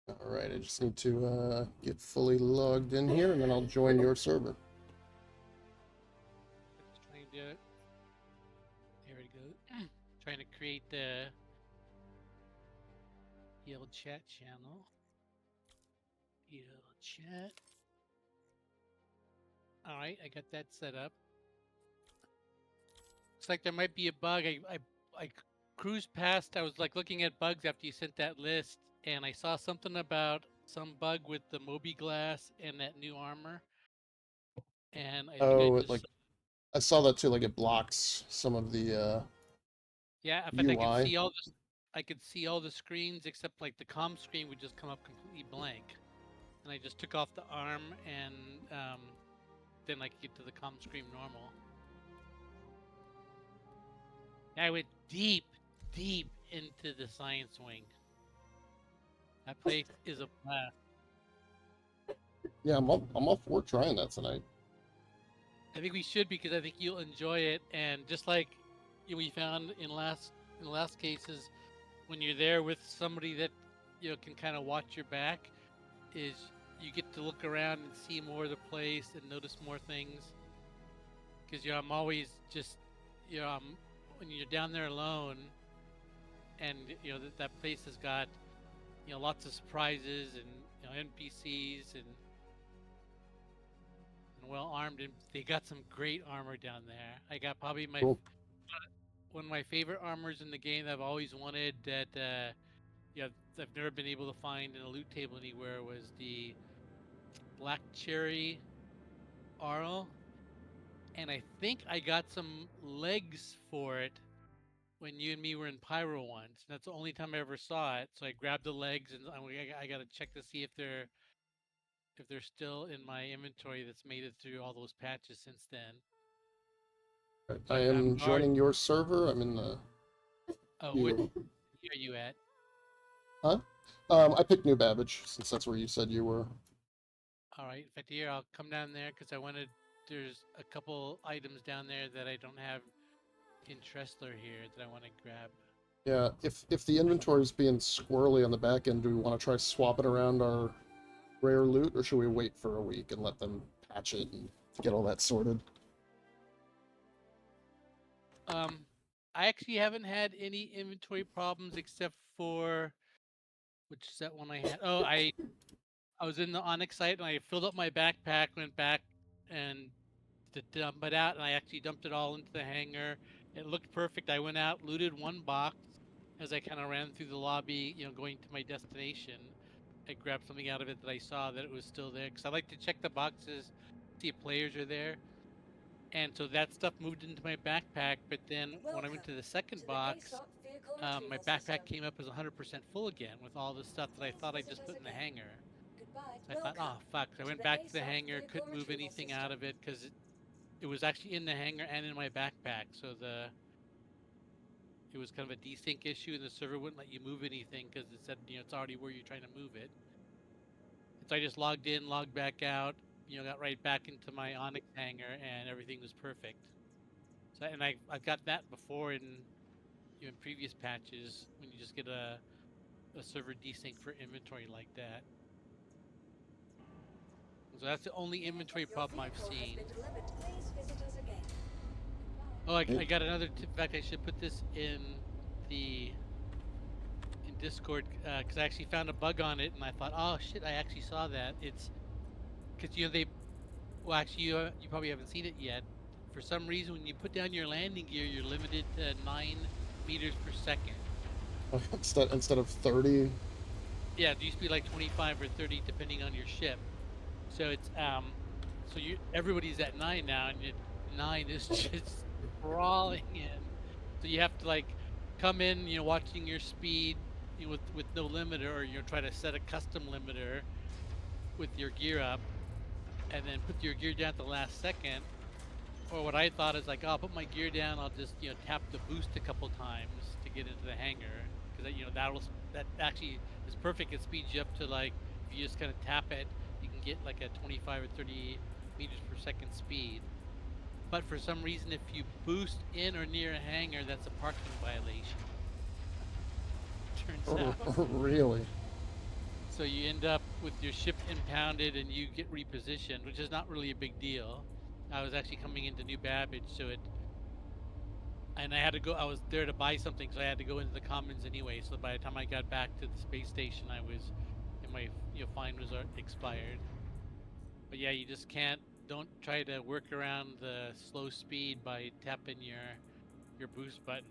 All right, I just need to get fully logged in here, and then I'll join your server. Just trying to. There we go. Trying to create the old chat channel. Old chat. All right, I got that set up. Looks like there might be a bug. I cruised past. I was like looking at bugs after you sent that list, and I saw something about some bug with the Moby glass and that new armor. And I think I Oh, just I saw that too. Like it blocks some of the yeah. In fact, UI. I could see all the screens except like the comm screen would just come up completely blank. And I just took off the arm, and then I could get to the comm screen normal. I went deep into the science wing. That place is a blast. Yeah, I'm all for trying that tonight. I think we should because I think you'll enjoy it. And just like we found in the last cases, when you're there with somebody that can kind of watch your back, is you get to look around and see more of the place and notice more things. Because I'm always just when you're down there alone, and that place has got lots of surprises and NPCs and well armed, and they got some great armor down there. I got probably Cool. one of my favorite armors in the game that I've always wanted that I've never been able to find in a loot table anywhere was the Black Cherry Arl, and I think I got some legs for it when you and me were in Pyro once. That's the only time I ever saw it. So I grabbed the legs, and I got to check to see if they're still in my inventory that's made it through all those patches since then. I But am already. joining your server. I'm in the Oh, what you. are you at? Huh? I picked New Babbage since that's where you said you were. All right, in fact, here I'll come down there because I wanted. There's a couple items down there that I don't have in Tressler here that I want to grab. Yeah, if the inventory's being squirrely on the back end, do we want to try swapping around our rare loot, or should we wait for a week and let them patch it and get all that sorted? I actually haven't had any inventory problems except for which is that one I had. Oh, I was in the Onyx site and I filled up my backpack, went back and to dump it out, and I actually dumped it all into the hangar. It looked perfect. I went out, looted one box as I kind of ran through the lobby, going to my destination. I grabbed something out of it that I saw that it was still there because I like to check the boxes, see if players are there. And so that stuff moved into my backpack. But then when I went to the second box, my backpack came up as 100% full again with all the stuff that I thought I just put in the hangar. So I thought, oh fuck! So I went back to the hangar, couldn't move anything out of it because it was actually in the hangar and in my backpack. So it was kind of a desync issue, and the server wouldn't let you move anything because it said it's already where you're trying to move it. And so I just logged in, logged back out, got right back into my Onyx hangar, and everything was perfect. So and I've got that before in in previous patches when you just get a server desync for inventory like that. So that's the only inventory problem I've seen. Oh, I got another tip. In fact, I should put this in the in Discord because I actually found a bug on it, and I thought, oh shit, I actually saw that. It's because they well actually you probably haven't seen it yet. For some reason, when you put down your landing gear, you're limited to 9 meters per second. Instead of 30. Yeah, it used to be like 25 or 30 depending on your ship. So it's so everybody's at 9 now, and 9 is just crawling in. So you have to like come in, watching your speed with no limiter, or try to set a custom limiter with your gear up, and then put your gear down at the last second. Or what I thought is like, oh, I'll put my gear down. I'll just tap the boost a couple times to get into the hangar because that actually is perfect. It speeds you up to like if you just kind of tap it, you can get like a 25 or 30 meters per second speed. But for some reason, if you boost in or near a hangar, that's a parking violation. Turns out. Really? So you end up with your ship impounded and you get repositioned, which is not really a big deal. I was actually coming into New Babbage, so and I had to go. I was there to buy something, so I had to go into the commons anyway. So by the time I got back to the space station, and my fine was expired. But yeah, you just can't. Don't try to work around the slow speed by tapping your boost button.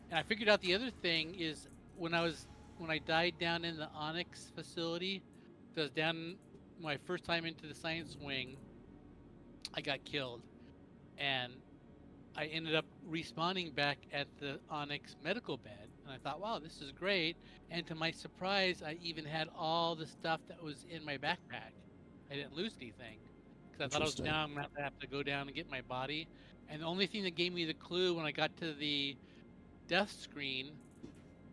And I figured out the other thing is when I died down in the Onyx facility, because down my first time into the science wing, I got killed, and I ended up respawning back at the Onyx medical bed. And I thought, wow, this is great. And to my surprise, I even had all the stuff that was in my backpack. I didn't lose anything because I thought I was Interesting. now I'm gonna have to go down and get my body. And the only thing that gave me the clue when I got to the death screen,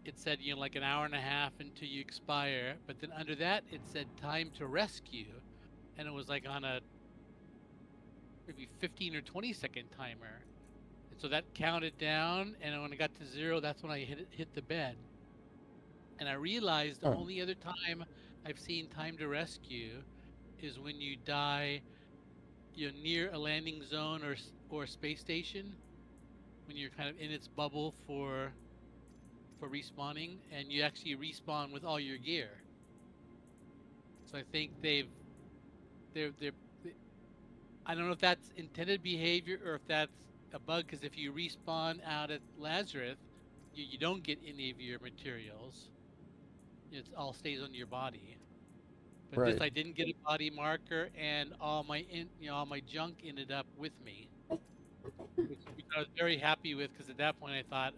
it said, like an hour and a half until you expire. But then under that, it said time to rescue. And it was like on a maybe 15 or 20-second timer. And so that counted down. And when I got to 0, that's when I hit the bed. And I realized the Oh, only other time I've seen time to rescue is when you die near a landing zone or space station, when you're kind of in its bubble for respawning, and you actually respawn with all your gear. So I think they're I don't know if that's intended behavior or if that's a bug, because if you respawn out at Lazarus, you don't get any of your materials. It all stays on your body. But this, right. I didn't get a body marker, and all my junk ended up with me, which I was very happy with, because at that point I thought,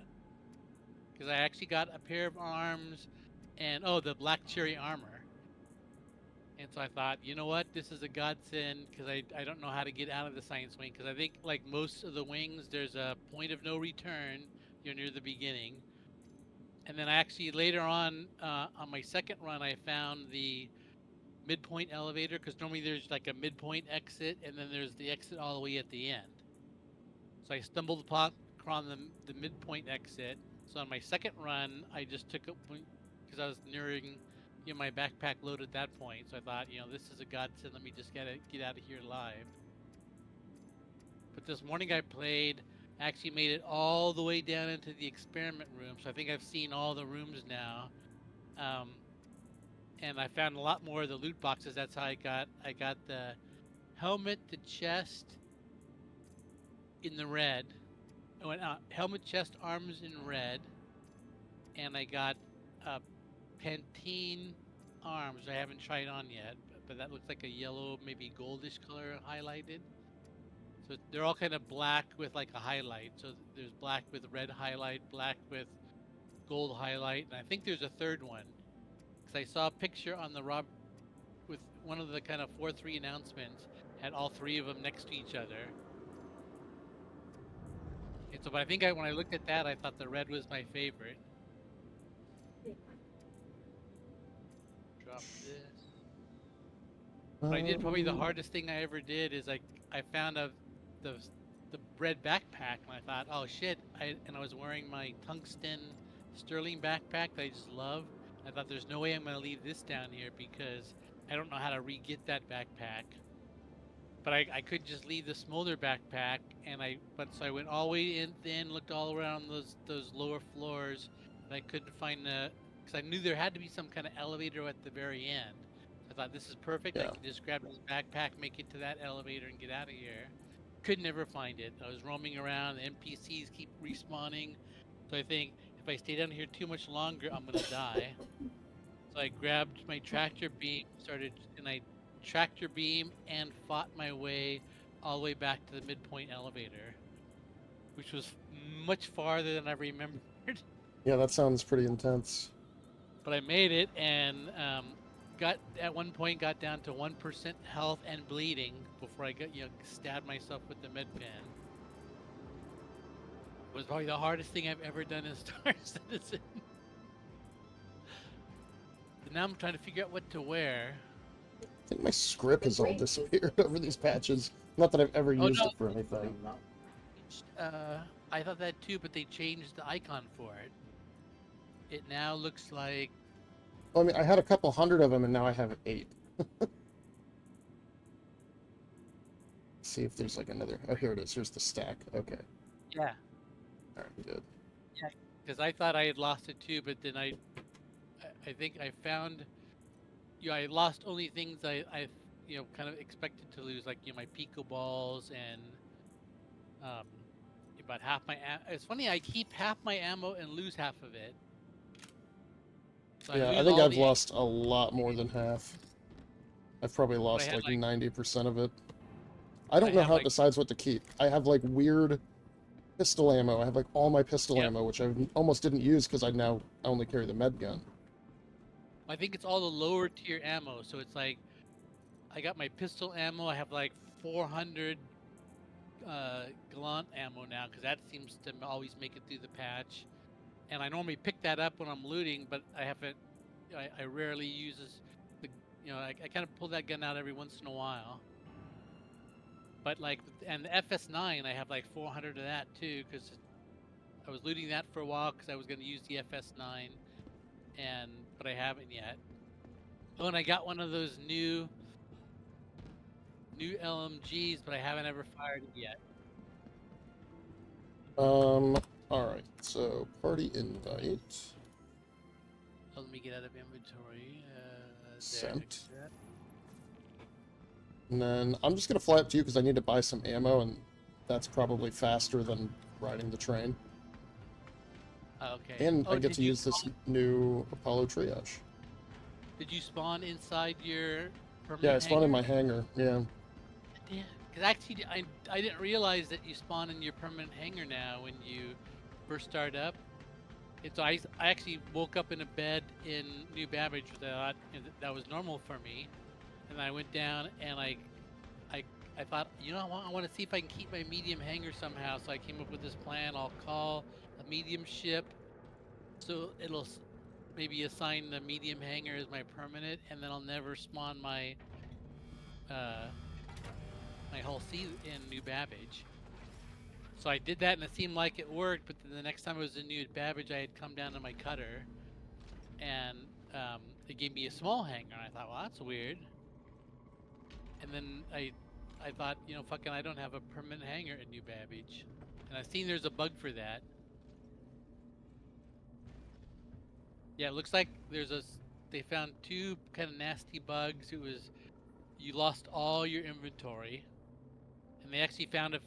because I actually got a pair of arms and the black cherry armor. And so I thought, you know what, this is a godsend, because I don't know how to get out of the science wing, because I think like most of the wings, there's a point of no return. You're near the beginning. And then I actually later on my second run, I found the midpoint elevator, because normally there's like a midpoint exit and then there's the exit all the way at the end. So I stumbled upon the midpoint exit. So on my second run, I just took it because I was nearing my backpack load at that point. So I thought, this is a godsend. Let me just get out of here alive. But this morning I played, actually made it all the way down into the experiment room. So I think I've seen all the rooms now. Um, and I found a lot more of the loot boxes. That's how I got the helmet, the chest in the red. I went helmet, chest, arms in red, and I got Pantene arms. I haven't tried on yet, but that looks like a yellow, maybe goldish color highlighted. So they're all kind of black with like a highlight. So there's black with red highlight, black with gold highlight, and I think there's a third one, because I saw a picture on the with one of the kind of 4-3 announcements, had all 3 of them next to each other. And so, but I think when I looked at that, I thought the red was my favorite. Drop this. But I did probably the hardest thing I ever did is I found the the red backpack, and I thought, oh shit! I was wearing my tungsten sterling backpack that I just love. I thought there's no way I'm gonna leave this down here, because I don't know how to re-get that backpack. But I couldn't just leave the smolder backpack, so I went all the way in, looked all around those lower floors, and I couldn't find because I knew there had to be some kind of elevator at the very end. So I thought, this is perfect. I Yeah. can just grab this backpack, make it to that elevator, and get out of here. Could never find it. I was roaming around. The NPCs keep respawning. So I think if I stay down here too much longer, I'm gonna die. So I grabbed my tractor beam, and I tractor beam and fought my way all the way back to the midpoint elevator, which was much farther than I remembered. Yeah, that sounds pretty intense. But I made it, and got at one point got down to 1% health and bleeding before I got stabbed myself with the med pen. It was probably the hardest thing I've ever done in Star Citizen. But now I'm trying to figure out what to wear. I think my script has all disappeared over these patches. Not that I've ever Oh used no, it for anything. I thought that too, but they changed the icon for it. It now looks like I mean, I had a couple hundred of them, and now I have 8. See if there's like another. Oh, here it is. Here's the stack. Okay. Yeah. All right, good. Yeah. Because I thought I had lost it too, but then I think I found, I lost only things I kind of expected to lose, like my Pico balls and um, about half my. It's funny, I keep half my ammo and lose half of it. So I Yeah, I lose think all I've the. lost a lot more than half. I've probably But I lost had like like 90% of it. I I don't know have how it like. decides what to keep. I have like weird pistol ammo. I have like all my pistol Yep. ammo, which I almost didn't use because I only carry the med gun. I think it's all the lower tier ammo. So it's like I got my pistol ammo. I have like 400 Gallant ammo now because that seems to always make it through the patch. And I normally pick that up when I'm looting, but I haven't. I rarely use the. I kind of pull that gun out every once in a while. But like, and the FS9, I have like 400 of that too because I was looting that for a while because I was going to use the FS9, but I haven't yet. Oh, and I got one of those new LMGs, but I haven't ever fired it yet. All right. So party invite Oh, let me get out of inventory. sent. There. And then I'm just gonna fly up to you because I need to buy some ammo, and that's probably faster than riding the train. Okay. And I Oh, get to use this new Apollo triage. did you spawn inside your Yeah, I permanent spawned in hangar? my hangar. Yeah. Yeah, because actually, I didn't realize that you spawn in your permanent hangar now when you first start up. And so I actually woke up in a bed in New Babbage that was normal for me, and I went down and I I thought, I want to see if I can keep my medium hangar somehow. So I came up with this plan. I'll call a medium ship, so it'll maybe assign the medium hangar as my permanent, and then I'll never spawn uh, my hull C in New Babbage. So I did that, and it seemed like it worked. But then the next time I was in New Babbage, I had come down to my cutter, and it gave me a small hangar. And I thought, well, that's weird. And then I thought, fucking, I don't have a permanent hangar in New Babbage, and I've seen there's a bug for that. Yeah, it looks like they found 2 kind of nasty bugs. It was you lost all your inventory, and they actually found a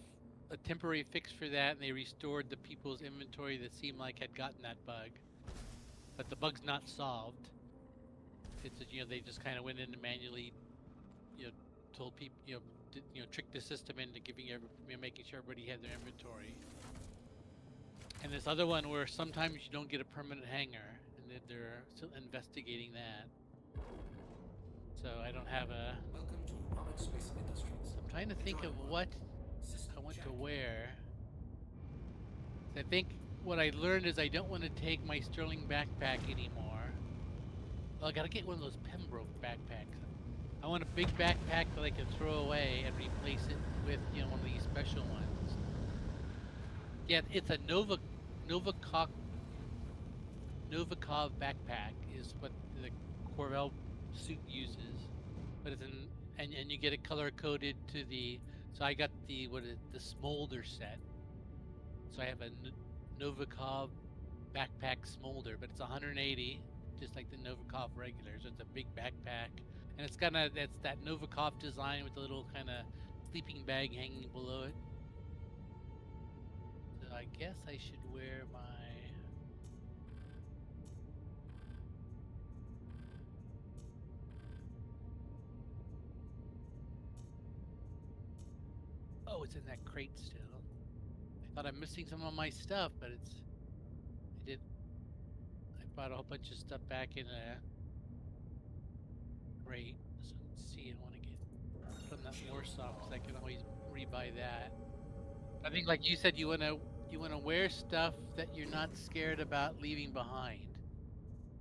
temporary fix for that, and they restored the people's inventory that seemed like had gotten that bug. But the bug's not solved. It's they just kind of went in and manually, told people, tricked the system into making sure everybody had their inventory. And this other one where sometimes you don't get a permanent hangar, and they're still investigating that. So I don't have a. Welcome to Onyx Facilities. I'm trying to think of what I want to wear. I think what I learned is I don't want to take my Sterling backpack anymore. Well, I gotta get one of those Pembroke backpacks. I want a big backpack that I can throw away and replace it with, one of these special ones. Yeah, it's a Novikov backpack is what the Corvell suit uses, but it's and you get it color coded to the. So I got the smolder set. So I have a Novikov backpack smolder, but it's 180, just like the Novikov regular. So it's a big backpack, and it's that's that Novikov design with the little kind of sleeping bag hanging below it. So I guess I should wear my. Oh, it's in that crate still. I thought I'm missing some of my stuff, but I did. I brought a whole bunch of stuff back in a crate. So let's see. I want to get from that Warsaw because I can always rebuy that. I think, like you said, you wanna wear stuff that you're not scared about leaving behind,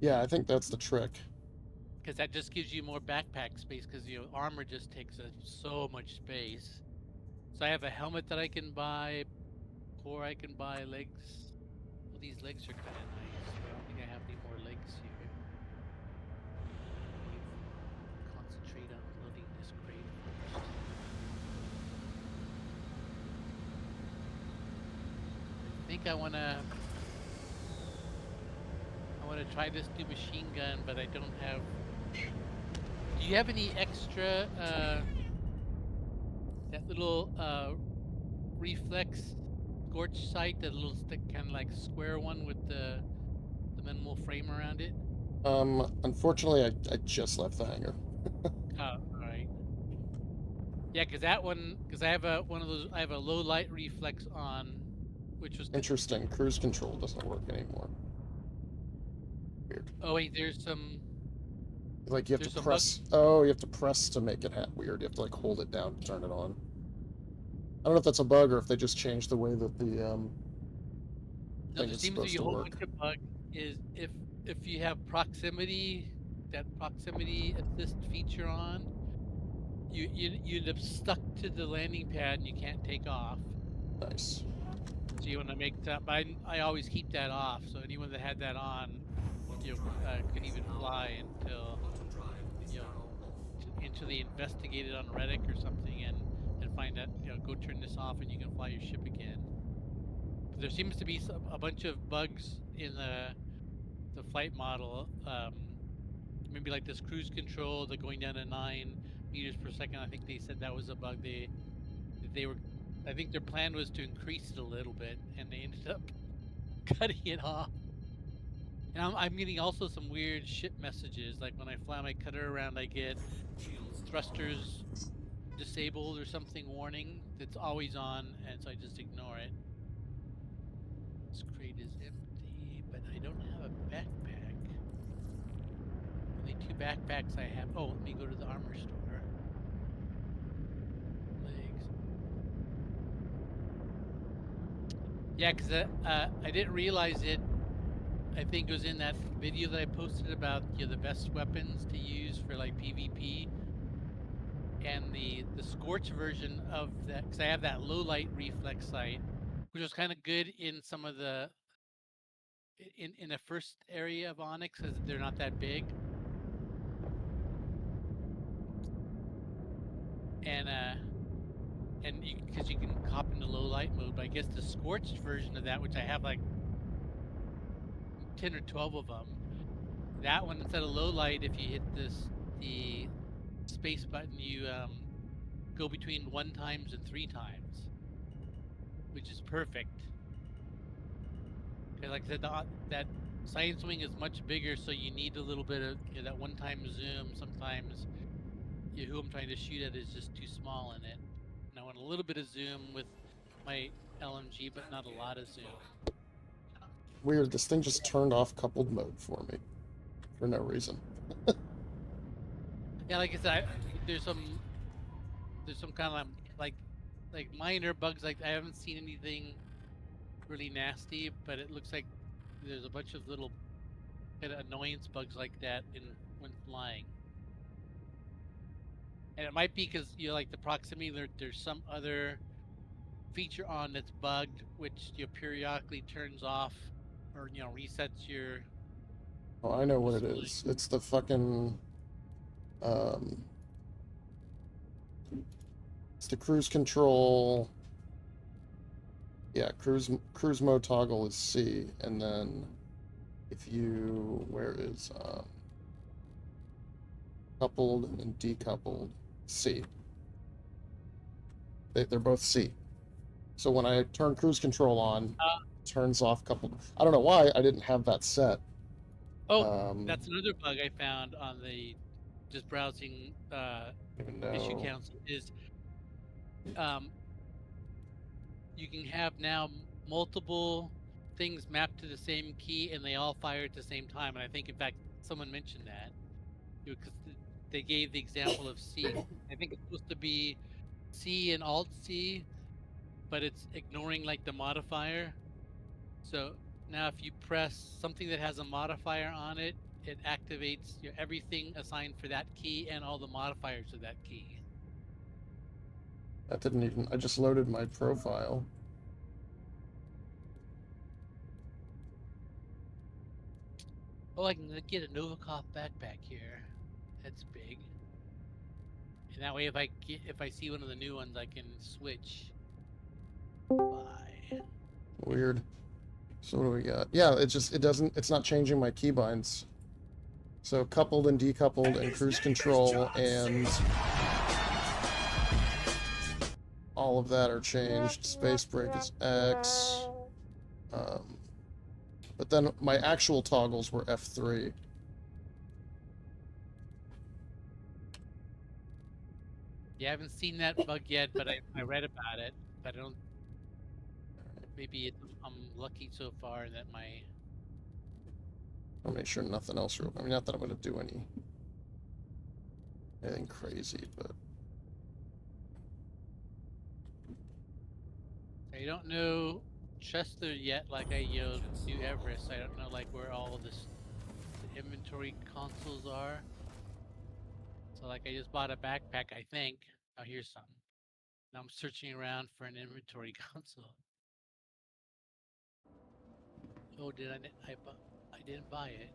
Yeah, I think that's the trick. because that just gives you more backpack space. Because armor just takes so much space. So I have a helmet that I can buy, core I can buy, legs. Well, these legs are kind of nice. But I don't think I have any more legs here. think I wanna try this new machine gun, but I don't have. Do you have any extra that little reflex scorch sight, that little stick kind of like square one with the minimal frame around it? Unfortunately, I just left the hangar. Oh, all right. Yeah, because that one, because I have one of those. I have a low light reflex on, which was. Interesting. Cruise control doesn't work anymore. Weird. Oh wait, there's some. Like you have There's to some press. Oh, you have to press to make it weird. You have to like hold it down to turn it on. I don't know if that's a bug or if they just changed the way that the No, thing there is seems to be supposed a to whole work. bunch of bugs. Is if you have proximity, that proximity assist feature on, you end up stuck to the landing pad and you can't take off. Nice. So you want to make that. But I always keep that off. So anyone that had that on, couldn't even fly until until they investigate it on Reddit or something and find out, go turn this off and you can fly your ship again. But there seems to be a bunch of bugs in the flight model. Maybe like this cruise control, the going down to 9 meters per second. I think they said that was a bug. They were, I think their plan was to increase it a little bit, and they ended up cutting it off. And I'm getting also some weird ship messages. Like when I fly my cutter around, I get thrusters disabled or something warning that's always on, and so I just ignore it. This crate is empty, but I don't have a backpack. Only 2 backpacks I have. Oh, let me go to the armor store. Legs. Yeah, because I didn't realize it. I think it was in that video that I posted about the best weapons to use for like PvP. And the Scorch version of that, because I have that low light reflex sight, which was kind of good in some of the in the first area of Onyx, because they're not that big. And because you can hop into low light mode, but I guess the Scorched version of that, which I have like 10 or 12 of them, that one, instead of low light, if you hit the space button, you go between 1 times and 3 times, which is perfect. Because like I said, that science wing is much bigger, so you need a little bit of that 1-time zoom. Sometimes who I'm trying to shoot at is just too small in it, and I want a little bit of zoom with my LMG, but not a lot of zoom. Weird. This thing just turned off coupled mode for me for no reason. Yeah, like I said, there's some kind of like minor bugs. Like I haven't seen anything really nasty, but it looks like there's a bunch of little kind of annoyance bugs like that when flying. And it might be because like the proximity, there's some other feature on that's bugged, which periodically turns off or resets your. Oh, I know what it display. is. It's the fucking um it's the cruise control. Yeah, cruise mode toggle is C, and then if you where is coupled and decoupled C. They're both C. So when I turn cruise control on, it turns off coupled. I don't know why I didn't have that set. Oh, that's another bug I found on the just browsing Even issue though council is you can have now multiple things mapped to the same key and they all fire at the same time. And I think, in fact, someone mentioned that because they gave the example of C. I think it's supposed to be C and Alt C, but it's ignoring like the modifier. So now if you press something that has a modifier on it, it activates everything assigned for that key and all the modifiers of that key. that didn't even. I just loaded my profile. Oh, I can get a Novikov backpack here. That's big. And that way, if I see one of the new ones, I can switch. Bye. Weird. So what do we got? Yeah, it's not changing my keybinds. So coupled and decoupled and cruise control and all of that are changed. Space brake is X. Um, but then my actual toggles were F3. Yeah, I haven't seen that bug yet, but I read about it. But I don't. Maybe I'm lucky so far that my. I'll make sure nothing else. I mean, not that I'm going to do anything crazy, but I don't know Chester yet, like I do Everest. I don't know like where all the inventory consoles are. So like I just bought a backpack, I think. Oh, here's some. Now I'm searching around for an inventory console. Oh, did I didn't buy it.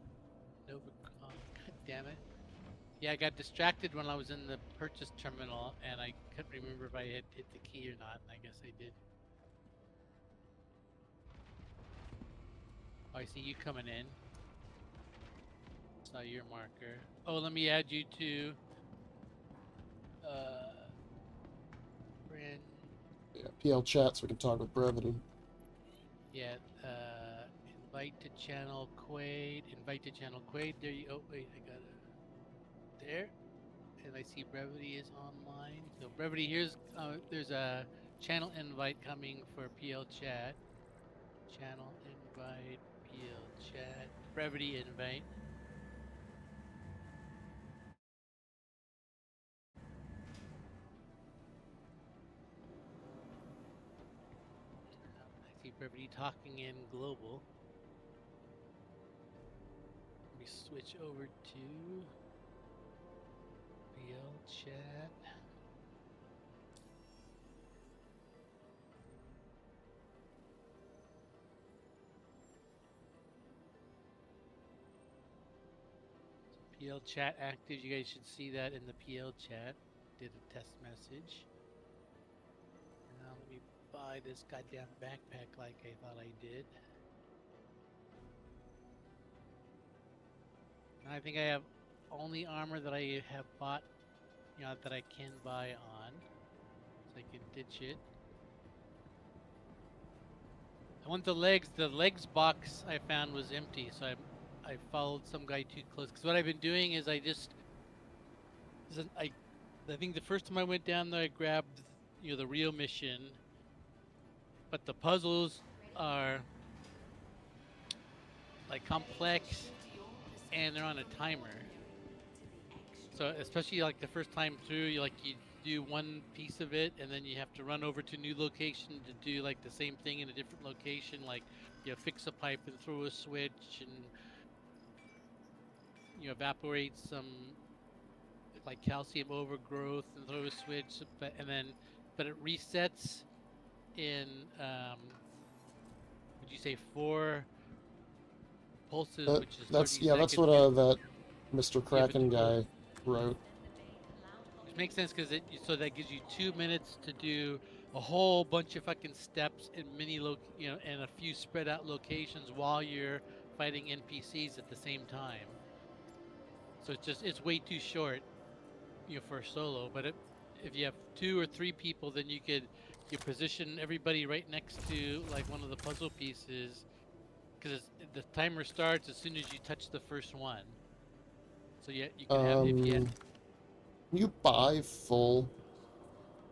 Nova. Oh, God damn it. Yeah, I got distracted when I was in the purchase terminal, and I couldn't remember if I had hit the key or not. And I guess I did. Oh, I see you coming in. Saw your marker. Oh, let me add you to friend. yeah, PL chat so we can talk with Brevity. Yeah, invite to channel Quade. Invite to channel Quade. There you. Oh wait, I got it. There, and I see Brevity is online. So Brevity, there's a channel invite coming for PL chat. Channel invite, PL chat, Brevity invite. I see Brevity talking in global. Let me switch over to PL chat. PL chat active. You guys should see that in the PL chat. Did a test message. Now let me buy this goddamn backpack like I thought I did. And I think I have only armor that I have bought, that I can buy on. So I can ditch it. I want the legs. The legs box I found was empty, so I followed some guy too close. Because what I've been doing is I think the first time I went down there, I grabbed the real mission, but the puzzles are like complex and they're on a timer. So especially like the first time through, you do one piece of it and then you have to run over to a new location to do like the same thing in a different location, like fix a pipe and throw a switch and evaporate some like calcium overgrowth and throw a switch, but it resets in would you say 4 pulses, which is 30 That's seconds. what that Mr. You have a Kraken total, guy wrote. which makes sense because so that gives you 2 minutes to do a whole bunch of fucking steps in in a few spread out locations while you're fighting NPCs at the same time. So it's way too short, for a solo. But if you have 2 or 3 people, then you position everybody right next to like one of the puzzle pieces, because the timer starts as soon as you touch the first one. So yeah, you can have if you had. Can you buy full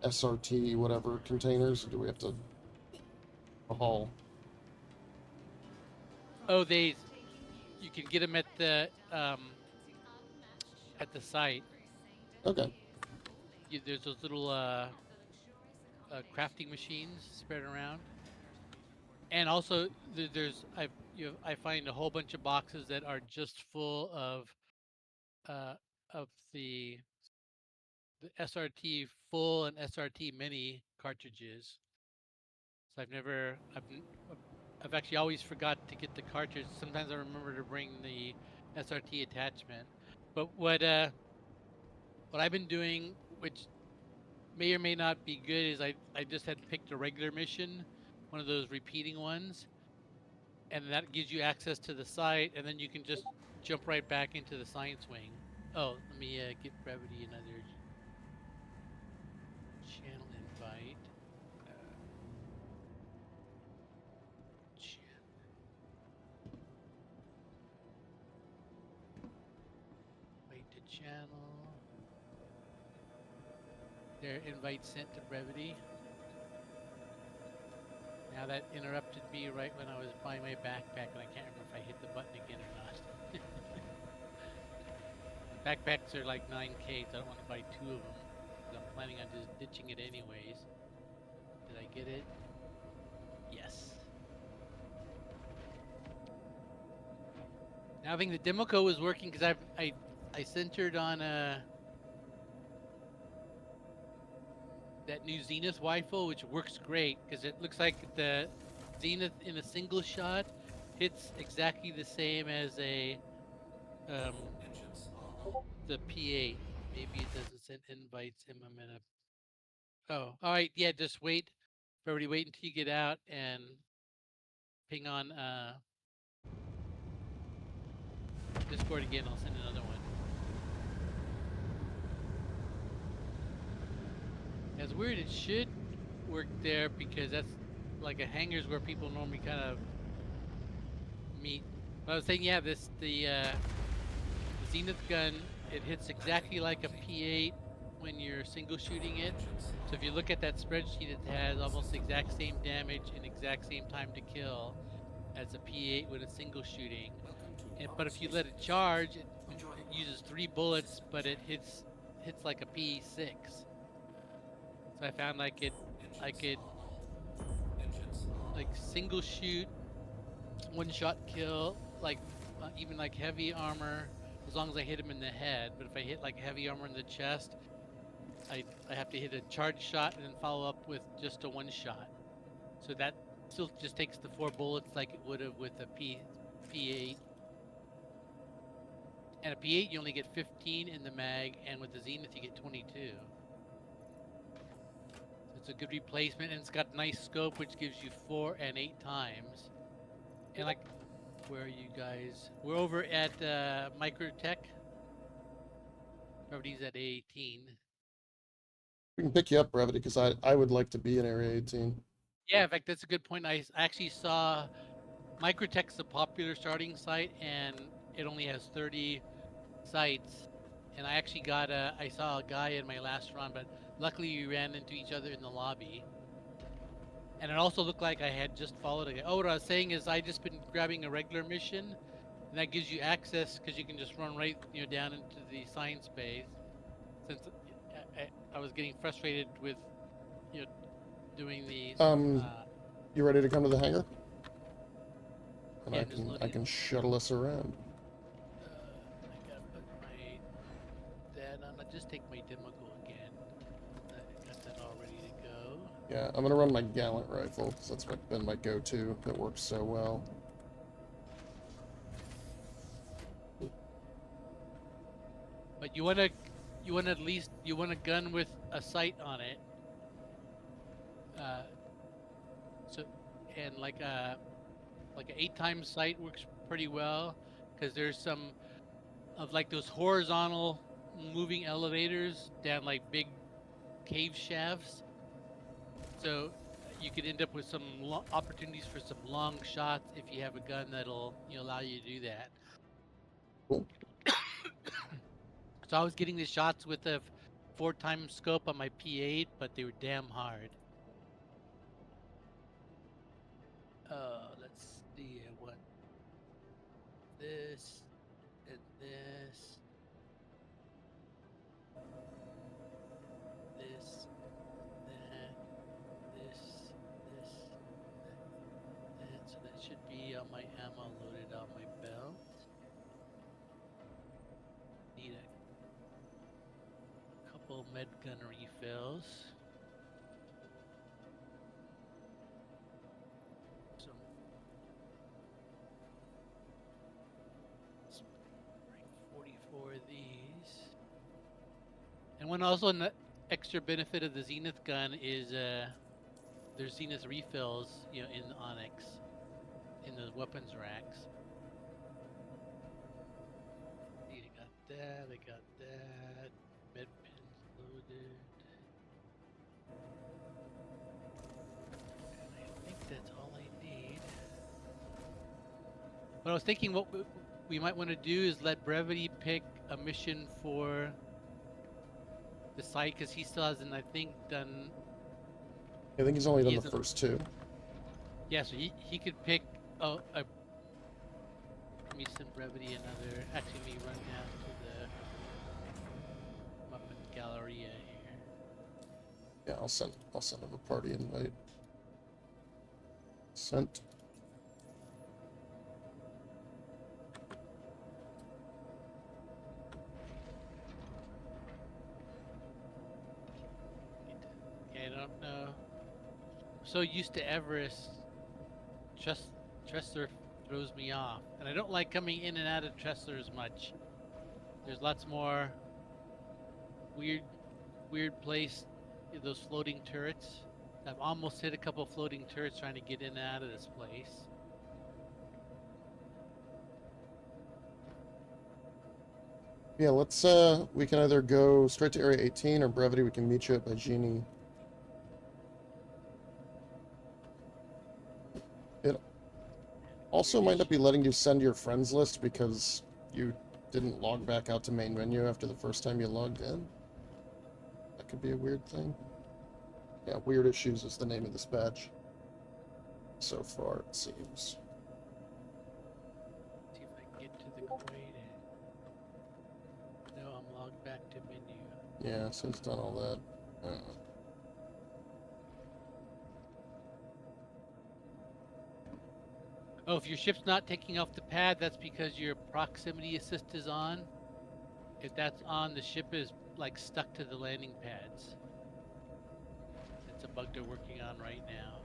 SRT whatever containers, or do we have to haul? Oh, you can get them at the site. Okay. There's those little crafting machines spread around, and also I find a whole bunch of boxes that are just full uh, of the SRT full and SRT mini cartridges. So I've actually always forgot to get the cartridge. Sometimes I remember to bring the SRT attachment. But what I've been doing, which may or may not be good, is I just had picked a regular mission, one of those repeating ones, and that gives you access to the site, and then you can just jump right back into the science wing. Oh, let me get Brevity another channel invite. Invite to channel. Their invite sent to Brevity. Now that interrupted me right when I was buying my backpack, and I can't remember if I hit the button again or not. The backpacks are like 9K, so I don't want to buy 2 of them, because I'm planning on just ditching it anyways. Did I get it? Yes. Now I think the demo code was working because I centered on that new Zenith rifle, which works great because it looks like the Zenith in a single shot hits exactly the same as a Engines on. the P8. Maybe it doesn't send invites. I'm gonna. Oh, all right. Yeah, just wait. Everybody, wait until you get out and ping on Discord again. I'll send another one. It's weird. It should work there because that's like a hangars where people normally kind of meet. But I was saying, yeah, the Zenith gun, it hits exactly like a P8 when you're single shooting it. So if you look at that spreadsheet, it has almost the exact same damage and exact same time to kill as a P8 with a single shooting. But if you let it charge, it uses 3 bullets, but it hits like a P6. So I found I could like single shoot, 1-shot kill, like even like heavy armor, as long as I hit him in the head. But if I hit like heavy armor in the chest, I have to hit a charge shot and then follow up with just a 1-shot. So that still just takes the 4 bullets like it would have with a P8. And a P8 you only get 15 in the mag, and with the Zenith you get 22. So it's a good replacement, and it's got nice scope, which gives you 4 and 8 times. And like, where are you guys? We're over at Microtech. Everybody's at A18. We can pick you up, Brevity, because I would like to be in Area 18. Yeah, in fact, that's a good point. I actually saw Microtech's a popular starting site, and it only has 30 sites. And I actually I saw a guy in my last run, but luckily we ran into each other in the lobby. And it also looked like I had just followed a guy. Oh, what I was saying is I just been grabbing a regular mission, and that gives you access because you can just run right, down into the science base. Since I was getting frustrated with, doing these. You ready to come to the hangar? And Yeah, I can shuttle us around. I gotta put my that on. I'll just take my demo again. I got that all ready to go. Yeah, I'm gonna run my Gallant rifle because that's been my go-to. It works so well. But you wanna at least a gun with a sight on it. So and like an 8-times sight works pretty well because there's some of like those horizontal moving elevators down like big cave shafts. So you could end up with some opportunities for some long shots if you have a gun that'll allow you to do that. Cool. So I was getting the shots with a 4-time scope on my P8, but they were damn hard. Let's see what this and this, this, that, this, that. So that should be all my ammo loaded on my belt. Need a couple med gun refills. So let's bring 44 of these. And one also extra benefit of the Zenith gun is there's Zenith refills, in Onyx. in the weapons racks. See, I got that. I got that. Med pins loaded. And I think that's all I need. But I was thinking what we might want to do is let Brevity pick a mission for the site because he still hasn't, I think, done. I think he's only He done the hasn't- first two. Yeah, so he could pick a. Let me send Brevity another. Actually, let me run down to the Muppet Galleria here. Yeah, I'll send him a party invite. Sent. Yeah, I don't know. I'm so used to Everest. Tressler throws me off, and I don't like coming in and out of Tressler as much. There's lots more weird place. Those floating turrets. I've almost hit a couple floating turrets trying to get in and out of this place. Yeah, let's we can either go straight to Area 18 or Brevity. We can meet you at Genie. It also might not be letting you send your friends list because you didn't log back out to main menu after the first time you logged in. That could be a weird thing. Yeah, weird issues is the name of this badge. So far, it seems. See if I can get to the Quade. No, I'm logged back to menu. Yeah, so it's done all that. Oh, if your ship's not taking off the pad, that's because your proximity assist is on. If that's on, the ship is like stuck to the landing pads. It's a bug they're working on right now.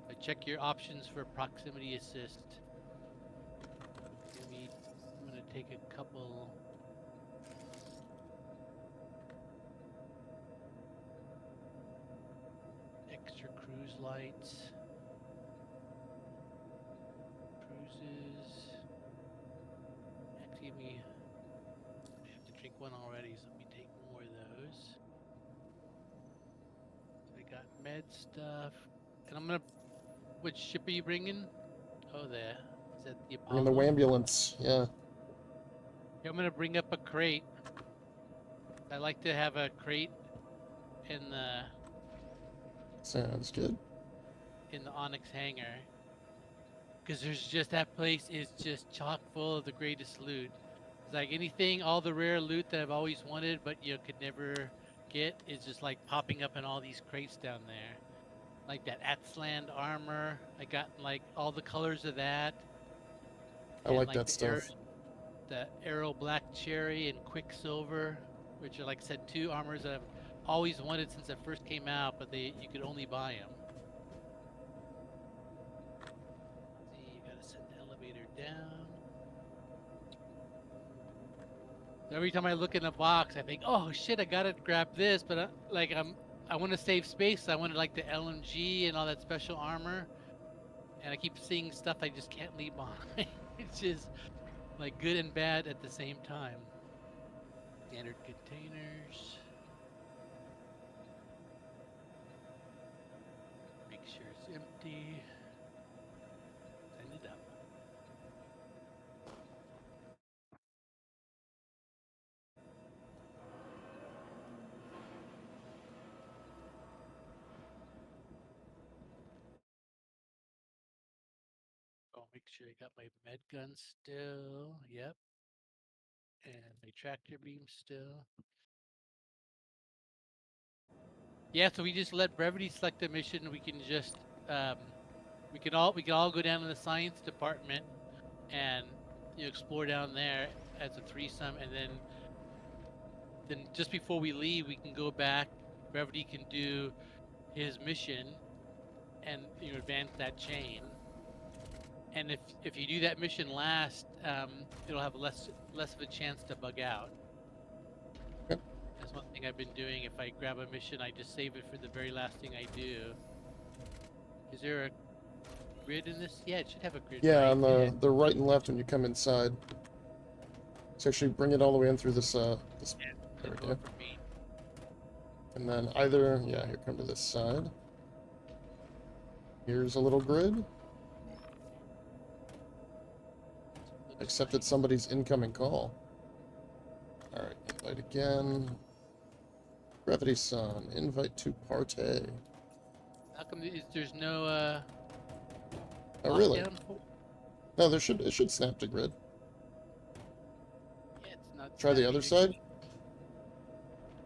But check your options for proximity assist. I'm gonna take a couple. Extra cruise lights. Cruises. Actually, I have to drink one already, so let me take more of those. So I got med stuff. And I'm gonna. Which ship are you bringing? Oh, there. Is that the We're in Apollo? the ambulance, yeah. Yeah, I'm gonna bring up a crate. I like to have a crate in the Sounds good. Onyx hangar. Because there's just that place is just chock full of the greatest loot. It's like anything, all the rare loot that I've always wanted, but you could never get, is just like popping up in all these crates down there. Like that Atsland armor, I got like all the colors of that. I And like like that stuff. The Arrow Black Cherry and Quicksilver, which are like I said, two armors that I've always wanted since it first came out, but you could only buy them. See, you gotta send the elevator down. Every time I look in the box, I think, "Oh shit, I gotta grab this," but I want to save space. I wanted like the LMG and all that special armor, and I keep seeing stuff I just can't leave behind. It's just like good and bad at the same time. Standard containers. Make sure it's empty. Send it up. Oh, make sure I got my med gun still. Yep. And my tractor beam still. Yeah, so we just let Brevity select a mission. We can just we can all go down to the science department and explore down there as a threesome, and then just before we leave, we can go back. Brevity can do his mission and advance that chain. And if you do that mission last, it'll have less of a chance to bug out. Yep. That's one thing I've been doing. If I grab a mission, I just save it for the very last thing I do. Is there a grid in this? Yeah, it should have a grid. Yeah, right? on the right and left when you come inside. So actually bring it all the way in through this, this, Yeah, there we it'll go. work for me. And then either, yeah, here, come to this side. Here's a little grid. Looks Accepted nice. somebody's incoming call. Alright, invite again. Brevity Sun, invite to party. How come there's no Oh, really? lockdown for? No, it should snap to grid. Yeah, it's not. Try the other side.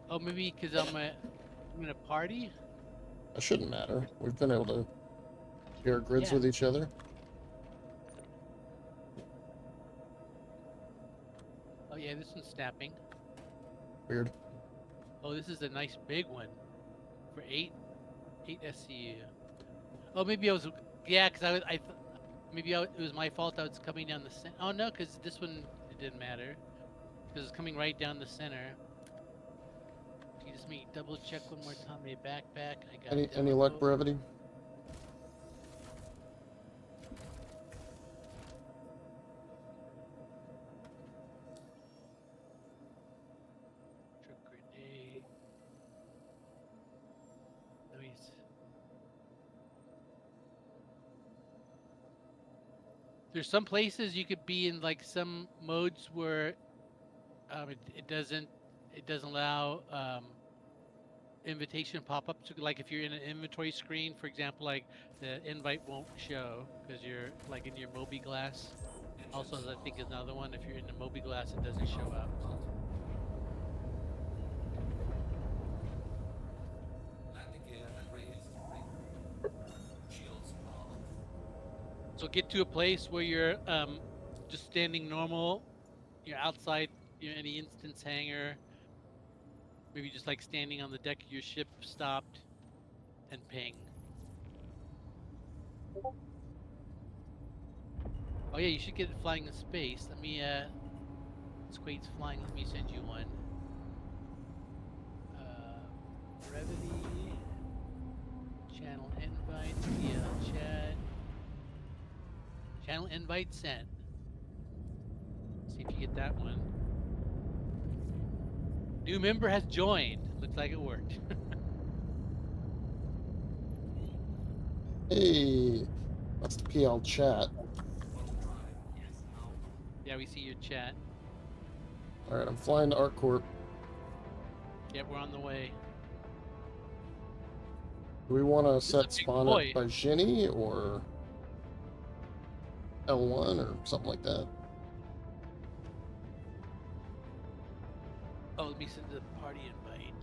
Oh, maybe because I'm in a party. That shouldn't matter. We've been able to share grids Yeah. with each other. Oh yeah, this one's snapping. Weird. Oh, this is a nice big one for 8 SCU. Oh, maybe I was, yeah, because it was my fault. I was coming down the center. Oh no, because this one it didn't matter because it's coming right down the center. Can you just me double check one more time? My backpack. I got Any luck, demo. Brevity? Trick grenade. Nice. There's some places you could be in like some modes where it doesn't allow invitation pop-ups. So, like if you're in an inventory screen, for example, like the invite won't show because you're like in your Moby glass. Also, I think is another one. If you're in the Moby glass, it doesn't show up. Landing gear raised. Shields off. So get to a place where you're just standing normal. You're outside, any instance hangar. Maybe just like standing on the deck of your ship, stopped, and ping. Oh yeah, you should get it flying in space. Let me, Quade's flying, let me send you one. Brevity, channel invite, via chat. Channel invite sent. See if you get that one. New member has joined. Looks like it worked. Hey, that's the PL chat. Yeah, we see your chat. Alright, I'm flying to ArcCorp. Yep, we're on the way. Do we want to is a set big spawn boy. it by Ginny or L1 or something like that? Oh, let me send the party invite.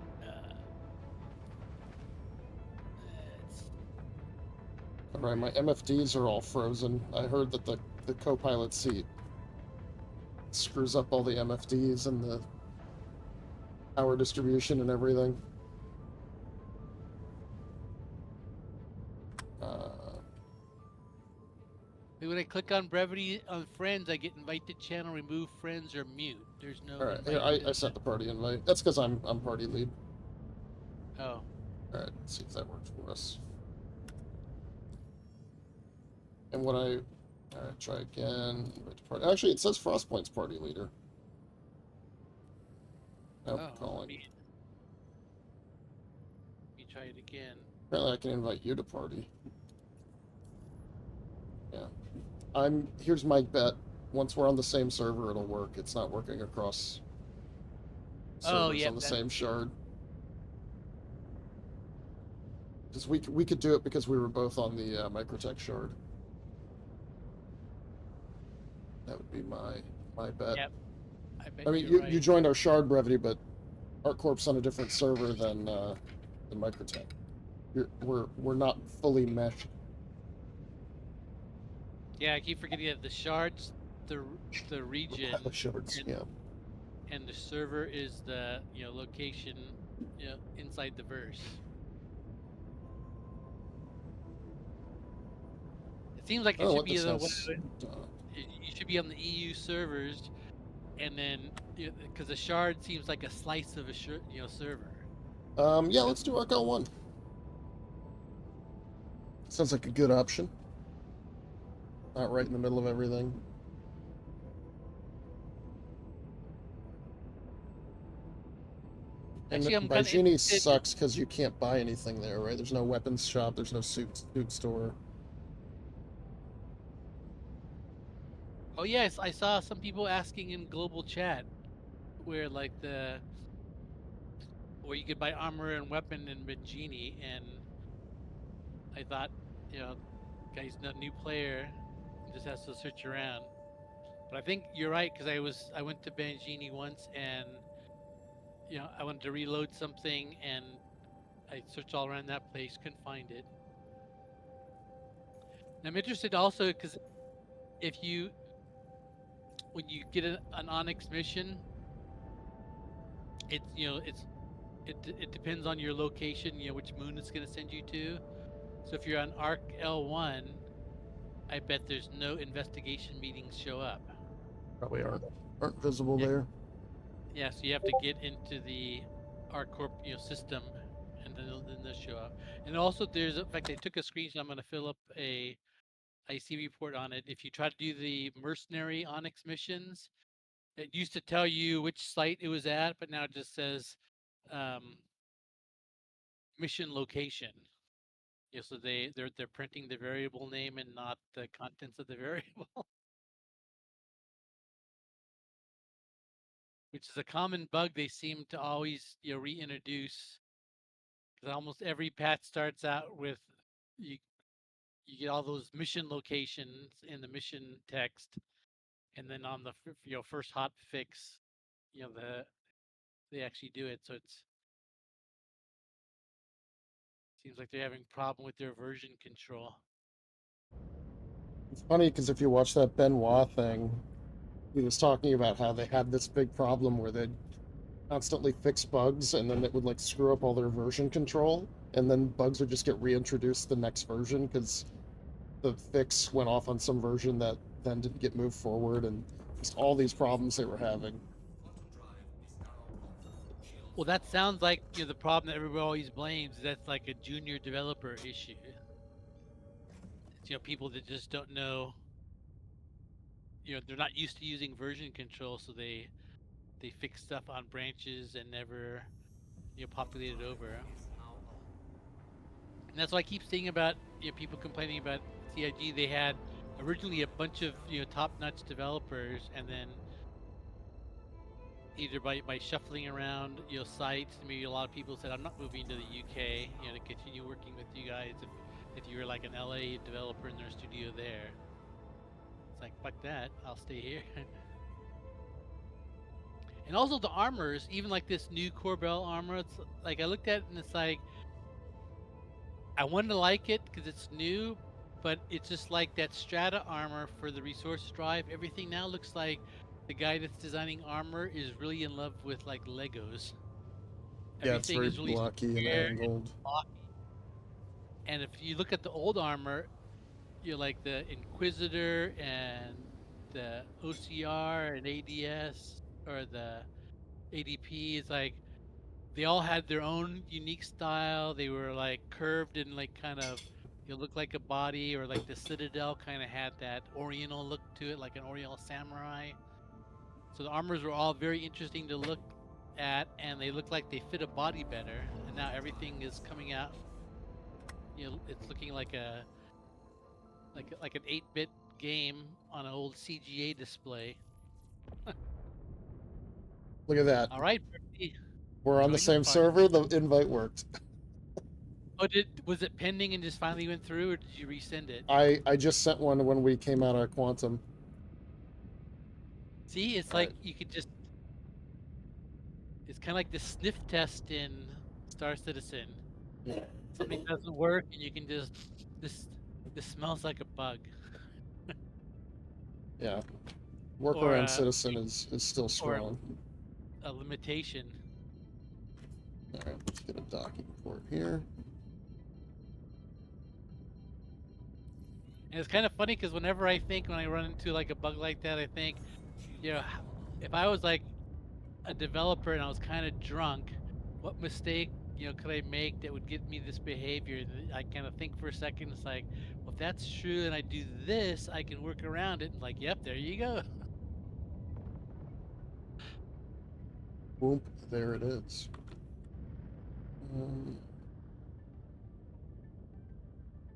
Alright, my MFDs are all frozen. I heard that the co-pilot seat screws up all the MFDs and the power distribution and everything. When I click on Brevity on friends, I get invite to channel, remove friends, or mute. There's no. Alright, invite here, I to- sent the party invite. That's because I'm party lead. Oh, Alright, let's see if that works for us. And when I... Alright, try again. Invite to party. Actually, it says Frostpoint's party leader. Nope, calling. let me try it again. Apparently I can invite you to party. Yeah. Here's my bet. Once we're on the same server, it'll work. It's not working across servers yeah, on the same shard. Because we could do it because we were both on the Microtech shard. That would be my bet. Yep. I bet I mean, you're right. you joined our shard, Brevity, but ArcCorp's on a different server than Microtech. We're not fully meshed. Yeah, I keep forgetting that the shards, the region, The shards, and, yeah. and the server is the location, inside the verse. It seems like it Oh, should what be this the has done. you should be on the EU servers, and then because the shard seems like a slice of a server. Yeah, let's do ArcL1. Sounds like a good option. Not right in the middle of everything. And Actually, I'm kind of Bygenie interested. sucks because you can't buy anything there, right? There's no weapons shop, there's no suit store. Oh yes, I saw some people asking in global chat where like where you could buy armor and weapon in Bengini, and I thought, you know, guy's not a new player, he just has to search around. But I think you're right because I went to Bengini once and I wanted to reload something and I searched all around that place, couldn't find it. And I'm interested also because if you when you get an Onyx mission, it's it depends on your location, which moon it's going to send you to. So if you're on Arc L1, I bet there's no investigation meetings show up. Probably aren't visible Yeah. there. Yeah, so you have to get into the ArcCorp system, and then they'll show up. And also, in fact, I took a screenshot. I'm going to fill up a IC report on it. If you try to do the mercenary Onyx missions, it used to tell you which site it was at, but now it just says um, mission location. So they're printing the variable name and not the contents of the variable, which is a common bug they seem to always reintroduce. Because almost every patch starts out with you you get all those mission locations in the mission text, and then on the first hot fix, they actually do it. So it seems like they're having a problem with their version control. It's funny because if you watch that Benoit thing, he was talking about how they had this big problem where they'd constantly fix bugs and then it would like screw up all their version control, and then bugs would just get reintroduced the next version because the fix went off on some version that then didn't get moved forward, and just all these problems they were having. Well, that sounds like the problem that everybody always blames. That's like a junior developer issue. It's, people that just don't know. They're not used to using version control, so they fix stuff on branches and never populate it over. And that's why I keep seeing about people complaining about CIG. They had originally a bunch of top-notch developers, and then either by shuffling around sites, maybe a lot of people said, I'm not moving to the UK to continue working with you guys if you were like an LA developer in their studio there. It's like, fuck that, I'll stay here. And also the armors, even like this new Corbel armor, it's like I looked at it and it's like I wanted to like it because it's new, but it's just like that Strata armor for the resource drive. Everything now looks like the guy that's designing armor is really in love with like Legos. Yeah, it's Everything very is really blocky and square and angled. blocky. And if you look at the old armor, like the Inquisitor and the OCR and ADS or the ADP, it's like they all had their own unique style. They were like curved and like kind of look like a body, or like the Citadel kind of had that Oriental look to it, like an Oriental samurai. So the armors were all very interesting to look at, and they look like they fit a body better. And now everything is coming out. It's looking like an 8-bit game on an old CGA display. Look at that. All right, Brevity, We're on the join the same party. server. The invite worked. Oh, was it pending and just finally went through, or did you resend it? I just sent one when we came out of Quantum. See, it's All like right. you could just. It's kind of like the sniff test in Star Citizen. Yeah. Something doesn't work, and you can just this. This smells like a bug, Yeah. or Workaround Citizen is still or strong. a limitation. All right, let's get a docking port here. And it's kind of funny because whenever I think when I run into like a bug like that, I think, if I was like a developer and I was kind of drunk, what mistake could I make that would get me this behavior? And I kind of think for a second. It's like, well, if that's true, and I do this, I can work around it. And like, yep, there you go. Whoop, there it is. Um,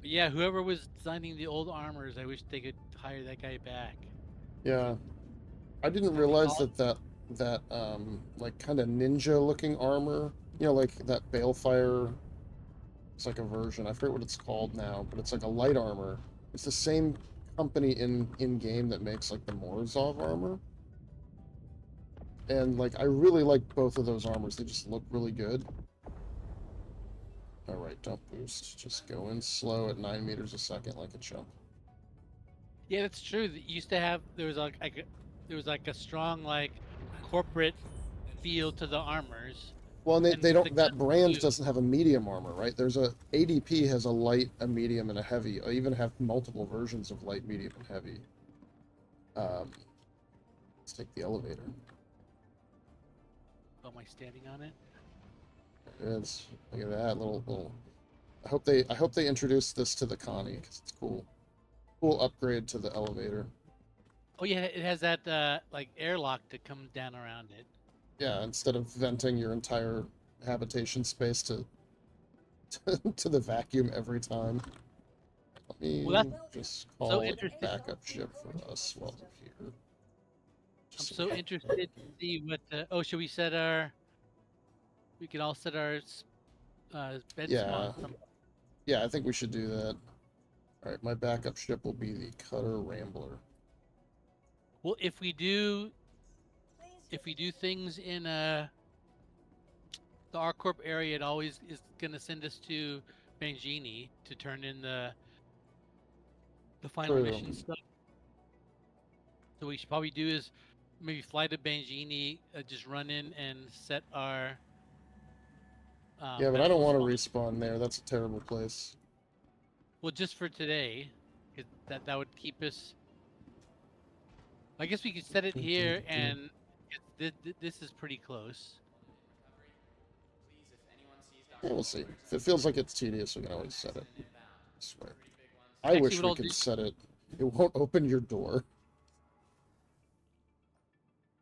But yeah, whoever was designing the old armors, I wish they could hire that guy back. yeah, I didn't What they realize call it? that like kind of ninja looking armor, like that balefire. It's like a version. I forget what it's called now, but it's like a light armor. It's the same company in game that makes like the Morozov armor. And like I really like both of those armors. They just look really good. Alright, don't boost. Just go in slow at 9 meters a second like a chump. Yeah, that's true. That used to have there was there was like a strong corporate feel to the armors, Well, and and they the don't. guns That brand too. doesn't have a medium armor, right? There's a ADP has a light, a medium, and a heavy. I even have multiple versions of light, medium, and heavy. Let's take the elevator. Oh, am I standing on it? There it is. Look at that little. I hope they introduce this to the Connie because it's cool. Cool upgrade to the elevator. Oh yeah, it has that airlock that comes down around it. Yeah, instead of venting your entire habitation space to to the vacuum every time. Let me Well, just so call a interested. backup ship for us while we're here. I'm Just so interested to see what. Oh, should we set our? We can all set our bed yeah, spawn. yeah, I think we should do that. All right, my backup ship will be the Cutter Rambler. Well, if we do things in the R-Corp area, it always is gonna send us to Bangini to turn in the final True. mission stuff. So what we should probably do is maybe fly to Bangini, just run in and set our Yeah, but I don't medical want to spawn. respawn there. That's a terrible place. Well, just for today, 'cause that would keep us. I guess we could set it here, and this is pretty close. Yeah, we'll see. If it feels like it's tedious, we can always set it. I swear. I Actually, wish what we I'll do. could set it. It won't open your door.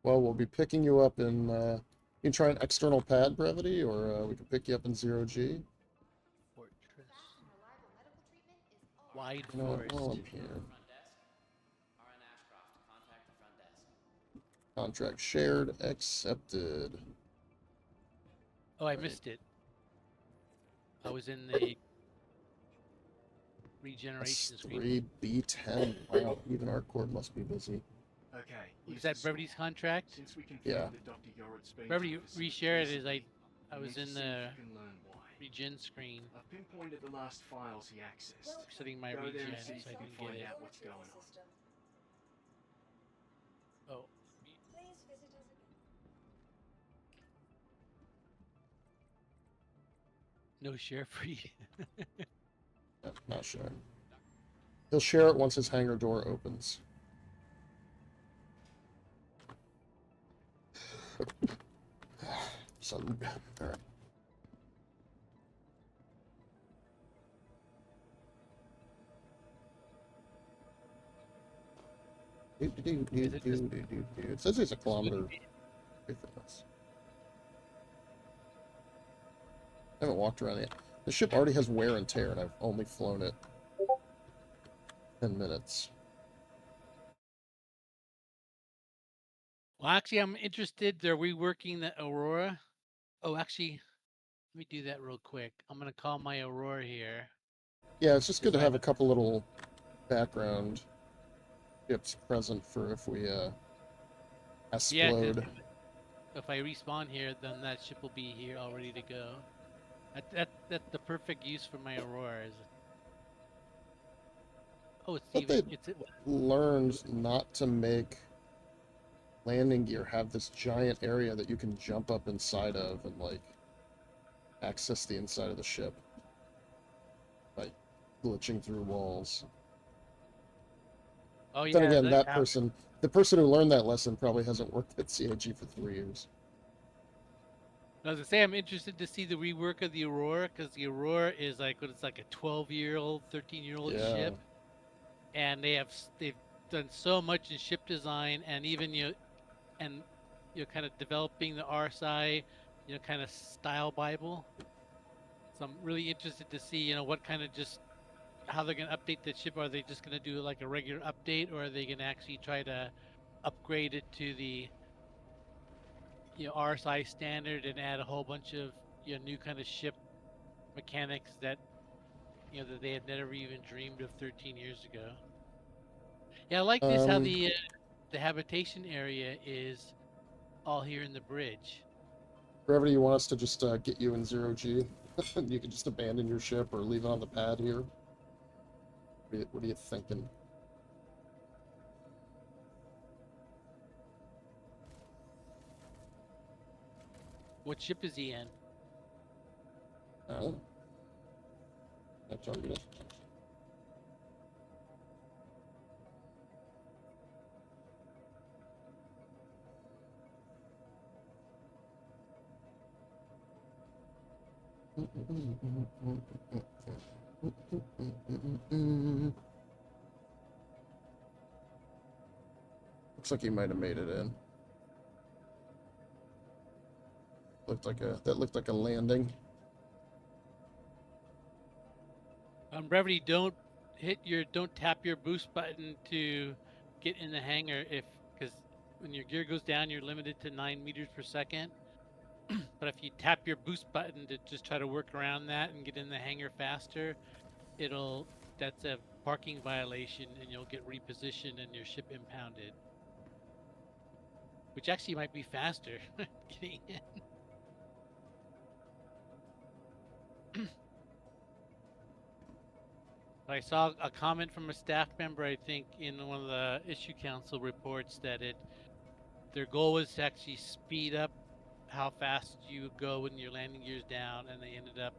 Well, we'll be picking you up in. You can try an external pad, Brevity, or we can pick you up in 0G. Fortress. Wide You know what? forest. While I'm here. Contract shared, accepted. Oh, I Right. missed it. I was in the regeneration screen. S3B10. Wow, even our cord must be busy. Okay. Was that Brevity's contract? Since we confirmed Yeah. that Dr. Yored's been Brevity to the reshare it facility, as I we was need to in see if the you can learn why. regen screen, I've pinpointed the last files he accessed. setting my Go there regen, and see if so I you can didn't get find it. out what's going on. Oh, no share free. Yeah, not sure. He'll share it once his hangar door opens. So, all right. It says it's a kilometer away from us. I haven't walked around yet. The ship already has wear and tear, and I've only flown it 10 minutes. Well, actually, I'm interested. They're reworking the Aurora. Oh, actually, let me do that real quick. I'm gonna call my Aurora here. Yeah, it's just good to have a couple little background ships present for if we Yeah, 'cause explode. if I respawn here, then that ship will be here all ready to go. That's the perfect use for my Aurora. Oh, it's But they it's learned not to make landing gear have this giant area that you can jump up inside of and like access the inside of the ship by glitching through walls. Oh Then yeah, again, the person who learned that lesson probably hasn't worked at CIG for 3 years. I was gonna say I'm interested to see the rework of the Aurora because the Aurora is like what it's like a 12-year-old, 13-year-old Yeah. ship, and they've done so much in ship design and even and kind of developing the RSI kind of style Bible. So I'm really interested to see what kind of just how they're gonna update the ship. Are they just gonna do like a regular update, or are they gonna actually try to upgrade it to the RSI standard and add a whole bunch of new kind of ship mechanics that that they had never even dreamed of 13 years ago. Yeah, I like this how Um, the habitation area is all here in the bridge. Brevity, you want us to just get you in 0G? You can just abandon your ship or leave it on the pad here. What are you thinking? What ship is he in? I target it. Looks like he might have made it in. That looked like a landing. Brevity, don't tap your boost button to get in the hangar because when your gear goes down, you're limited to 9 meters per second. But if you tap your boost button to just try to work around that and get in the hangar faster, that's a parking violation and you'll get repositioned and your ship impounded. Which actually might be faster getting in. I saw a comment from a staff member, I think, in one of the issue council reports that their goal was to actually speed up how fast you go when your landing gear's down, and they ended up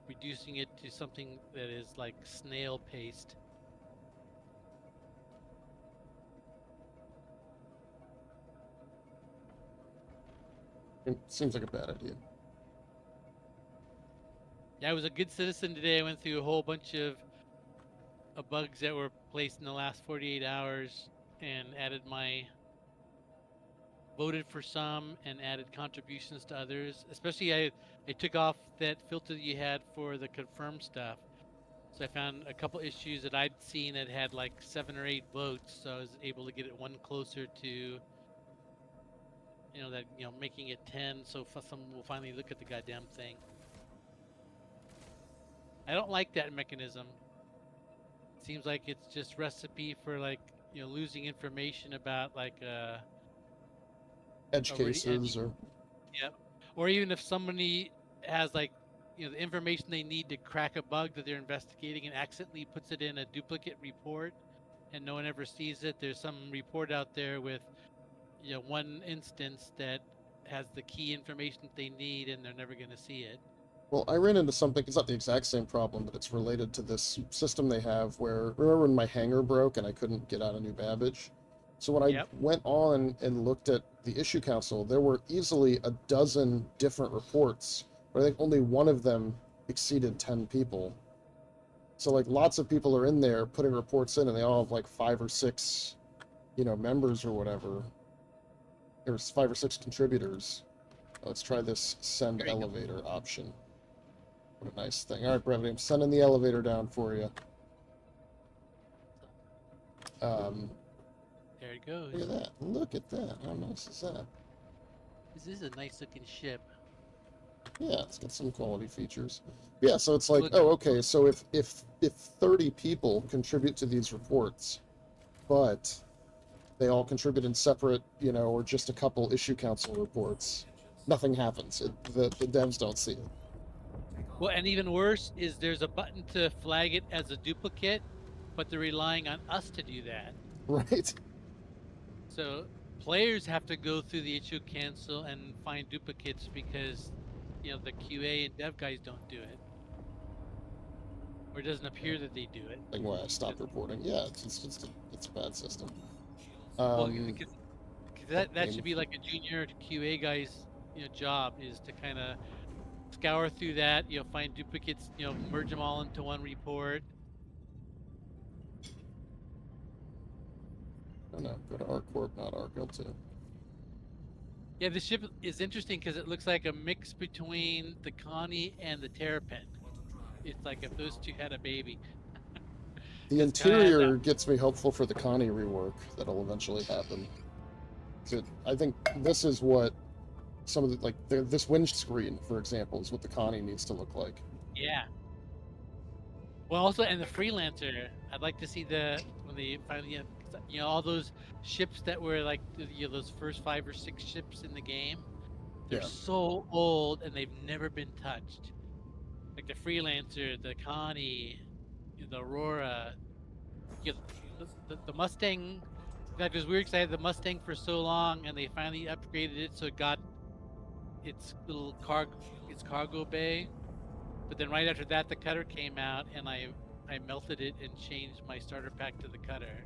reducing it to something that is like snail paced. It seems like a bad idea. Yeah, I was a good citizen today. I went through a whole bunch of bugs that were placed in the last 48 hours and voted for some and added contributions to others. Especially I took off that filter that you had for the confirmed stuff. So I found a couple issues that I'd seen that had like 7 or 8 votes. So I was able to get it one closer to making it 10. So someone will finally look at the goddamn thing. I don't like that mechanism. Seems like it's just recipe for like losing information about like Edge already cases or yeah, or even if somebody has like the information they need to crack a bug that they're investigating and accidentally puts it in a duplicate report and no one ever sees it. There's some report out there with one instance that has the key information that they need and they're never going to see it. well, I ran into something. It's not the exact same problem, but it's related to this system they have where, remember when my hangar broke and I couldn't get out a new Babbage? So when I Yep. went on and looked at the issue council, there were easily a dozen different reports, but I think only one of them exceeded 10 people. So like lots of people are in there putting reports in and they all have like 5 or 6, members or whatever. There's 5 or 6 contributors. Let's try this send There you go. elevator option. What a nice thing. All right, Brevity, I'm sending the elevator down for you. There it goes. Look at that. Look at that. How nice is that? This is a nice looking ship. Yeah, it's got some quality features. Yeah, so it's like, Look- oh, okay, so if 30 people contribute to these reports, but they all contribute in separate, or just a couple issue council reports, nothing happens. The devs don't see it. Well, and even worse is there's a button to flag it as a duplicate, but they're relying on us to do that. Right? So players have to go through the issue cancel and find duplicates because the QA and dev guys don't do it, or it doesn't appear that they do it. Like why I stopped reporting. Yeah, it's a bad system. Well, because that okay. should be like a junior QA guy's job is to kind of scour through that, find duplicates, merge them all into one report. Oh no, go to ArcCorp, not ArcL2. Yeah, this ship is interesting because it looks like a mix between the Connie and the Terrapin. It's like if those two had a baby. The It's kinda has interior gets me hopeful for the Connie rework that'll eventually happen. I think this is what some of the, like, this windscreen, for example, is what the Connie needs to look like. Yeah. Well, also, and the Freelancer, I'd like to see when they finally, all those ships that were like, those first 5 or 6 ships in the game. They're Yeah. so old and they've never been touched. Like the Freelancer, the Connie, the Aurora, the Mustang. In fact, we were excited the Mustang for so long, and they finally upgraded it so it got its little cargo bay. But then right after that, the cutter came out, and I melted it and changed my starter pack to the cutter.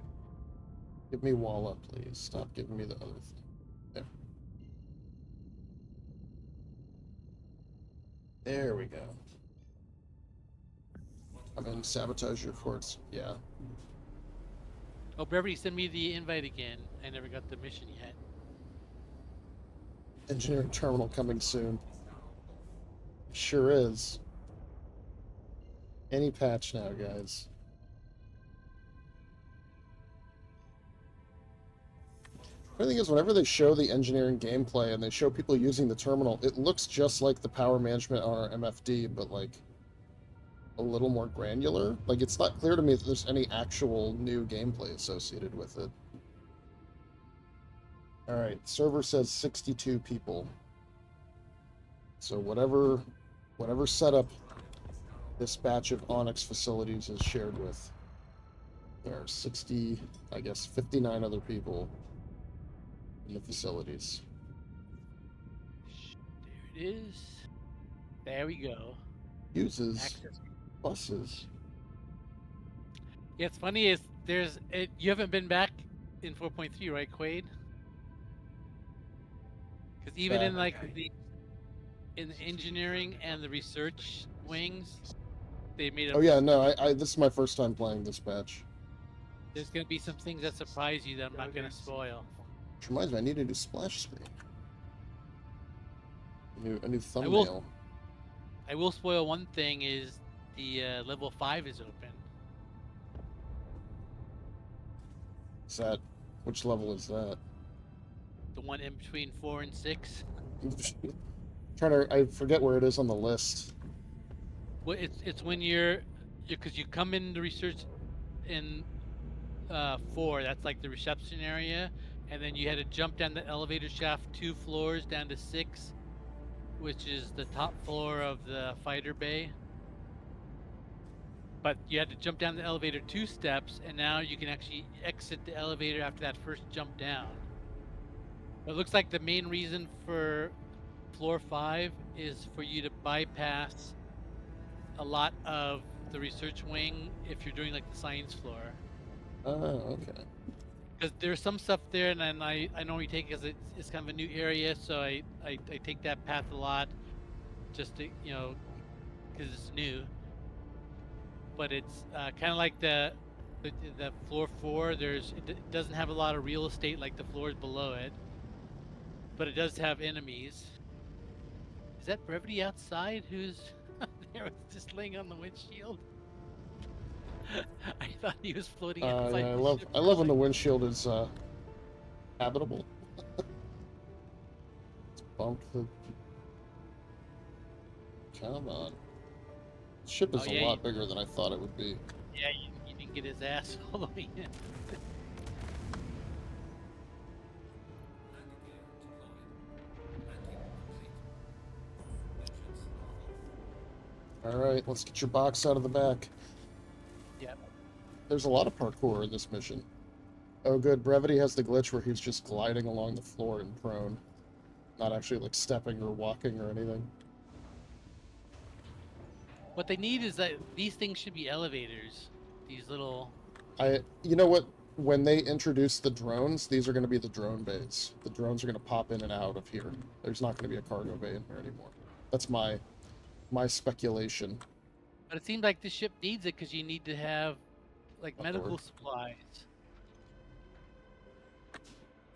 Give me Walla, please. Stop giving me the other thing. There. There we go. I'm in sabotage your ports. Yeah. Oh, Brevity, send me the invite again. I never got the mission yet. Engineering terminal coming soon. Sure is. Any patch now, guys. The thing is, whenever they show the engineering gameplay and they show people using the terminal, it looks just like the power management on our MFD, but like a little more granular. Like, it's not clear to me that there's any actual new gameplay associated with it. Alright, server says 62 people. So whatever setup this batch of Onyx Facilities is shared with, there are 60, I guess 59 other people in the facilities. There it is. There we go. Uses Access. buses. Yeah, it's funny is you haven't been back in 4.3, right, Quade? Because even in like in the engineering and the research wings, they made a. Oh yeah, no, this is my first time playing this batch. There's gonna be some things that surprise you that I'm not gonna spoil. Which reminds me, I need a new splash screen. A new thumbnail. I will spoil one thing is the level 5 is open. Is that, which level is that? The one in between 4 and 6. I forget where it is on the list. Well, it's when because you come in the research in 4. That's like the reception area, and then you had to jump down the elevator shaft 2 floors down to 6, which is the top floor of the fighter bay. But you had to jump down the elevator 2 steps, and now you can actually exit the elevator after that first jump down. But it looks like the main reason for floor 5 is for you to bypass a lot of the research wing if you're doing like the science floor. Oh, okay. Because there's some stuff there, and then I normally take it because it's kind of a new area, so I take that path a lot, just to because it's new. But it's kind of like the floor 4. It doesn't have a lot of real estate like the floors below it, but it does have enemies. Is that Brevity outside? Who's there? Was just laying on the windshield. I thought he was floating outside. Yeah, the ship I love when the windshield is habitable. It's bumped the. Come on. The ship is a lot bigger than I thought it would be. Yeah, you didn't get his ass all the way in. Alright, let's get your box out of the back. Yep. There's a lot of parkour in this mission. Oh good, Brevity has the glitch where he's just gliding along the floor in prone. Not actually like stepping or walking or anything. What they need is that these things should be elevators. These little. You know what? when they introduce the drones, these are going to be the drone bays. The drones are going to pop in and out of here. There's not going to be a cargo bay in here anymore. That's my speculation. But it seems like this ship needs it because you need to have like A medical door. supplies.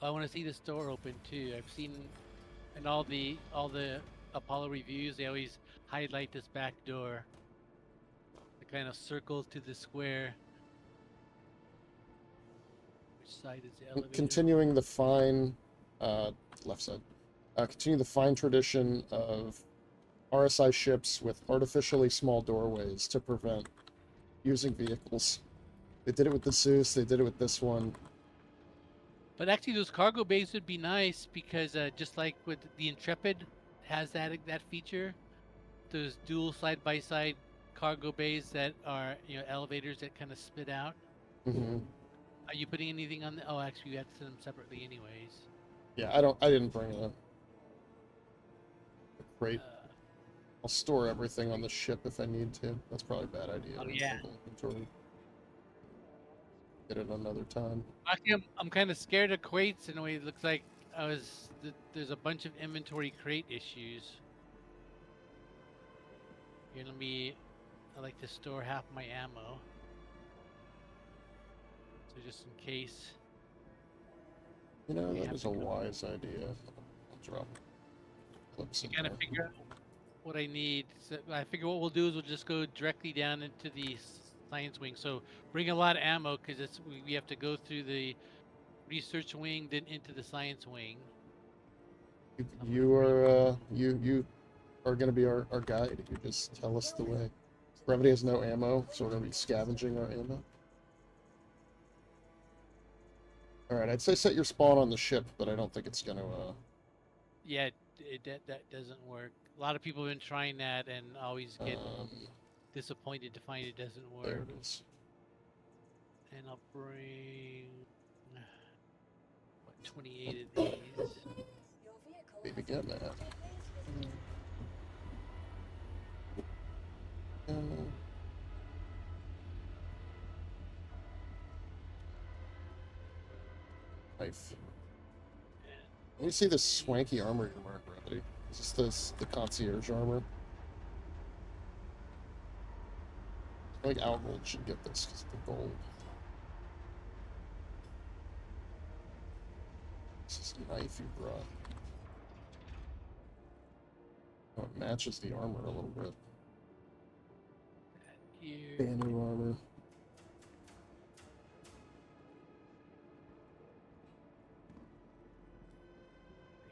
I want to see this door open too. I've seen in all the Apollo reviews, they always highlight this back door. It kind of circles to the square. Which side is the elevator? Continuing the fine, left side. Continue the fine tradition of RSI ships with artificially small doorways to prevent using vehicles. They did it with the Zeus. They did it with this one. But actually, those cargo bays would be nice because just like with the Intrepid has that feature, those dual side-by-side cargo bays that are elevators that kind of spit out. Mm-hmm. Are you putting anything on the? Oh, actually, you have to send them separately, anyways. Yeah, I didn't bring a crate. I'll store everything on the ship if I need to. That's probably a bad idea. Oh, yeah. Inventory. Get it another time. Actually, I'm kind of scared of crates in a way. It looks like there's a bunch of inventory crate issues. Here, I like to store half my ammo. So just in case. You know, We that have is to a go. wise idea. I'll drop clips in Kind of there. figure out what I need. So I figure what we'll do is we'll just go directly down into the science wing. So bring a lot of ammo because we have to go through the research wing, then into the science wing. You are going to be our guide. You just tell us the way. Brevity has no ammo, so we're going to be scavenging our ammo. Alright, I'd say set your spawn on the ship, but I don't think it's going to, Yeah, that doesn't work. A lot of people have been trying that and always get disappointed to find it doesn't work. there it is. And I'll bring 28 of these. Maybe get that. Knife. Let me see this swanky armor you're wearing, Brevity. Is this the concierge armor? I feel like Algold should get this because of the gold. This is a knife you brought. Oh, it matches the armor a little bit. Here. Banner armor.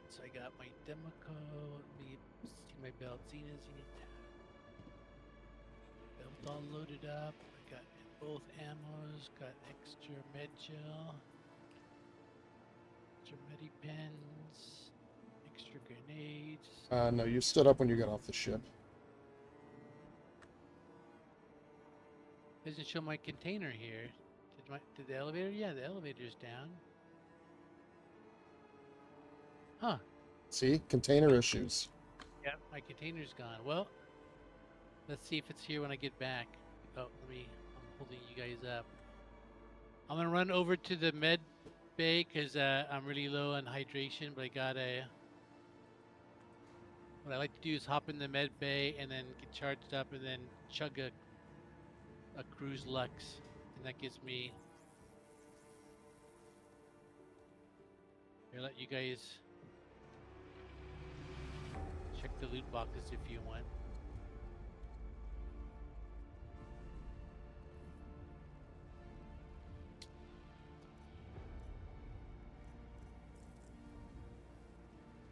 So I got my Democo. Let me see my belt. Xena. Belt all loaded up. I got both ammos. Got extra med gel. Extra medi pens. Extra grenades. No, you stood up when you got off the ship. Doesn't show my container here. Did the elevator? Yeah, the elevator's down. Huh. See? Container issues. Yeah, my container's gone. Well, let's see if it's here when I get back. Oh, I'm holding you guys up. I'm gonna run over to the med bay because I'm really low on hydration, but I got what I like to do is hop in the med bay and then get charged up and then chug a cruise Lux, and that gives me. Here, let you guys check the loot boxes if you want.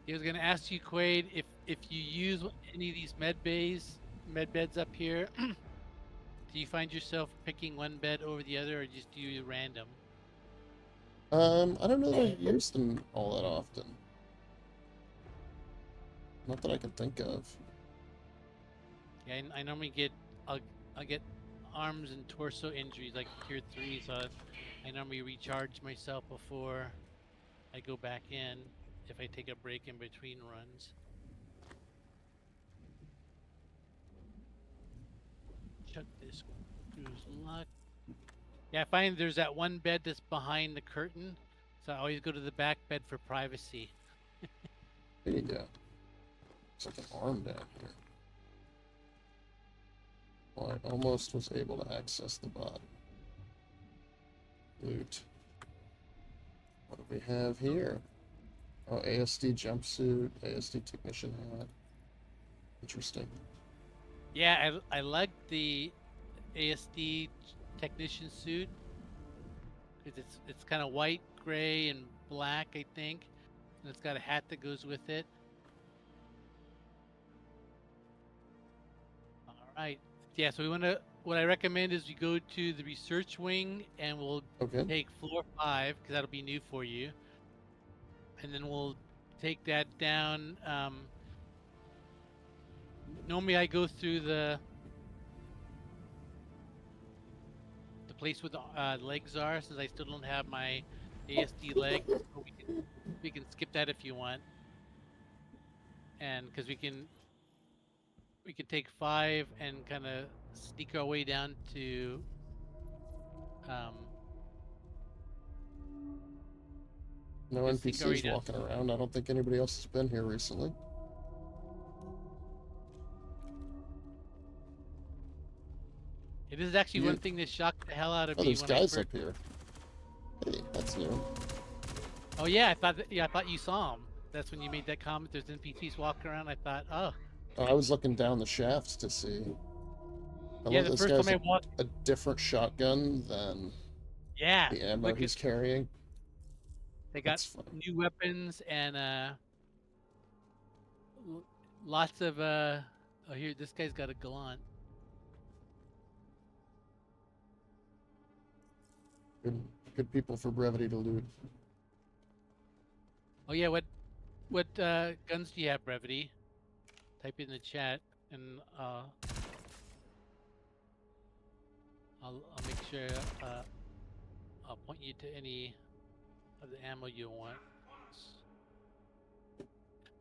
I was gonna ask you, Quade, if you use any of these med beds up here, do you find yourself picking one bed over the other, or just do you random? I don't know that I use them all that often. Not that I can think of. Yeah, I normally get I'll get arms and torso injuries like tier 3, so I normally recharge myself before I go back in if I take a break in between runs. Chuck this cruise luck. Yeah, I find there's that one bed that's behind the curtain, so I always go to the back bed for privacy. There you go. It's like an arm down here. Well, I almost was able to access the body. Loot. What do we have here? Oh, ASD jumpsuit, ASD technician hat. Interesting. Yeah, I like the ASD technician suit because it's kind of white, gray, and black, I think, and it's got a hat that goes with it. All right. Yeah, so we want to. What I recommend is you go to the research wing, and we'll Okay. take floor 5 because that'll be new for you, and then we'll take that down. Normally, I go through the place where the legs are, since I still don't have my ASD leg. So we can skip that if you want, and because we can take 5 and kind of sneak our way down to No Just think NPCs already- walking around. I don't think anybody else has been here recently. It is actually You- one thing that shocked the hell out of Oh, me there's when guys I up first. here. Hey, that's new. Oh yeah, I thought I thought you saw them. That's when you made that comment. There's NPCs walking around. I thought, oh Oh, I was looking down the shafts to see. I yeah. love The this first guy's time I walked, a different shotgun than yeah, the ammo look he's at carrying. they got That's fun. new weapons and lots of Oh here, this guy's got a gallant. Good people for Brevity to loot. Oh yeah, what guns do you have, Brevity? Type in the chat and I'll make sure I'll point you to any of the ammo you want.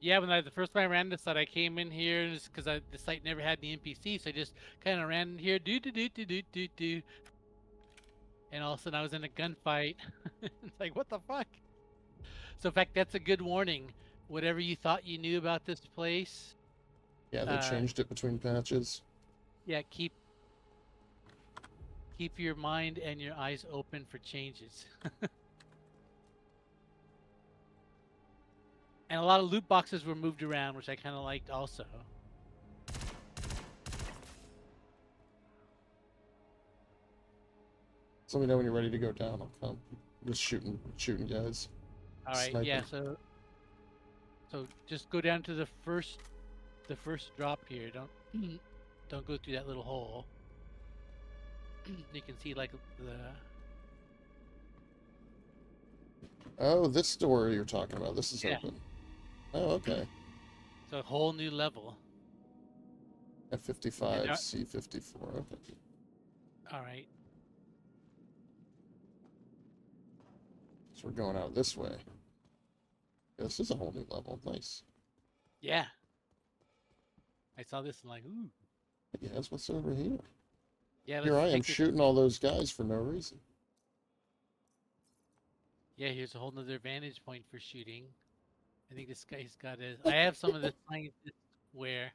Yeah, when the first time I ran this site, I came in here because the site never had any NPCs, so I just kind of ran in here, do, and all of a sudden I was in a gunfight. It's like, what the fuck? So in fact, that's a good warning. Whatever you thought you knew about this place, Yeah, they changed it between patches. yeah, keep your mind and your eyes open for changes. And a lot of loot boxes were moved around, which I kind of liked also. Just let me know when you're ready to go down. I'll come. I'm just shooting guys. All right, yeah. Sniping. So just go down to the first drop here. Don't go through that little hole. You can see like the. Oh, this door you're talking about. This is Yeah. open. Oh, okay. It's a whole new level. F55, Yeah. C54. Okay. All right. So we're going out this way. Yeah, this is a whole new level. Nice. Yeah. I saw this and like, ooh. Yes, what's over here? Yeah. Here I am take this- shooting all those guys for no reason. Yeah, here's a whole nother vantage point for shooting. I think this guy's got his. I have some of the scientist wear.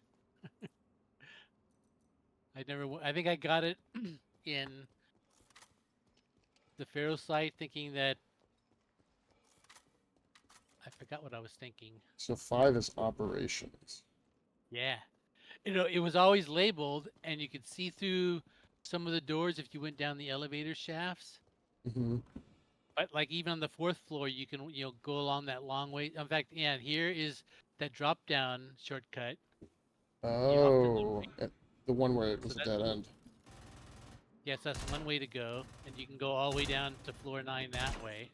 I think I got it in the Pharaoh site, thinking that. I forgot what I was thinking. So 5 is operations. Yeah. It was always labeled, and you could see through some of the doors if you went down the elevator shafts. Mm-hmm. But like even on the 4th floor, you can go along that long way. In fact, yeah, here is that drop down shortcut. Oh, the one where it So was a that's- dead end. Yes, that's one way to go, and you can go all the way down to floor 9 that way.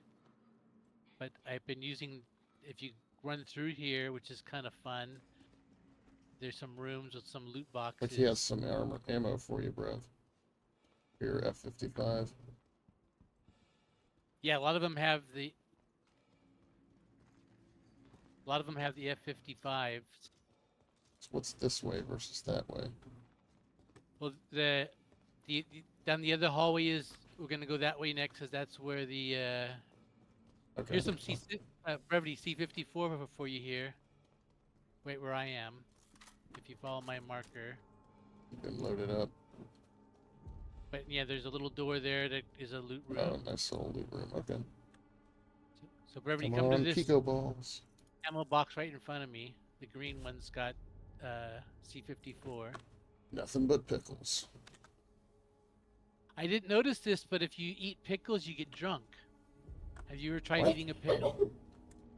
But I've been using, if you run through here, which is kind of fun. There's some rooms with some loot boxes. Like he has some ammo for you, bro. Here, F55. Yeah, a lot of them have the. A lot of them have the F55s. So what's this way versus that way? Well, the down the other hallway is we're gonna go that way next, cause that's where the Okay. here's some Brevity C54 for you here. Right where I am. If you follow my marker. Been loaded up. But yeah, there's a little door there that is a loot room. Oh, nice little loot room. Okay. So Brevity, Come come to on, this Pico balls. ammo box right in front of me. The green one's got C54. Nothing but pickles. I didn't notice this, but if you eat pickles, you get drunk. Have you ever tried What? eating a pickle?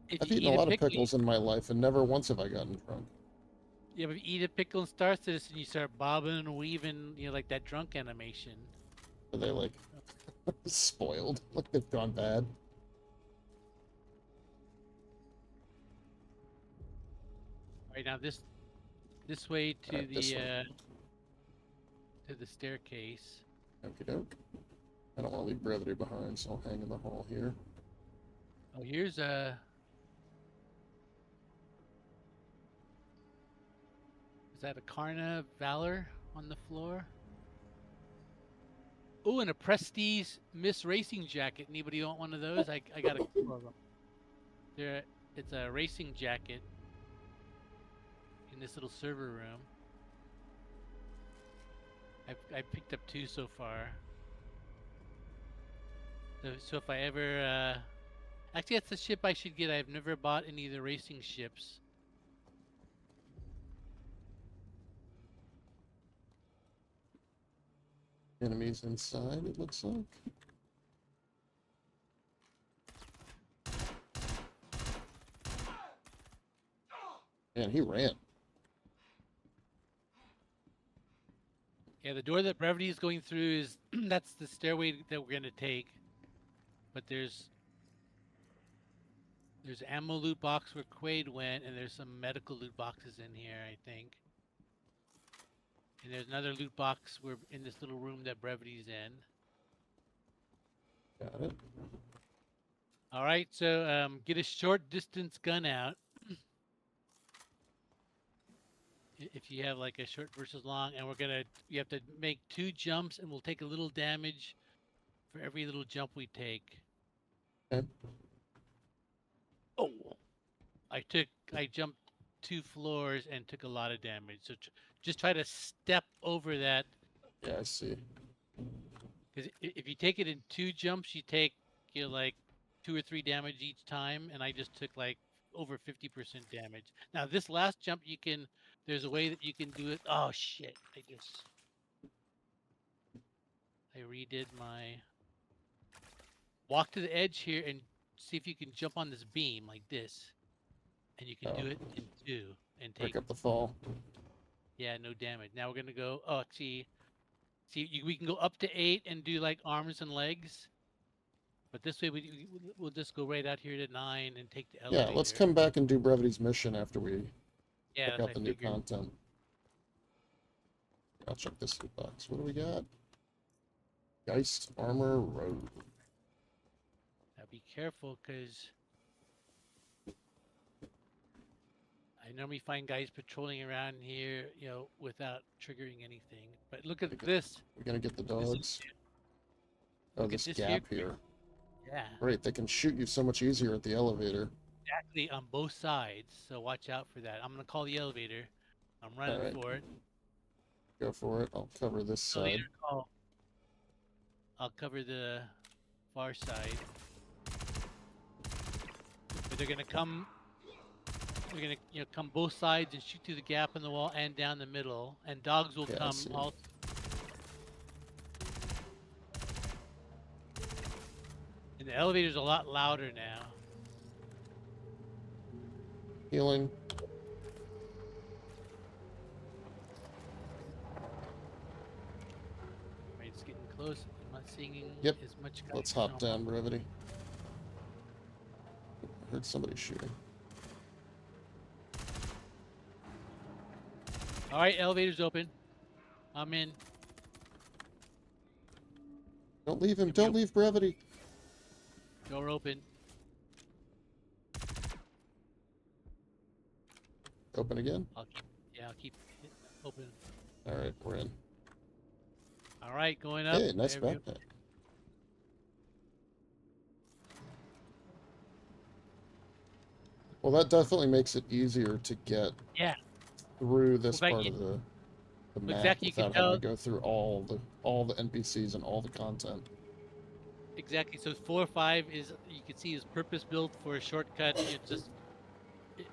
If I've you eaten eat a lot of pickle, pickles in my life, and never once have I gotten drunk. yeah, but if you eat a pickle and start this, and you start bobbing and weaving, you know, like that drunk animation. Are they like spoiled? Like they've gone bad? All right, now this way to Alright, this way. to the staircase. Okie doke. I don't want to leave Brevity behind, so I'll hang in the hall here. Oh, here's a. Is that a Karna Valor on the floor? Oh, and a Prestige Miss Racing jacket. Anybody want one of those? I got a couple of them. There, it's a racing jacket in this little server room. I picked up 2 so far. So if I ever actually, that's the ship I should get. I've never bought any of the racing ships. Enemies inside, it looks like. Man, he ran. Yeah, the door that Brevity is going through is that's the stairway that we're gonna take. But there's ammo loot box where Quade went, and there's some medical loot boxes in here, I think. And there's another loot box where in this little room that Brevity's in. Got it. All right, so get a short distance gun out. If you have like a short versus long, and you have to make 2 jumps, and we'll take a little damage for every little jump we take. Okay. Oh, I jumped 2 floors and took a lot of damage. So just try to step over that. Yeah, I see. Because if you take it in 2 jumps, you take like 2 or 3 damage each time, and I just took like over 50% damage. Now this last jump, there's a way that you can do it. Oh shit! I redid my walk to the edge here and see if you can jump on this beam like this, and you can do it in 2 and take. Pick up the fall. Yeah, no damage. Now we're gonna go. Oh, see, we can go up to 8 and do like arms and legs. But this way we'll just go right out here to 9 and take the elevator. Yeah, let's come back and do Brevity's mission after we Yeah, check out the new content. I'll check this loot box. What do we got? Geist Armor Road. Now be careful, because I normally find guys patrolling around here, without triggering anything. But look at this. We're gonna get the dogs. Oh, Look at this this gap here. here. Yeah, Great, they can shoot you so much easier at the elevator. exactly, on both sides. So watch out for that. I'm gonna call the elevator. I'm running Alright. for it. Go for it. I'll cover this side. Elevator call. I'll cover the far side. But they're gonna come. They're gonna come both sides and shoot through the gap in the wall and down the middle. And dogs will Yeah, I come see. all. And the elevator's a lot louder now. Healing. Right, it's getting close. I'm not seeing Yep. as much. Let's guys hop now. down, Brevity. I heard somebody shooting. All right, elevator's open. I'm in. Don't leave him. Yep, Don't yep. leave Brevity. Door open. Open again. I'll keep it open. All right, we're in. All right, going up. Hey, nice There we go. backpack. Well, that definitely makes it easier to get Yeah. through this Well, part of the map exactly, you can without having to tell- go through all the NPCs and all the content. Exactly. So 4 or 5 is, you can see, is purpose built for a shortcut. It's just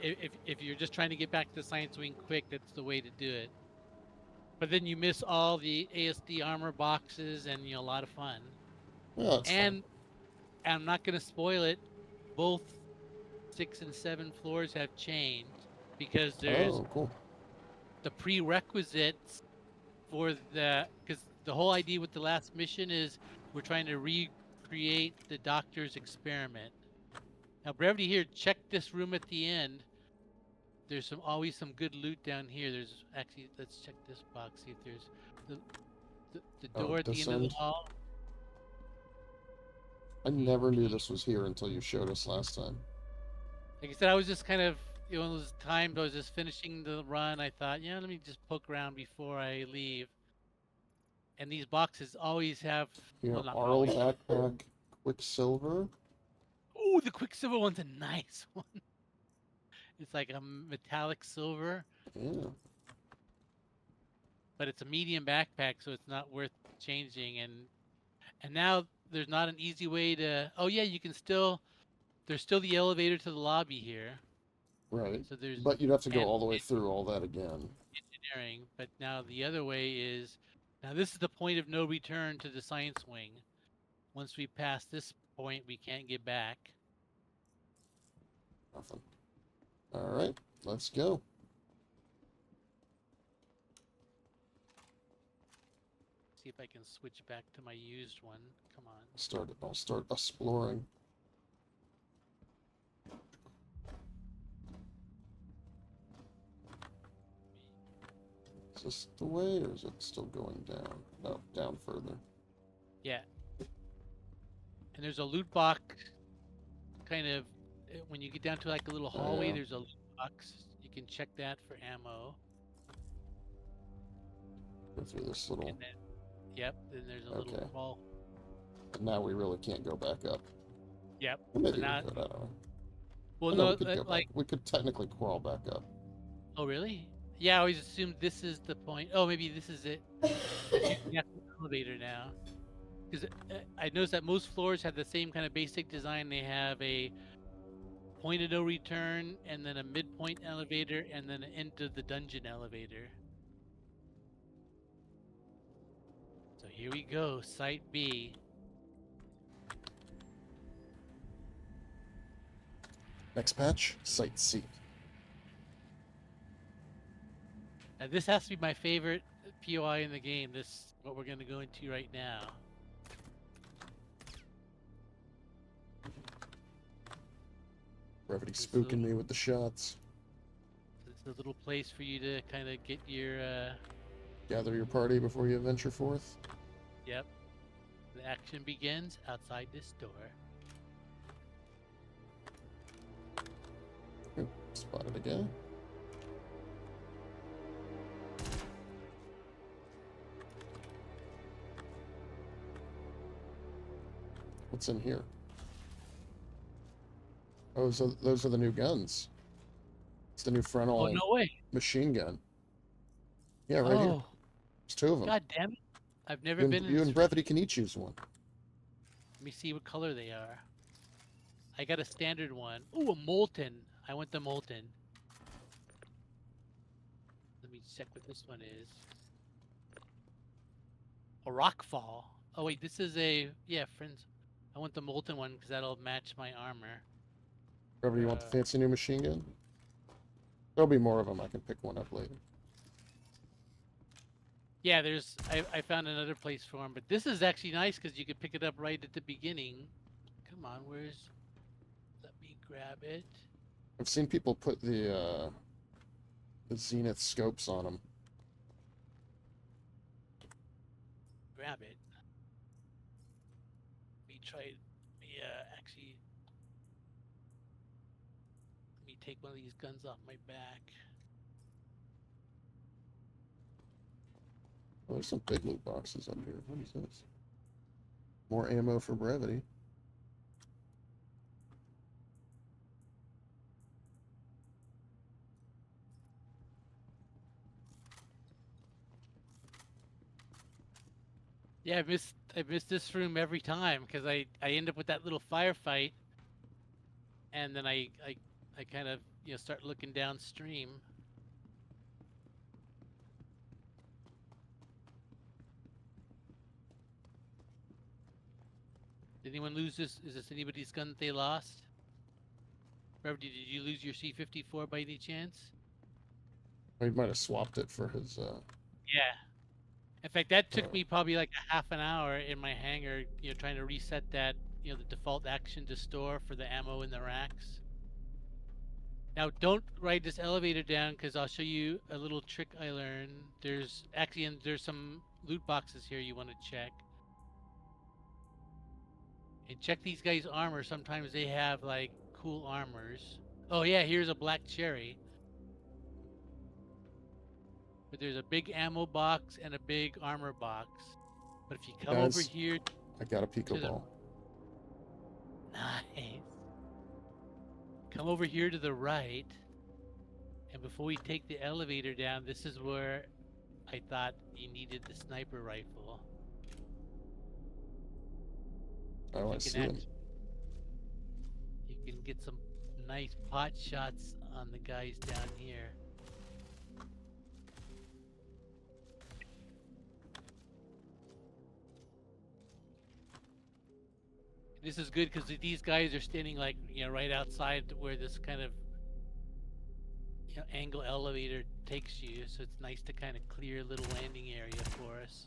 if you're just trying to get back to the science wing quick, that's the way to do it. But then you miss all the ASD armor boxes, and a lot of fun. Yeah, that's fine. And I'm not going to spoil it. Both 6 and 7 floors have changed because there's Oh, cool. the prerequisites for because the whole idea with the last mission is we're trying to recreate the doctor's experiment. Now, Brevity here, check this room at the end. There's always some good loot down here. There's actually, let's check this box, see if there's the door at the this end of the end? hall. I never knew this was here until you showed us last time. Like I said, I was just kind of, it was timed. I was just finishing the run. I thought, let me just poke around before I leave. And these boxes always have, You well, know, not Arl always. backpack, Quicksilver. Oh, the Quicksilver one's a nice one. It's like a metallic silver, Yeah. but it's a medium backpack, so it's not worth changing. And now there's not an easy way to. Oh yeah, you can still. There's still the elevator to the lobby here. Right. So there's But you'd have to go and all the way through all that again. engineering. But now the other way is. Now this is the point of no return to the science wing. Once we pass this point, we can't get back. Nothing. All right, let's go. See if I can switch back to my used one. Come on. I'll start exploring. Is this the way, or is it still going down? No, down further. Yeah. And there's a loot box, kind of, when you get down to like a little hallway, Yeah. there's a loot box. You can check that for ammo. Go through this little. And then, yep, then there's a little Okay. crawl. And now we really can't go back up. Yep. Well, maybe So now, we could. I don't know. well, Oh, no, no, we could go like, back. We could technically crawl back up. oh, really? Yeah, I always assumed this is the point. Oh, maybe this is it. You have the elevator now. Because I noticed that most floors have the same kind of basic design. They have a point of no return, and then a midpoint elevator, and then an end of the dungeon elevator. So here we go, Site B. Next patch, Site C. Now this has to be my favorite POI in the game. This what we're going to go into right now. Brevity spooking me with the shots. It's a little place for you to kind of get your, Gather your party before you venture forth. yep. The action begins outside this door. Oop, spotted again. What's in here? Oh, so those are the new guns. It's the new frontal Oh, no way. machine gun. Yeah, right here. Oh, There's two of them. God damn it. I've never You been and, in you this. and Brevity can each use one. Let me see what color they are. I got a standard one. Ooh, a molten. I want the molten. Let me check what this one is. A rockfall. Oh wait, this is a, yeah, friends. I want the molten one because that'll match my armor. Brevity, you want the fancy new machine gun? There'll be more of them. I can pick one up later. Yeah, there's. I found another place for them, but this is actually nice because you can pick it up right at the beginning. Come on, where's? Let me grab it. I've seen people put the Zenith scopes on them. Grab it. Let me try. Let me actually. Let me take one of these guns off my back. Oh, there's some big loot boxes up here. What is this? More ammo for Brevity. Yeah, I miss this room every time because I end up with that little firefight, and then I kind of start looking downstream. Did anyone lose this? Is this anybody's gun that they lost? Brevity, did you lose your C-54 by any chance? He might have swapped it for his. Yeah. In fact, that took Oh. me probably like a half an hour in my hangar, trying to reset that, the default action to store for the ammo in the racks. Now, don't ride this elevator down because I'll show you a little trick I learned. There's some loot boxes here you want to check. And check these guys' armor. Sometimes they have like cool armors. Oh yeah, here's a black cherry. But there's a big ammo box and a big armor box. But if you come over Guys, here I got a to the Pico nice. Come over here to the right. And before we take the elevator down, this is where I thought you needed the sniper rifle. Oh, I You see can him. you can get some nice pot shots on the guys down here. This is good because these guys are standing like right outside where this kind of angle elevator takes you, so it's nice to kind of clear a little landing area for us.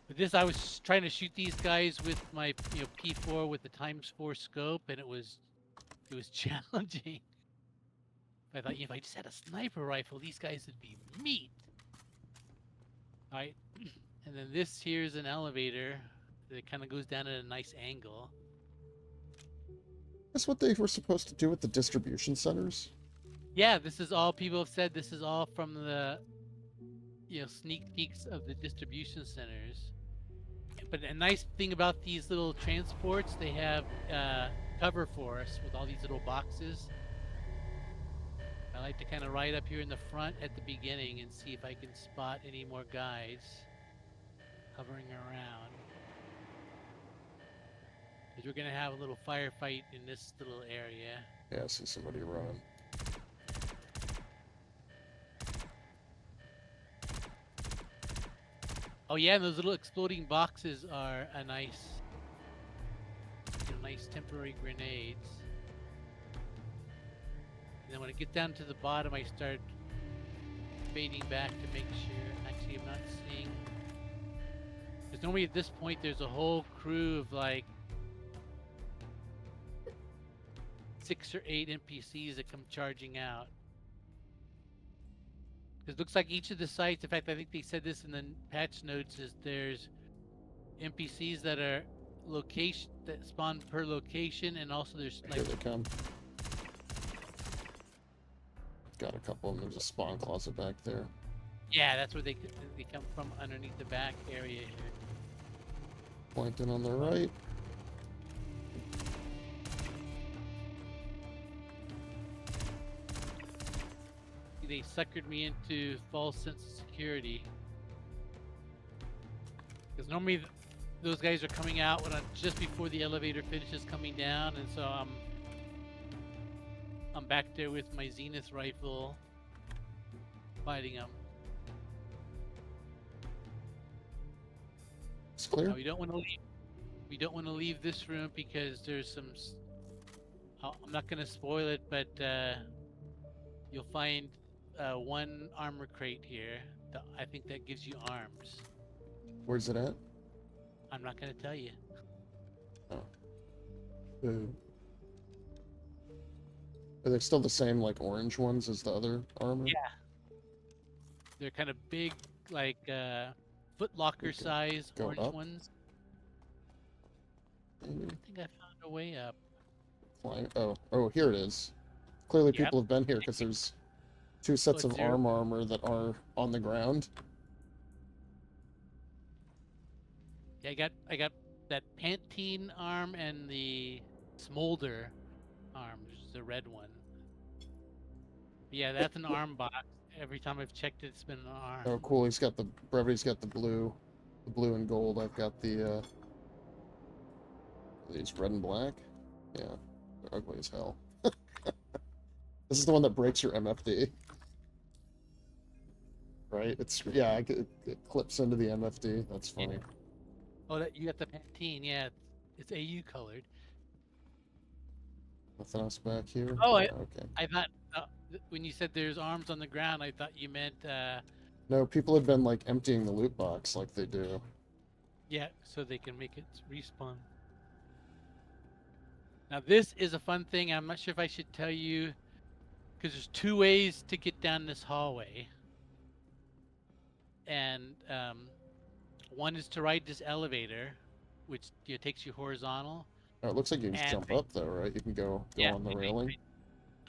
But this, I was trying to shoot these guys with my P4 with the ×4 scope, and it was challenging. I thought if I just had a sniper rifle, these guys would be meat. All right, and then this here's an elevator that kind of goes down at a nice angle. That's what they were supposed to do with the distribution centers. Yeah, this is all people have said. This is all from the sneak peeks of the distribution centers. But a nice thing about these little transports, they have cover for us with all these little boxes. I like to kind of ride up here in the front at the beginning and see if I can spot any more guys hovering around. Because we're going to have a little firefight in this little area. Yeah, I see somebody running. Oh yeah, and those little exploding boxes are a nice temporary grenades. And then when I get down to the bottom, I start fading back to make sure. Actually, I'm not seeing. Because normally at this point, there's a whole crew of like 6 or 8 NPCs that come charging out. Because it looks like each of the sites, in fact, I think they said this in the patch notes, is there's NPCs that are location that spawn per location, and also there's Here like they come. Got a couple of them. There's a spawn closet back there. yeah, that's where they come from underneath the back area here. Pointing on the right. They suckered me into false sense of security. Because normally those guys are coming out when just before the elevator finishes coming down, and so I'm back there with my Zenith rifle fighting them. It's clear. Now, we don't want to leave. We don't want to leave this room because there's some. I'm not going to spoil it, but you'll find one armor crate here. I think that gives you arms. Where's it at? I'm not going to tell you. Ooh. Are they still the same, like, orange ones as the other armor? Yeah. They're kind of big, like Foot Locker size go orange up. ones. Maybe. I think I found a way up. Flying. Oh, here it is. Clearly Yep. people have been here because there's 2 sets of armor that are on the ground. Yeah, I got that Pantene arm and the Smolder arm, which is the red one. Yeah, that's an arm box. Every time I've checked it, it's been an arm. Oh, cool. Brevity's got the blue the blue and gold. I've got the these red and black. Yeah, they're ugly as hell. This is the one that breaks your MFD, right? It's yeah, it clips into the MFD. That's funny. Oh, that you got the Pantene. Yeah, it's AU colored. Nothing else back here. Oh, Okay. I thought when you said there's arms on the ground, I thought you meant No, people have been like emptying the loot box like they do. yeah, so they can make it respawn. Now this is a fun thing. I'm not sure if I should tell you because there's two ways to get down this hallway, and one is to ride this elevator, which takes you horizontal. Oh, it looks like you can just And jump up though, right? You can go yeah, on the railing.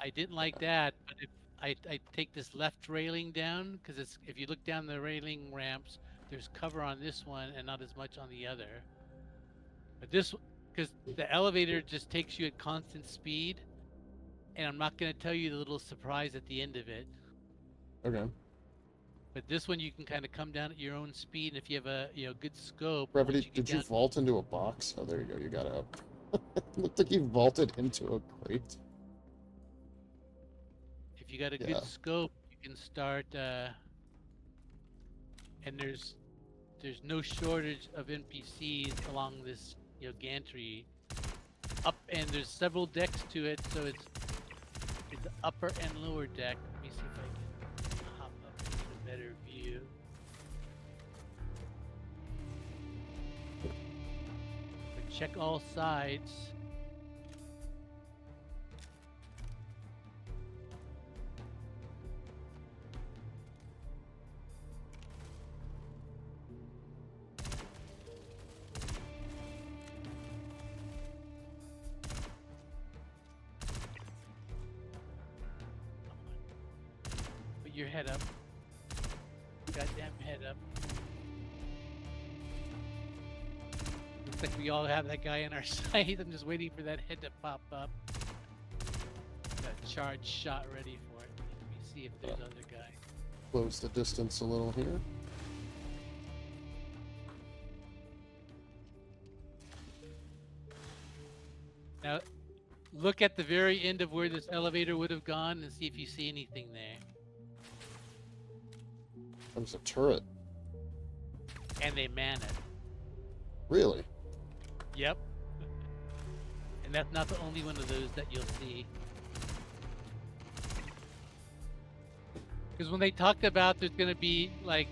I didn't like that, but if I take this left railing down, because it's if you look down the railing ramps, there's cover on this one and not as much on the other. But this, because the elevator just takes you at constant speed, and I'm not going to tell you the little surprise at the end of it. Okay. But this one you can kind of come down at your own speed, and if you have a good scope. Brevity, once you get did you down, vault into a box? Oh, there you go. You got out. Looked like you vaulted into a crate. if you got a Yeah. good scope, you can start. And there's no shortage of NPCs along this gantry up, and there's several decks to it, so it's upper and lower deck. Let me see if I can hop up to a better view. But check all sides. Put your head up. Goddamn head up. Looks like we all have that guy in our sight. I'm just waiting for that head to pop up. Got a charged shot ready for it. Let me see if there's other guy. Close the distance a little here. Now, look at the very end of where this elevator would have gone and see if you see anything there. There's a turret. And they man it. Really? Yep. And that's not the only one of those that you'll see. Because when they talked about there's going to be like,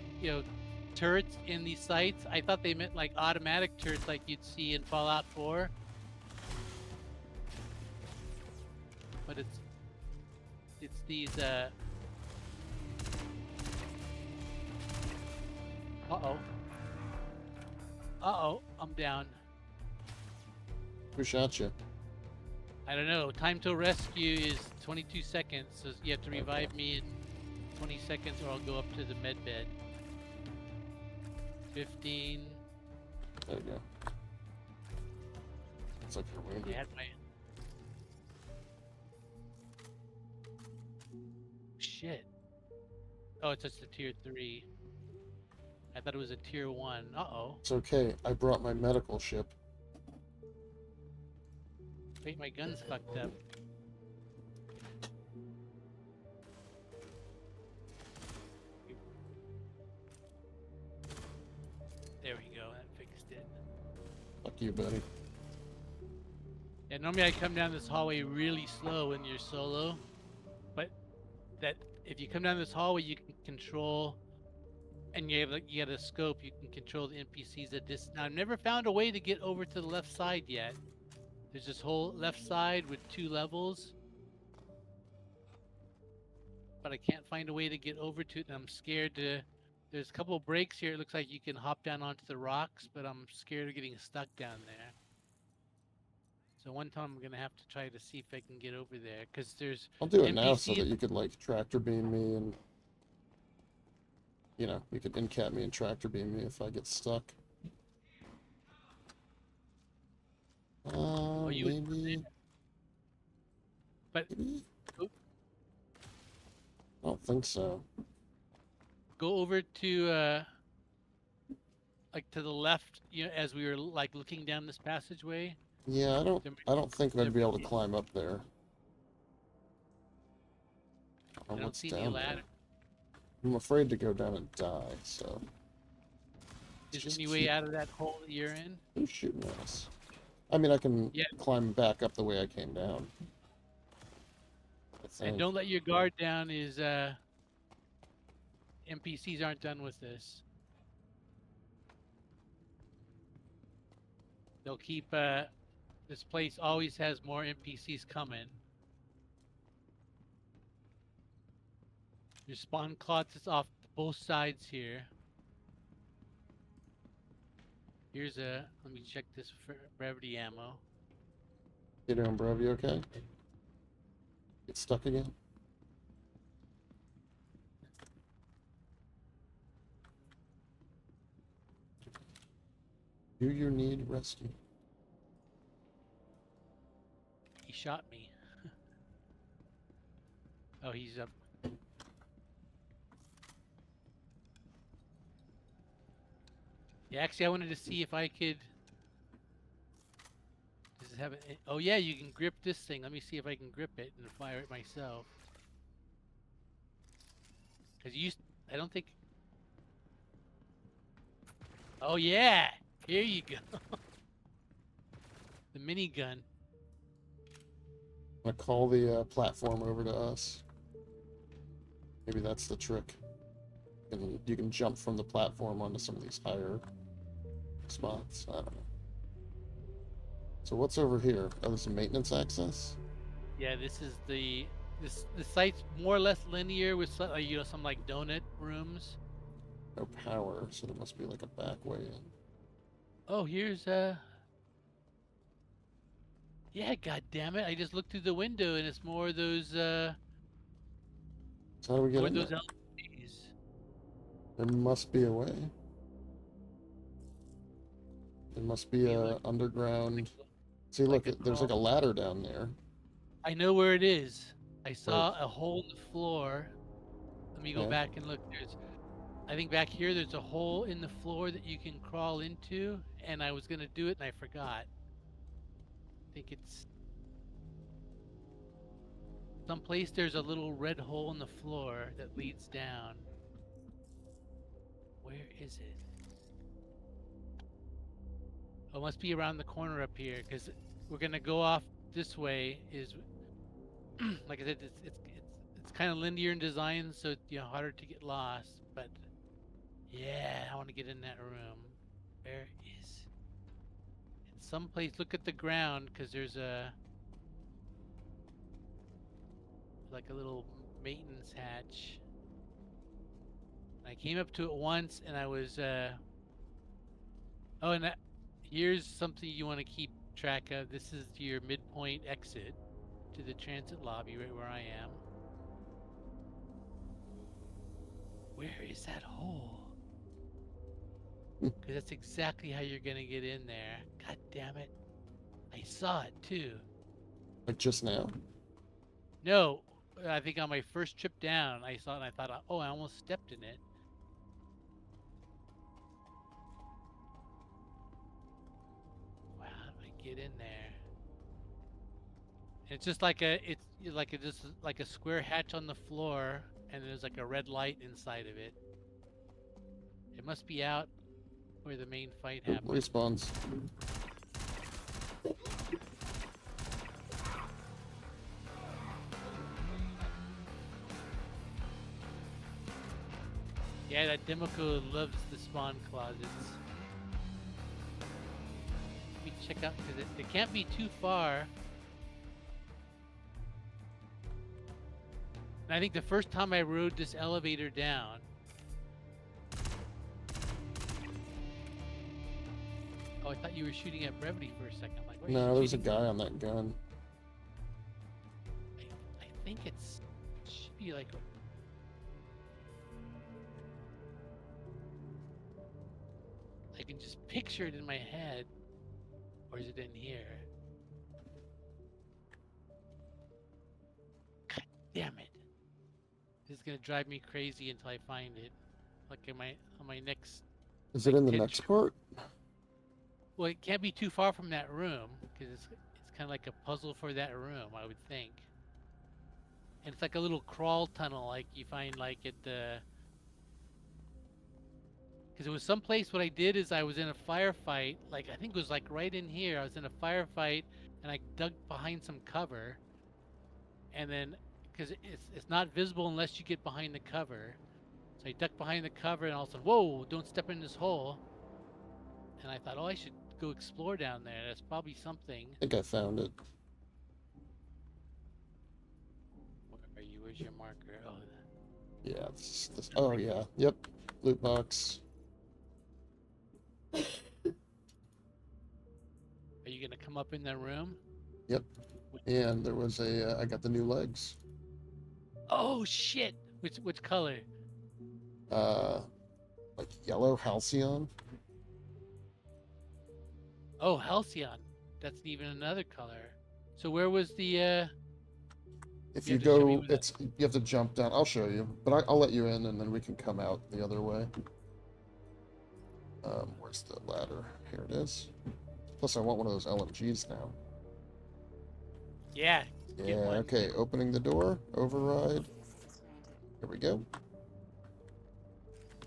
turrets in these sites, I thought they meant like automatic turrets like you'd see in Fallout 4. But it's these Uh-oh, I'm down. Who shot you? I don't know. Time to rescue is 22 seconds, so you have to revive me in 20 seconds or I'll go up to the med bed. 15. There you go. It's like you're I wounded. had my... Shit. Oh, it's just a tier 3. I thought it was a tier 1. Uh-oh. It's okay. I brought my medical ship. Wait, my gun's fucked up. There we go, that fixed it. Fuck you, buddy. Yeah, normally I come down this hallway really slow when you're solo, but that if you come down this hallway, you can control, and you have a scope. You can control the NPCs at this. Now I've never found a way to get over to the left side yet. There's this whole left side with 2 levels, but I can't find a way to get over to it. And I'm scared to. There's a couple of breaks here. It looks like you can hop down onto the rocks, but I'm scared of getting stuck down there. So one time I'm gonna have to try to see if I can get over there, because there's. I'll do it now so NPCs that you could like tractor beam me and you could in-cap me and tractor beam me if I get stuck. you would- Maybe. But Maybe? go, I don't think so. go over to like to the left, you know, as we were like looking down this passageway. Yeah, There I don't think I'd be able to there- climb up there. I don't What's see any down ladder. there? I'm afraid to go down and die, so. Is there just any way keep- out of that hole that you're in? Who's shooting at us? I mean, I can Yeah. climb back up the way I came down. I And think. don't let your guard down. Is NPCs aren't done with this. They'll keep. This place always has more NPCs coming. Your spawn clots is off both sides here. Here's a. Let me check this for brevity ammo. You doing, bro? You okay? Get stuck again? Do you need rescue? He shot me. Oh, he's up. Yeah, actually, I wanted to see if I could. Does it have it? Oh yeah, you can grip this thing. Let me see if I can grip it and fire it myself. Cause I don't think. Oh yeah, here you go. The minigun. I'm gonna call the platform over to us. Maybe that's the trick. And you can jump from the platform onto some of these higher spots. I don't know. So what's over here? Oh, there's a maintenance access? Yeah, this is the site's more or less linear with you know, some like donut rooms. No power, so there must be like a back way in. Oh, here's yeah, god damn it. I just looked through the window and it's more of those So how do we get more in of those there? LEDs. There must be a way. There must be Let me a look. underground. See, Like look, a there's like a crawl. ladder down there. I know where it is. I saw a hole in the floor. Let me go Yeah. back and look. I think back here there's a hole in the floor that you can crawl into, and I was gonna do it and I forgot. I think it's someplace there's a little red hole in the floor that leads down. Where is it? Oh, it must be around the corner up here, because we're gonna go off this way. Is like I said, it's kind of linear in design, so it's, you know, harder to get lost. But yeah, I want to get in that room. Where is? It's someplace. Look at the ground, because there's like a little maintenance hatch. I came up to it once, and I was oh, and here's something you want to keep track of. This is your midpoint exit to the transit lobby, right where I am. Where is that hole? Because that's exactly how you're gonna get in there. God damn it! I saw it too. Like just now? No, I think on my first trip down, I saw it and I thought, oh, I almost stepped in it. Wow, how do I get in there? It's just like just like a square hatch on the floor, and there's like a red light inside of it. It must be out where the main fight happens. Respawns. Yeah, that Democo loves the spawn closets. Let me check out, because it can't be too far. And I think the first time I rode this elevator down. Oh, I thought you were shooting at Brevity for a second. I'm like, wait, No, there's a guy on that gun. I think it should be like. I can just picture it in my head. Or is it in here? God damn it. This is gonna drive me crazy until I find it. Like on my next Is it in the next picture. part? Well, it can't be too far from that room because it's kind of like a puzzle for that room, I would think. And it's like a little crawl tunnel, like you find like at the. Because it was someplace. What I did is I was in a firefight, like I think it was like right in here. I was in a firefight and I dug behind some cover, and then because it's not visible unless you get behind the cover. So I ducked behind the cover and all of a sudden, whoa! Don't step in this hole. And I thought, oh, I should go explore down there. That's probably something. I think I found it. Where are you? Where's your marker? Oh, Yeah, this. Oh, yeah. Yep. Loot box. are you gonna come up in the room? Yep. And there was a. I got the new legs. Oh shit! Which color? Like yellow halcyon. Oh, Halcyon. That's even another color. So where was the? If You you have to show me go, where that- it's you have to jump down. I'll show you, but I'll let you in, and then we can come out the other way. Where's the ladder? Here it is. Plus, I want one of those LMGs now. Yeah. Yeah. Get one. Okay. Opening the door. Override. Here we go.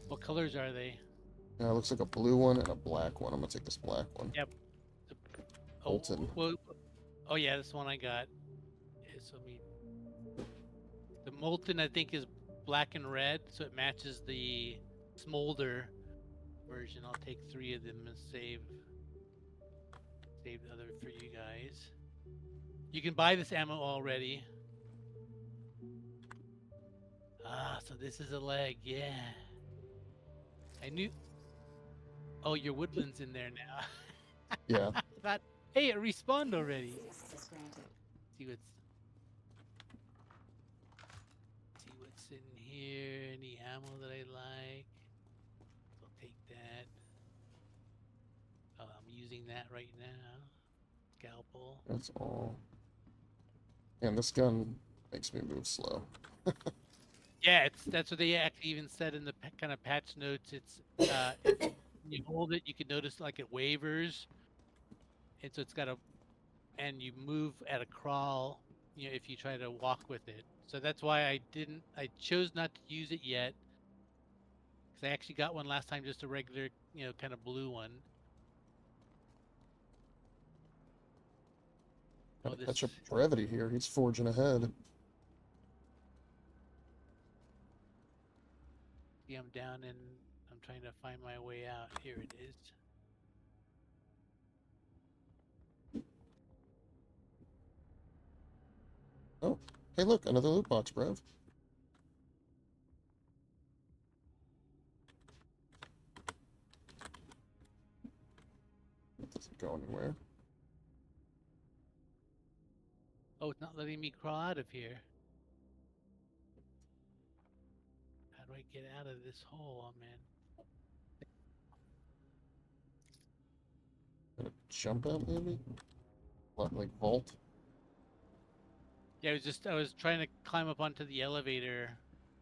What colors are they? It looks like a blue one and a black one. I'm gonna take this black one. Yep. Oh, Molten. well, oh yeah, this one I got. So the molten I think is black and red, so it matches the smolder version. I'll take 3 of them and save the other for you guys. You can buy this ammo already. Ah, so this is a leg, yeah. I knew. Oh, your woodland's in there now. Yeah. I thought, hey, it respawned already. See what's in here. Any ammo that I like. I'll take that. Oh, I'm using that right now. Scalpel. That's all. And this gun makes me move slow. Yeah, that's what they actually even said in the kind of patch notes. It's you hold it, you can notice like it wavers, and so it's got a, and you move at a crawl. You know, if you try to walk with it. So that's why I chose not to use it yet, because I actually got one last time, just a regular, kind of blue one. Oh, Gotta catch up with Brevity here. He's forging ahead. See, I'm down and I'm trying to find my way out. Here it is. Oh, hey, look, another loot box, Brev. It doesn't go anywhere. Oh, it's not letting me crawl out of here. How do I get out of this hole I'm in? Gonna jump out, maybe? Like vault? Yeah, I was trying to climb up onto the elevator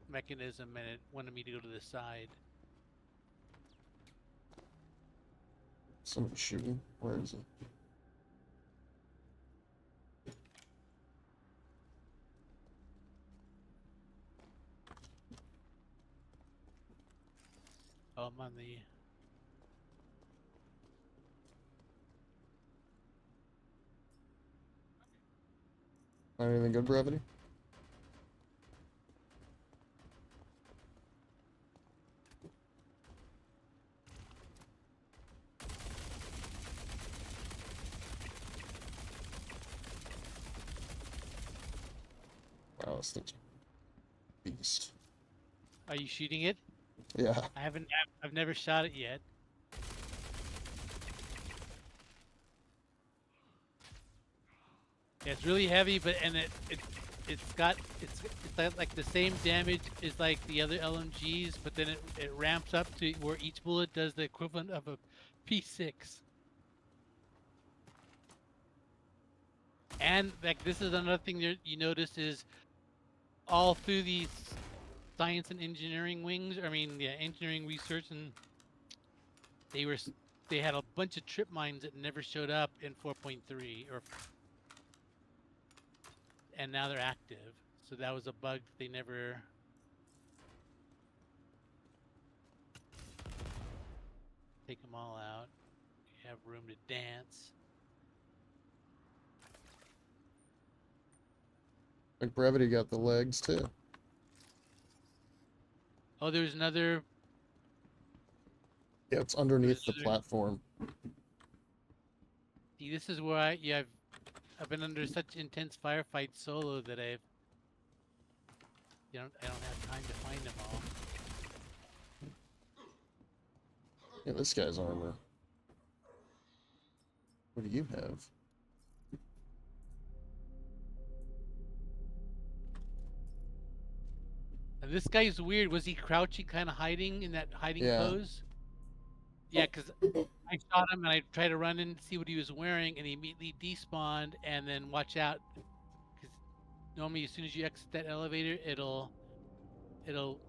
mechanism and it wanted me to go to the side. Somebody shooting. Where is it? Oh, I'm on the. Find anything good, Brevity? Wow, this thing's a beast. Are you shooting it? Yeah. I've never shot it yet. Yeah, it's really heavy, but it's like the same damage as like the other LMGs, but then it ramps up to where each bullet does the equivalent of a P6. And like this is another thing you notice is all through these science and engineering wings. I mean, yeah, engineering research and they had a bunch of trip mines that never showed up in 4.3 and now they're active. So that was a bug they never. Take them all out. You have room to dance. Like Brevity got the legs too. Oh, there's another. Yeah, it's underneath the Another- platform. See, this is where I've been under such intense firefight solo that I don't have time to find them all. Yeah, this guy's armor. What do you have? And this guy's weird. Was he crouching, kind of hiding in that hiding Yeah. pose? Yeah, because I shot him and I tried to run in to see what he was wearing, and he immediately despawned. And then watch out, because normally as soon as you exit that elevator, it'll, because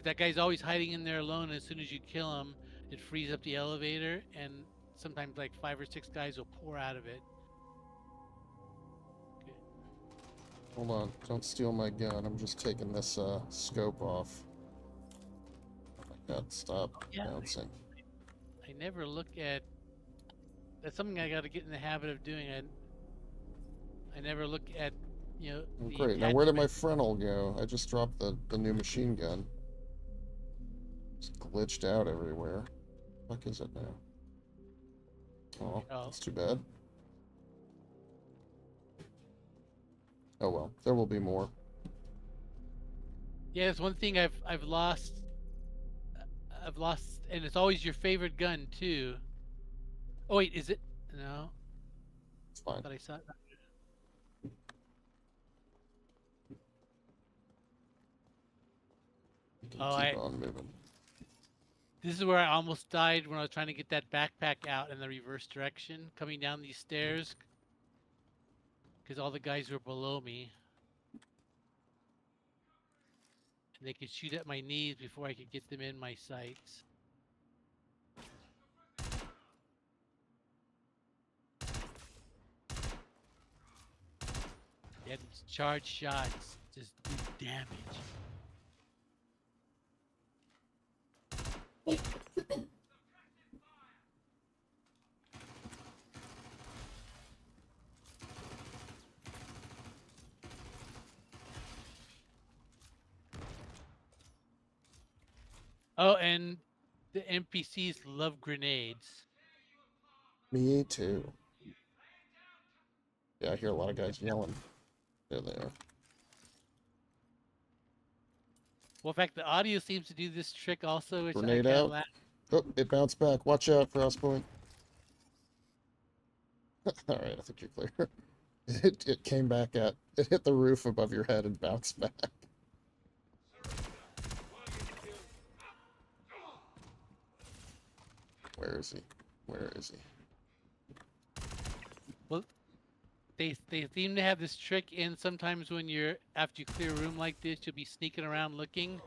that guy's always hiding in there alone. And as soon as you kill him, it frees up the elevator, and sometimes like 5 or 6 guys will pour out of it. Okay. Hold on, don't steal my gun. I'm just taking this scope off. Oh my god, stop Yeah. bouncing. I never look at. That's something I got to get in the habit of doing. I never look at, Oh, the great, now where did my attachment. frontal go? I just dropped the new machine gun. It's glitched out everywhere. What is it now? Oh, Oh. that's too bad. Oh well, there will be more. Yeah, it's one thing I've lost. I've lost, and it's always your favorite gun too. Oh wait, is it? No, It's fine. but I saw it. You can Oh, keep on moving. This is where I almost died when I was trying to get that backpack out in the reverse direction, coming down these stairs, because all the guys were below me, and they could shoot at my knees before I could get them in my sights. Yeah, these charged shots just do damage. Oh, and the NPCs love grenades. Me too. Yeah, I hear a lot of guys yelling. There they are. Well, in fact, the audio seems to do this trick also, which Grenade I kind out. of laugh. Oh, it bounced back. Watch out, Frostpoint. Alright, I think you're clear. It came back at... It hit the roof above your head and bounced back. Where is he? Where is he? Well, they seem to have this trick in sometimes when you're after you clear a room like this, you'll be sneaking around looking,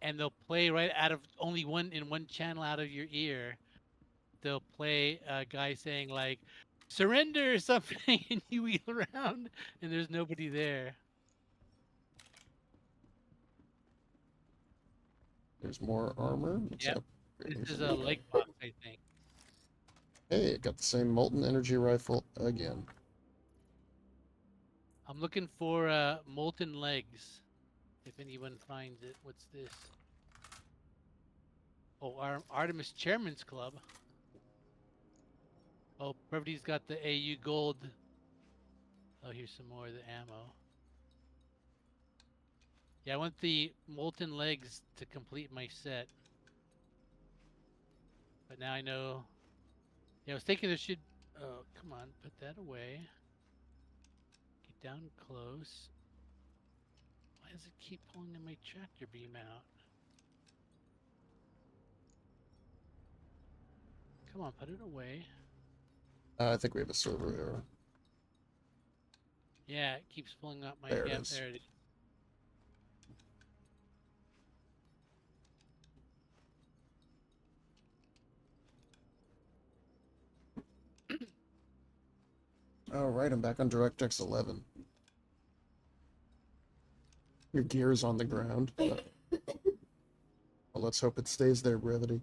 and they'll play right out of only one channel out of your ear. They'll play a guy saying like, "Surrender" or something, and you wheel around, and there's nobody there. There's more armor. Let's Yep. upgrade. This Here's is a leg box, I think. Hey, it got the same molten energy rifle again. I'm looking for molten legs. If anyone finds it, what's this? Oh, Artemis Chairman's Club. Oh, Brevity's got the AU gold. Oh, here's some more of the ammo. Yeah, I want the molten legs to complete my set. But now I know. Yeah, I was thinking there should. Oh, come on, put that away. Get down close. Why does it keep pulling in my tractor beam out? Come on, put it away. I think we have a server error. Yeah, it keeps pulling out my. There it Yep, is. there it is. Oh, right, I'm back on DirectX 11. Your gear's on the ground. But... well, let's hope it stays there, Brevity.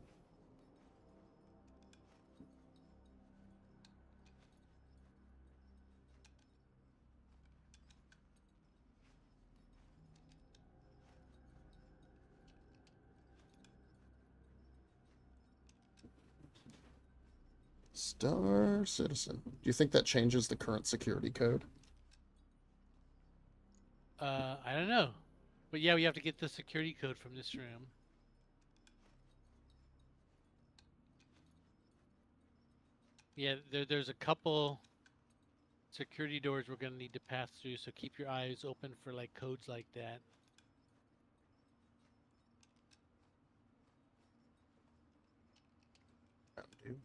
Star Citizen. Do you think that changes the current security code? I don't know. But yeah, we have to get the security code from this room. Yeah, there's a couple security doors we're going to need to pass through, so keep your eyes open for like codes like that.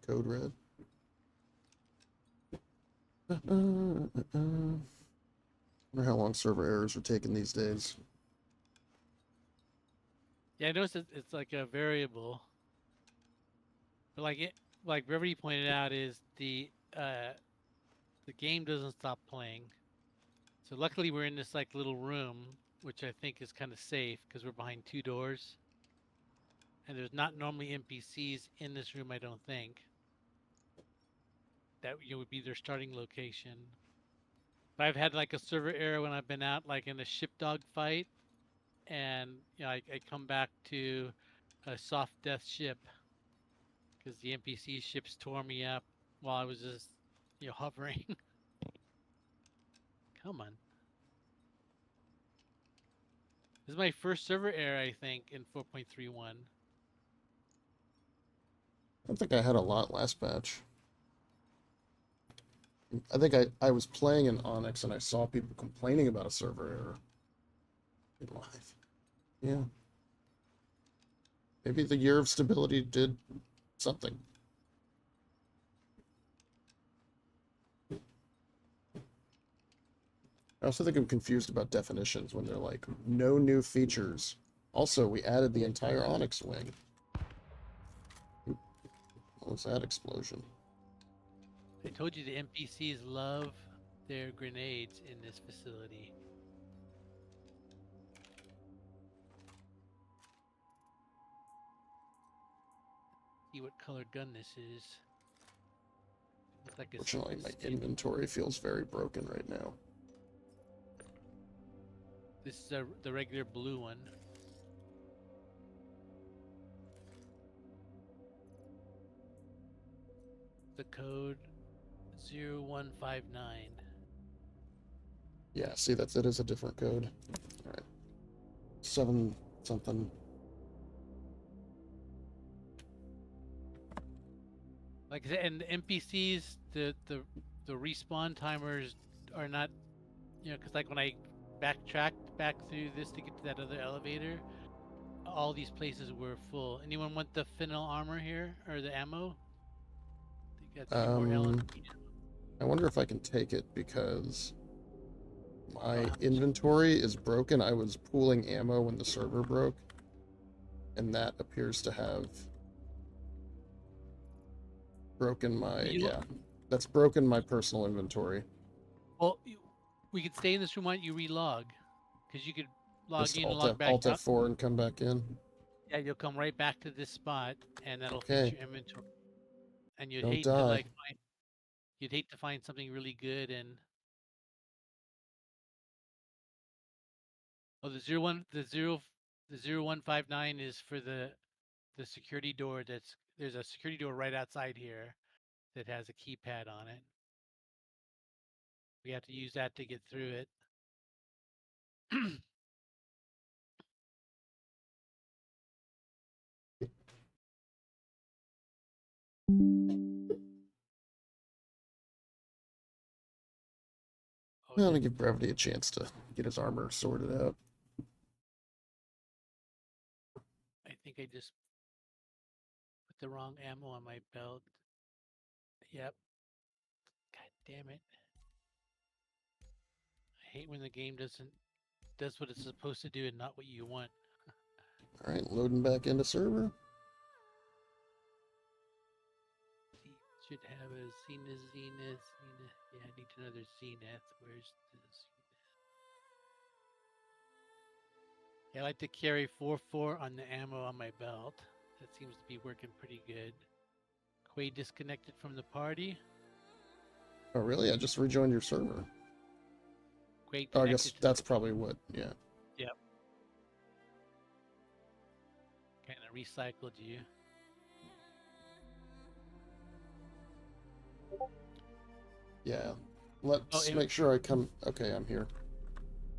Code red. Wonder how long server errors are taking these days. Yeah, I noticed it's like a variable. But like Brevity pointed out, is the game doesn't stop playing. So luckily we're in this like little room, which I think is kind of safe because we're behind two doors. And there's not normally NPCs in this room, I don't think. That would be their starting location. But I've had like a server error when I've been out like in a shipdog fight, and I come back to a soft death ship because the NPC ships tore me up while I was just hovering. Come on. This is my first server error, I think, in 4.31. I don't think I had a lot last patch. I think I was playing in Onyx and I saw people complaining about a server error in live. Yeah. Maybe the year of stability did something. I also think I'm confused about definitions when they're like, no new features. Also, we added the entire Onyx wing. What was that explosion? I told you the NPCs love their grenades in this facility. See what color gun this is. Looks like it's Fortunately, my inventory feels very broken right now. This is the regular blue one. The code 0159. Yeah, see, that is a different code. All right. 7 something. Like I said, and the NPCs, the respawn timers are not, because like when I backtracked back through this to get to that other elevator, all these places were full. Anyone want the fennel armor here or the ammo? They got 3 more LMG. I wonder if I can take it because my inventory is broken. I was pooling ammo when the server broke, and that appears to have broken my that's broken my personal inventory. Well, we could stay in this room. Why don't you relog? Because you could log Just in and Alt, log back Alt out. F4 and come back in. Yeah, you'll come right back to this spot, and that'll Okay. fix your inventory. And you'd Don't hate die. to like you'd hate to find something really good and the 0159 is for the security door. There's a security door right outside here that has a keypad on it. We have to use that to get through it. I'm gonna give Brevity a chance to get his armor sorted out. I think I just put the wrong ammo on my belt. Yep. God damn it. I hate when the game does what it's supposed to do and not what you want. All right, loading back into server. Should have a Zenith. Yeah, I need another Zenith. Where's the Zenith? Yeah, I like to carry 4.4 on the ammo on my belt. That seems to be working pretty good. Quade disconnected from the party. Oh, really? I just rejoined your server. Quade Oh, I connected guess to that's probably what, yeah. Yep. Kind of recycled you. Yeah. Let's and- make sure I come... Okay, I'm here.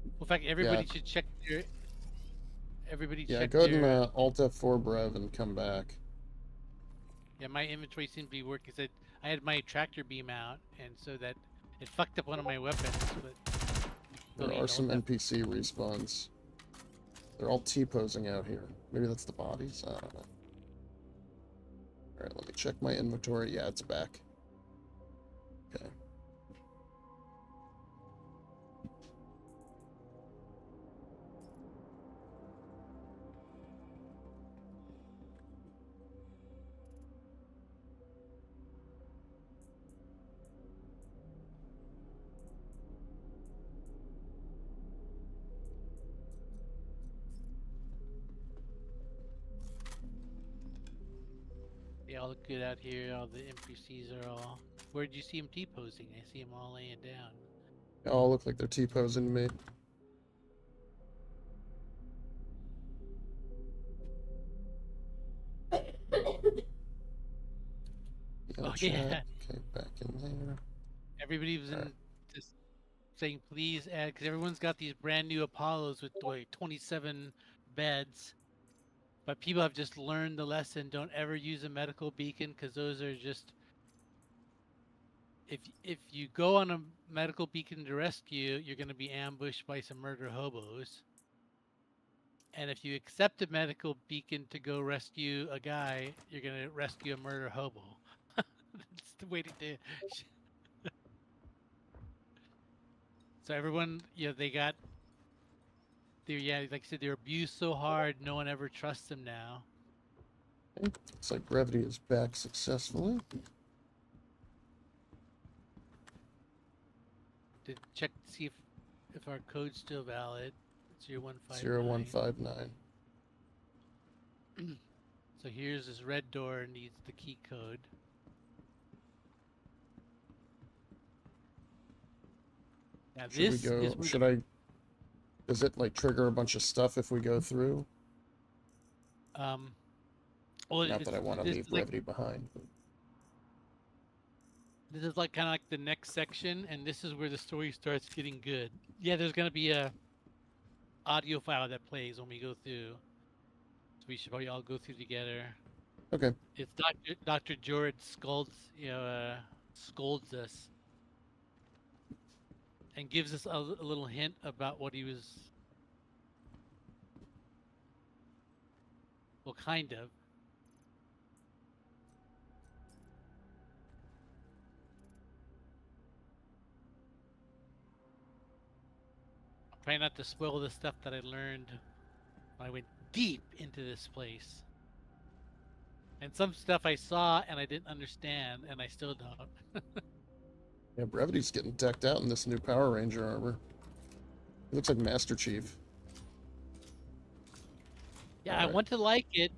Well, in fact, everybody should check their. Everybody Yeah, check go ahead and their. Alt F4 Brev and come back. Yeah, my inventory seemed to be working. Cause I had my tractor beam out, and so that it fucked up one of my weapons. But There are some NPC respawns. They're all T-posing out here. Maybe that's the bodies? I don't know. Alright, let me check my inventory. Yeah, it's back. Okay. They all look good out here. All the NPCs are all. Where did you see them T-posing? I see them all laying down. They all look like they're T-posing to me. Oh, Chat. yeah. Okay, back in there. Everybody was in Alright. just saying please add, because everyone's got these brand new Apollos with like 27 beds. But people have just learned the lesson. Don't ever use a medical beacon, because those are just. If you go on a medical beacon to rescue, you're going to be ambushed by some murder hobos. And if you accept a medical beacon to go rescue a guy, you're going to rescue a murder hobo. That's the way to do it. So everyone, they got, like I said, they're abused so hard, no one ever trusts them now. Okay. Looks like Brevity is back successfully. To check to see if our code's still valid. 0159. 0159. So here's this red door, needs the key code. Now Should we this go? is Should I? Does it like trigger a bunch of stuff if we go through? Well, Not that I want to leave like, Brevity behind. But... This is like kind of like the next section, and this is where the story starts getting good. Yeah, there's gonna be a audio file that plays when we go through, so we should probably all go through together. Okay. It's Dr. Jorad scolds us and gives us a little hint about what he was. Well, kind of. I'm trying not to spoil the stuff that I learned when I went deep into this place. And some stuff I saw and I didn't understand, and I still don't. Yeah, Brevity's getting decked out in this new Power Ranger armor. He looks like Master Chief. Yeah, All I right. want to like it,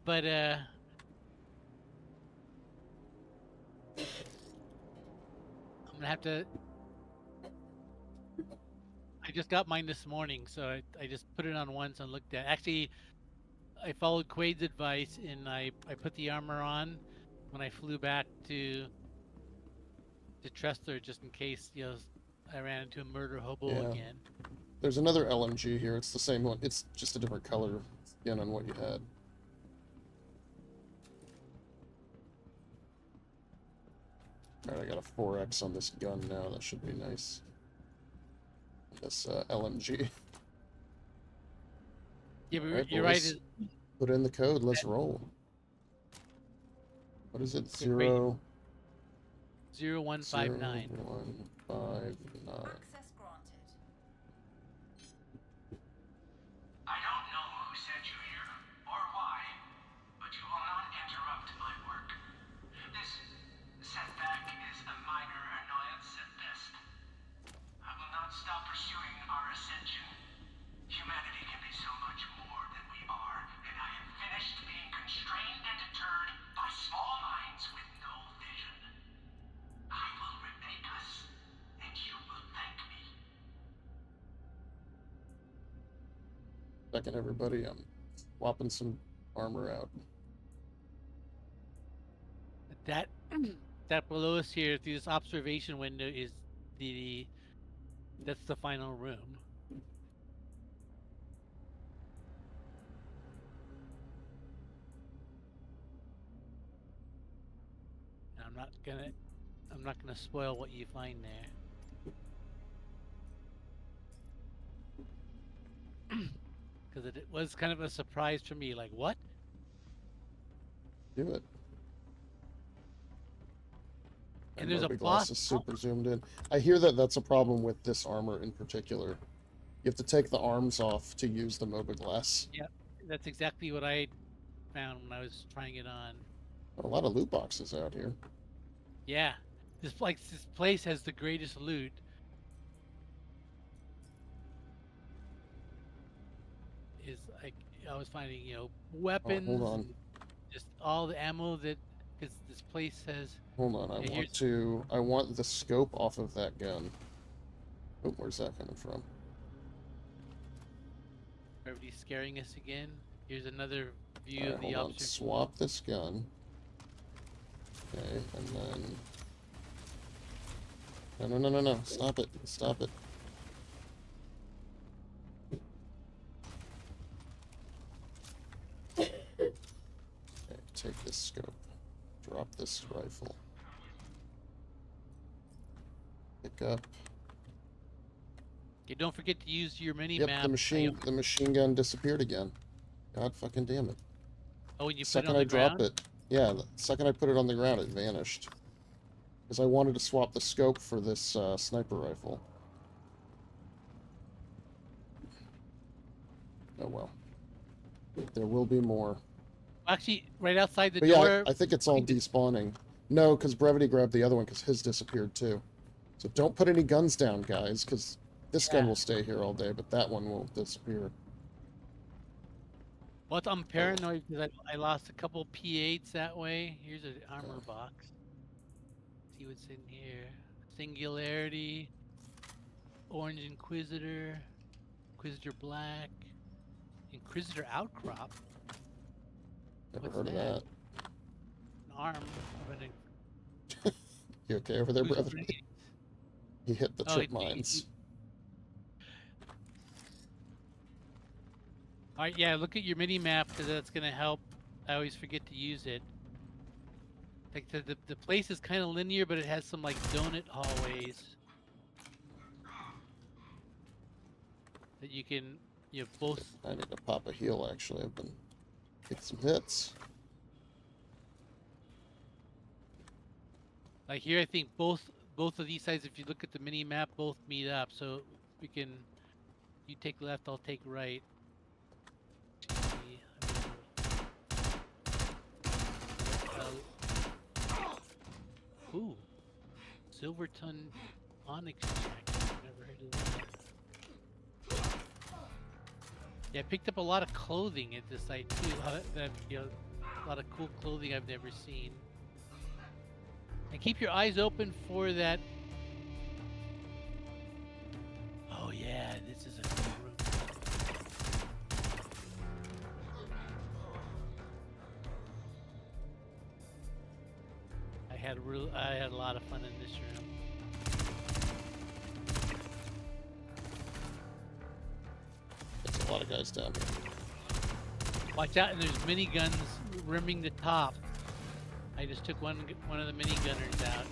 but I'm gonna have to. I just got mine this morning, so I just put it on once and looked at. Actually, I followed Quade's advice and I put the armor on when I flew back to Tressler, just in case I ran into a murder hobo Yeah. again. There's another LMG here. It's the same one. It's just a different color skin on what you had. Alright, I got a 4X on this gun now. That should be nice. This LMG. Yeah, but Alright, you're boys. right. Put in the code. Let's roll. What is it? Yeah, great. 0159. 0159. Access granted. I don't know who sent you here, or why, but you will not interrupt my work. This Second, everybody, I'm swapping some armor out. That that below us here through this observation window is that's the final room. And I'm not gonna spoil what you find there. Because it was kind of a surprise for me, like, what? Do it. And there's a glass boss. is super zoomed in. I hear that that's a problem with this armor in particular. You have to take the arms off to use the MOBA glass. Yeah, that's exactly what I found when I was trying it on. A lot of loot boxes out here. Yeah, this place has the greatest loot. Is like I was finding, weapons. hold on. And just all the ammo that because this place has. Hold on, I want the scope off of that gun. Oh, where's that coming from? Everybody's scaring us again. Here's another view Alright, of the hold on. observation. Swap this gun. Okay, and then... No. Stop it. Stop it. Okay, take this scope. Drop this rifle. Pick up. Okay, don't forget to use your mini Yep, map. the machine gun disappeared again. God fucking damn it. Oh, when you The put it second on the I drop ground? it, yeah, the second I put it on the ground, it vanished. Because I wanted to swap the scope for this sniper rifle. Oh well. There will be more. Actually, right outside the But door. yeah, I think it's all despawning. No, because Brevity grabbed the other one because his disappeared too. So don't put any guns down, guys, because this gun will stay here all day, but that one will disappear. Well, I'm paranoid because I lost a couple P8s that way. Here's an armor box. See what's in here. Singularity. Orange Inquisitor. Inquisitor Black. Inquisitor Outcrop. Never What's heard of that? that. An arm of an You okay over there, Who's brother? ready? He hit the Oh, trip he- mines. All right, yeah, look at your mini map because that's gonna help. I always forget to use it. Like the place is kind of linear, but it has some like donut hallways that you can both. I need to pop a heal, actually. I've been getting some hits. Like here, I think both of these sides, if you look at the mini map, both meet up. So we can. You take left, I'll take right. Ooh, Silverton Onyx jacket. Never heard of that. Yeah, I picked up a lot of clothing at this site too. A lot of cool clothing I've never seen. And keep your eyes open for that. Oh yeah, this is a good room. I had a lot of fun in this room. There's a lot of guys down here. Watch out, and there's miniguns rimming the top. I just took one of the minigunners out.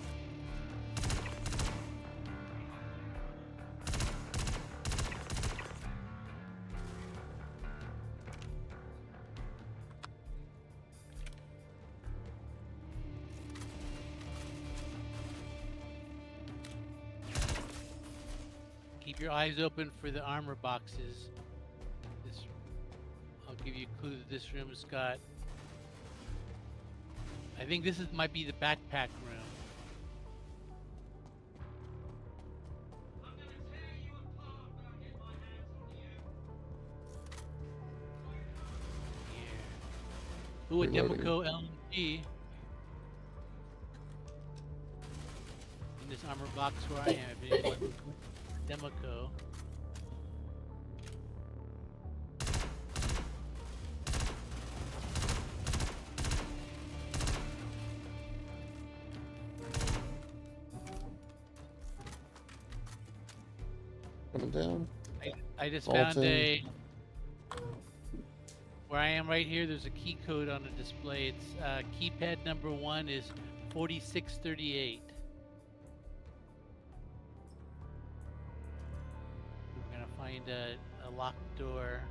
Keep your eyes open for the armor boxes. I'll give you a clue that this room's got. I think this might be the backpack room. I'm gonna tear you apart when I get my hands on you. Here. Ooh, a Reloading. Democo LMG. In this armor box where I am. If anyone wants a Democo. Coming down. I just Vaulting. found a. Where I am right here, there's a key code on the display. It's keypad number 1 is 4638. We're gonna find a locked door.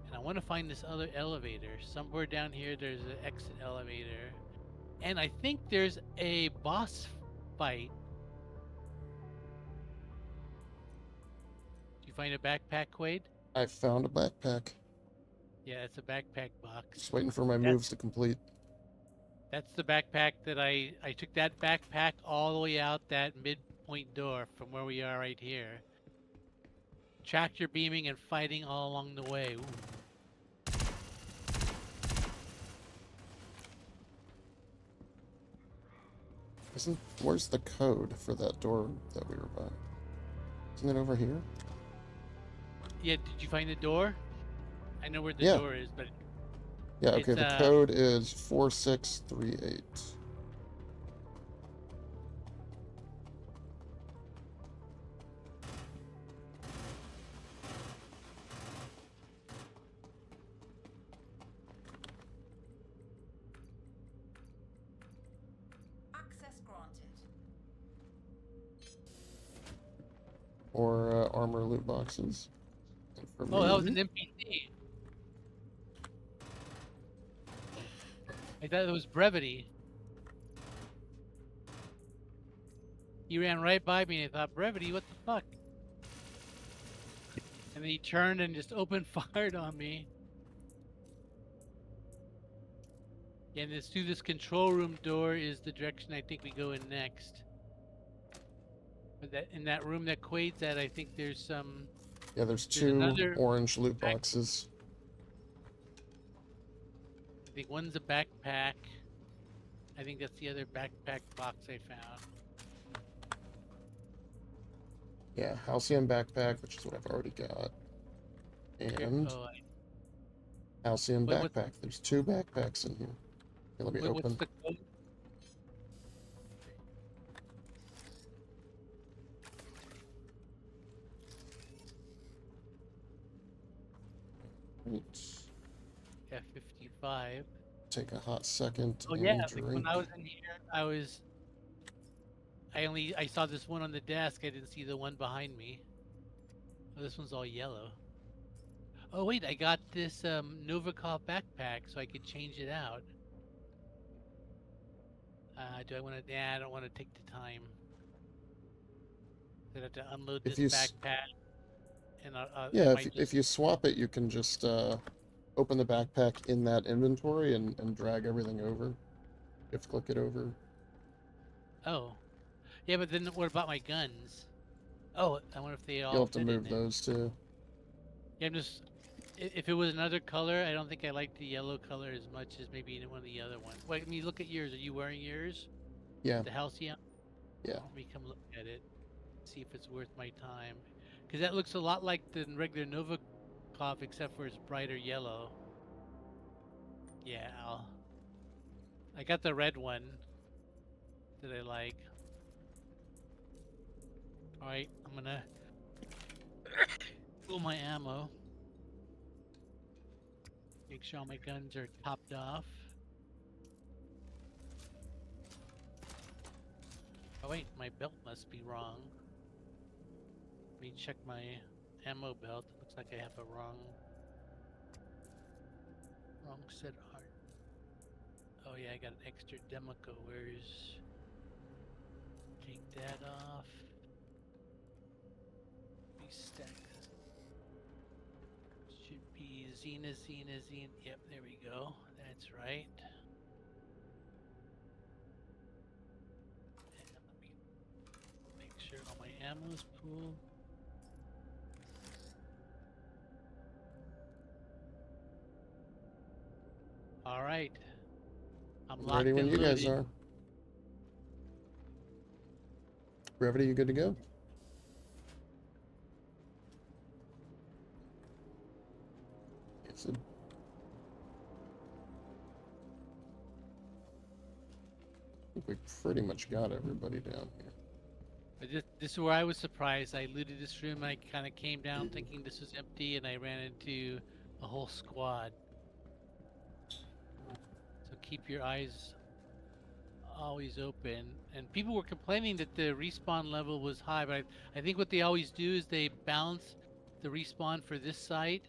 And I want to find this other elevator. Somewhere down here, there's an exit elevator. And I think there's a boss fight. Did you find a backpack, Quade? I found a backpack. Yeah, it's a backpack box. Just waiting for my That's- moves to complete. That's the backpack that I took that backpack all the way out that midpoint door from where we are right here. Tractor beaming and fighting all along the way. Ooh. Where's the code for that door that we were by? Isn't it over here? Yeah, did you find the door? I know where the Yeah. door is, but Yeah, okay, It's, the code is 4638. Access granted. Or armor loot boxes. And for oh, that was me- an NPC. I thought it was Brevity. He ran right by me and I thought, Brevity, what the fuck? And then he turned and just opened fired on me. And this through this control room door is the direction I think we go in next. But that in that room that Quade's at, I think there's some. Yeah, there's There's two another orange loot boxes. I think one's a backpack. I think that's the other backpack box I found. Yeah, halcyon backpack, which is what I've already got. And Oh, halcyon Wait, what- backpack. There's two backpacks in here. Okay, let me wait, what's open. the code? Right. F55. Take a hot second Oh and yeah, like drink. when I was in here, I saw this one on the desk. I didn't see the one behind me. Oh, this one's all yellow. Oh wait, I got this Novikov backpack, so I could change it out. Do I want to? Yeah, I don't want to take the time. I have to unload If this you s- backpack. And Yeah, might if you swap it, you can just open the backpack in that inventory and drag everything over. You have to click it over. Oh, yeah, but then what about my guns? Oh, I wonder if they all. You'll have to fit in move there. those too. Yeah, I'm just. If it was another color, I don't think I like the yellow color as much as maybe in one of the other ones. Wait, I mean, look at yours. Are you wearing yours? Yeah, The Halcyon? yeah. Let me come look at it. See if it's worth my time. Because that looks a lot like the regular Novikov, except for it's brighter yellow. Yeah, I got the red one that I like. Alright, I'm gonna pull my ammo. Make sure all my guns are topped off. Oh wait, my belt must be wrong. Let me check my ammo belt. Looks like I have a wrong set art. Oh yeah, I got an extra Demico. Where's... Take that off. Restack. Should be Xena. Yep, there we go. That's right. And let me make sure all my ammo's full. All right. I'm locked Ready when and you guys loaded. are. Brevity, you good to go? Yes, it- I think we pretty much got everybody down here. But this is where I was surprised. I looted this room. I kind of came down thinking this was empty, and I ran into a whole squad. So keep your eyes always open. And people were complaining that the respawn level was high, but I think what they always do is they balance the respawn for this site,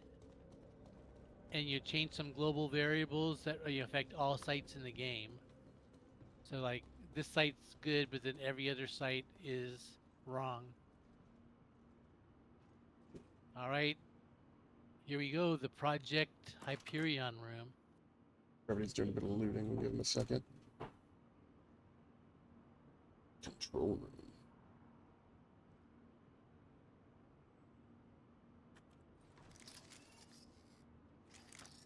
and you change some global variables that affect all sites in the game. So like this site's good, but then every other site is wrong. All right, here we go. The Project Hyperion room. Brevity's doing a bit of looting. We'll give him a second. Control room.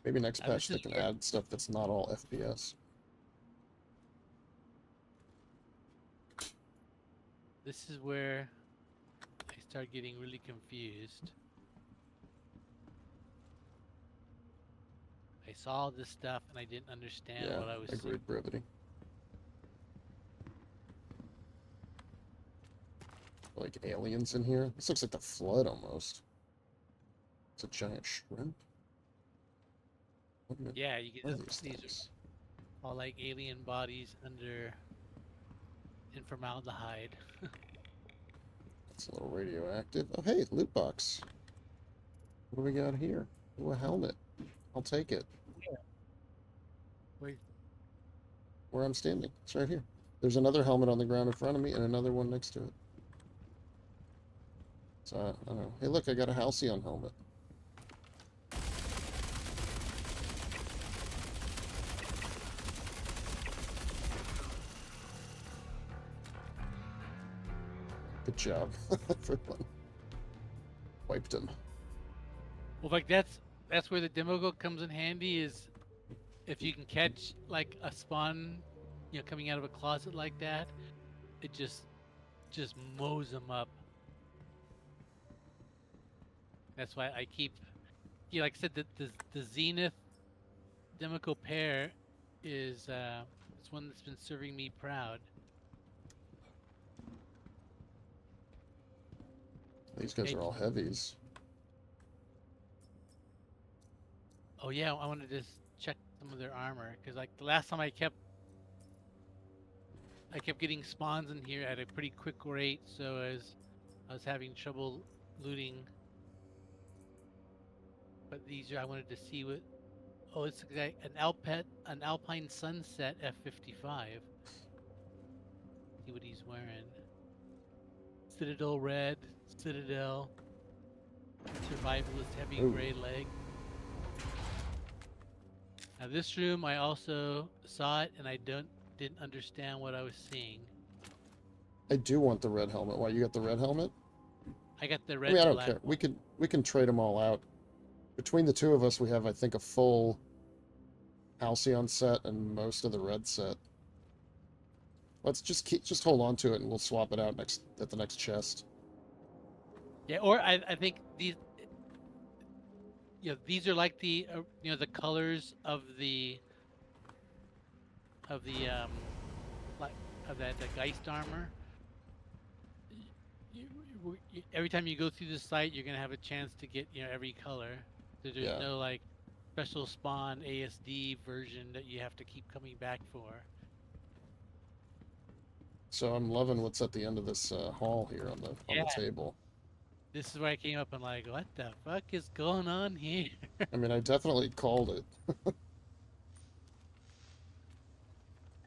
Maybe next patch they can add stuff that's not all FPS. This is where I start getting really confused. I saw this stuff and I didn't understand Yeah, what I was seeing. agreed, Brevity. Like aliens in here. This looks like the Flood almost. It's a giant shrimp. Yeah, you What are get these these things? are all like alien bodies in formaldehyde. It's a little radioactive. Oh, hey, loot box. What do we got here? Oh, a helmet. I'll take it. Wait, Where I'm standing. It's right here. There's another helmet on the ground in front of me and another one next to it. So, I don't know. Hey, look, I got a Halcyon helmet. Good job, everyone. Wiped him. well, like that's where the demo comes in handy. Is if you can catch like a spawn, coming out of a closet like that, it just mows them up. That's why I keep, like I said, the Zenith Demico pair is it's one that's been serving me proud. These guys Hey. are all heavies. Oh yeah, I wanted to check some of their armor because like the last time I kept getting spawns in here at a pretty quick rate, so as I was having trouble looting. But these are, I wanted to see what. Oh, it's like an Alpine Sunset F-55. See what he's wearing. Citadel red, Citadel, Survivalist heavy Ooh. gray leg. Now this room, I also saw it and I didn't understand what I was seeing. I do want the red helmet. Why, you got the red helmet? I got the I red. mean, I and don't black care. one. We can trade them all out. Between the two of us, we have, I think, a full Halcyon set and most of the red set. Let's just hold on to it and we'll swap it out at the next chest. Yeah, or I think these, these are like the the colors of the like of the Geist armor. Every time you go through the site, you're gonna have a chance to get every color. There's Yeah. no like special spawn ASD version that you have to keep coming back for. So I'm loving what's at the end of this hall here on the table. This is where I came up and like, what the fuck is going on here? I mean, I definitely called it.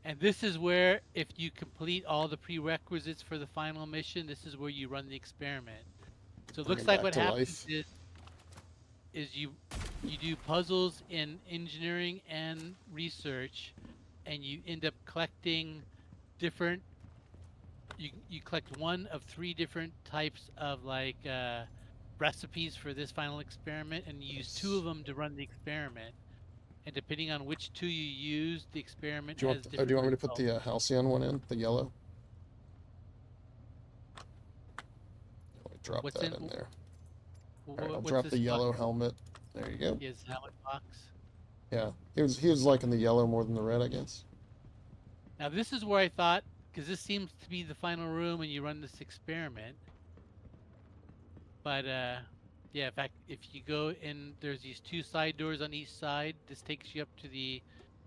And this is where, if you complete all the prerequisites for the final mission, this is where you run the experiment. So it Bring looks it like back what to happens life. is you do puzzles in engineering and research, and you end up collecting different. You collect one of 3 different types of like recipes for this final experiment, and you use 2 of them to run the experiment. And depending on which 2 you use, the experiment Do you has want? different Do you want me to put results. the Halcyon one in? The yellow. Let me drop What's that in- in there. Wh- All right, I'll what's drop this the box? yellow helmet. There you go. His helmet box. Yeah, he was liking the yellow more than the red, I guess. Now this is where I thought, because this seems to be the final room, and you run this experiment. But yeah, in fact, if you go in, there's these 2 side doors on each side. This takes you up to the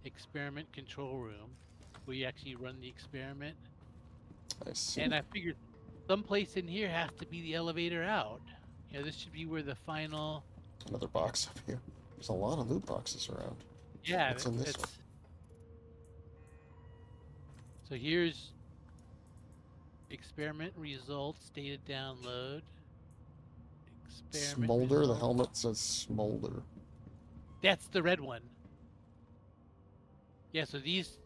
experiment control room, where you actually run the experiment. I see. And I figured someplace in here has to be the elevator out. You know, this should be where the final. Another box up here. There's a lot of loot boxes around. Yeah, What's in this it's. one? So here's experiment results, data download. Experiment Smolder. The results. helmet says Smolder. That's the red one. Yeah, so these,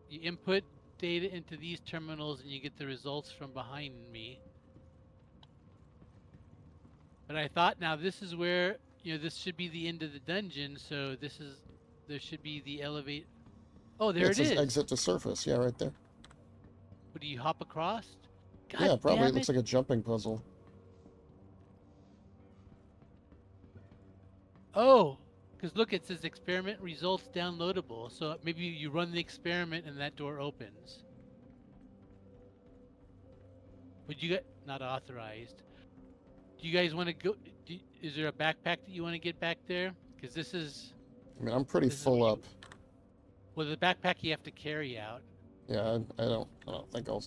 you input data into these terminals and you get the results from behind me. But I thought, now this is where, you know, this should be the end of the dungeon, so there should be the elevate. Oh, there it it says is. exit to surface. Yeah, right there. What, do you hop across? God yeah, probably. damn It looks like a jumping puzzle. Oh, because look, it says experiment results downloadable. So maybe you run the experiment and that door opens. Would you get not authorized? Do you guys want to go? Is there a backpack that you want to get back there? Because this is. I mean, I'm pretty This is full where up. Well, the backpack you have to carry out. Yeah, I don't think I'll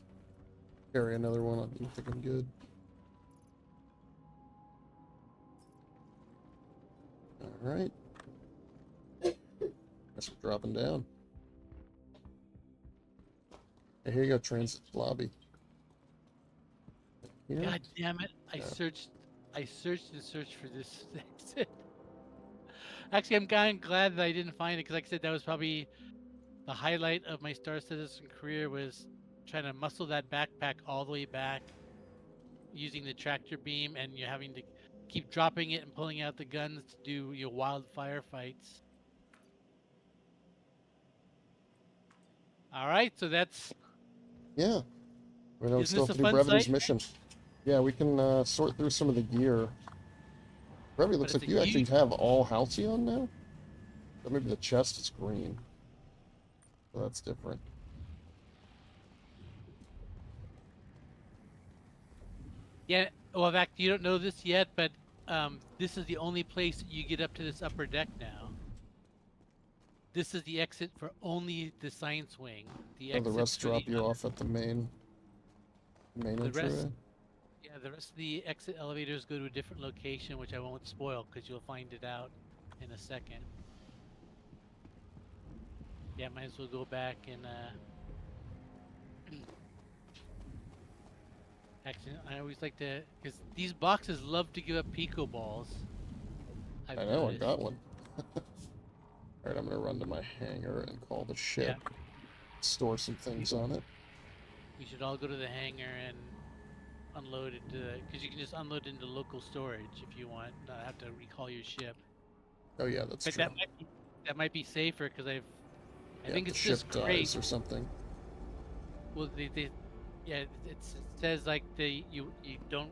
carry another one. I don't think I'm good. All right. Guess we're dropping down. Hey, here you go, transit lobby. Here? God damn it! I Yeah. searched and searched for this exit. Actually, I'm kind of glad that I didn't find it because, like I said, that was probably the highlight of my Star Citizen career, was trying to muscle that backpack all the way back using the tractor beam, and you're having to keep dropping it and pulling out the guns to do your wild firefights. All right, so that's. Yeah. We know we Isn't still this have a to do fun Brevity's site? mission. Yeah, we can sort through some of the gear. Brevity looks it's like a you actually huge- have all Halcyon now? Or maybe the chest is green. So that's different. Yeah, well, in fact, you don't know this yet, but this is the only place that you get up to this upper deck now. This is the exit for only the science wing. The Oh, the exit rest for drop the you off at the main the entryway? rest. Yeah, the rest of the exit elevators go to a different location, which I won't spoil because you'll find it out in a second. Yeah, might as well go back and actually, I always like to, because these boxes love to give up pico balls. I know, I got one. Alright, I'm gonna run to my hangar and call the ship. Yeah. Store some things on it. We should all go to the hangar and unload it because you can just unload into local storage if you want, not have to recall your ship. Oh yeah, that's But true. that might be safer because I Yeah, think the it's ship just Kraig. dies or something. Well, yeah, it says like you don't.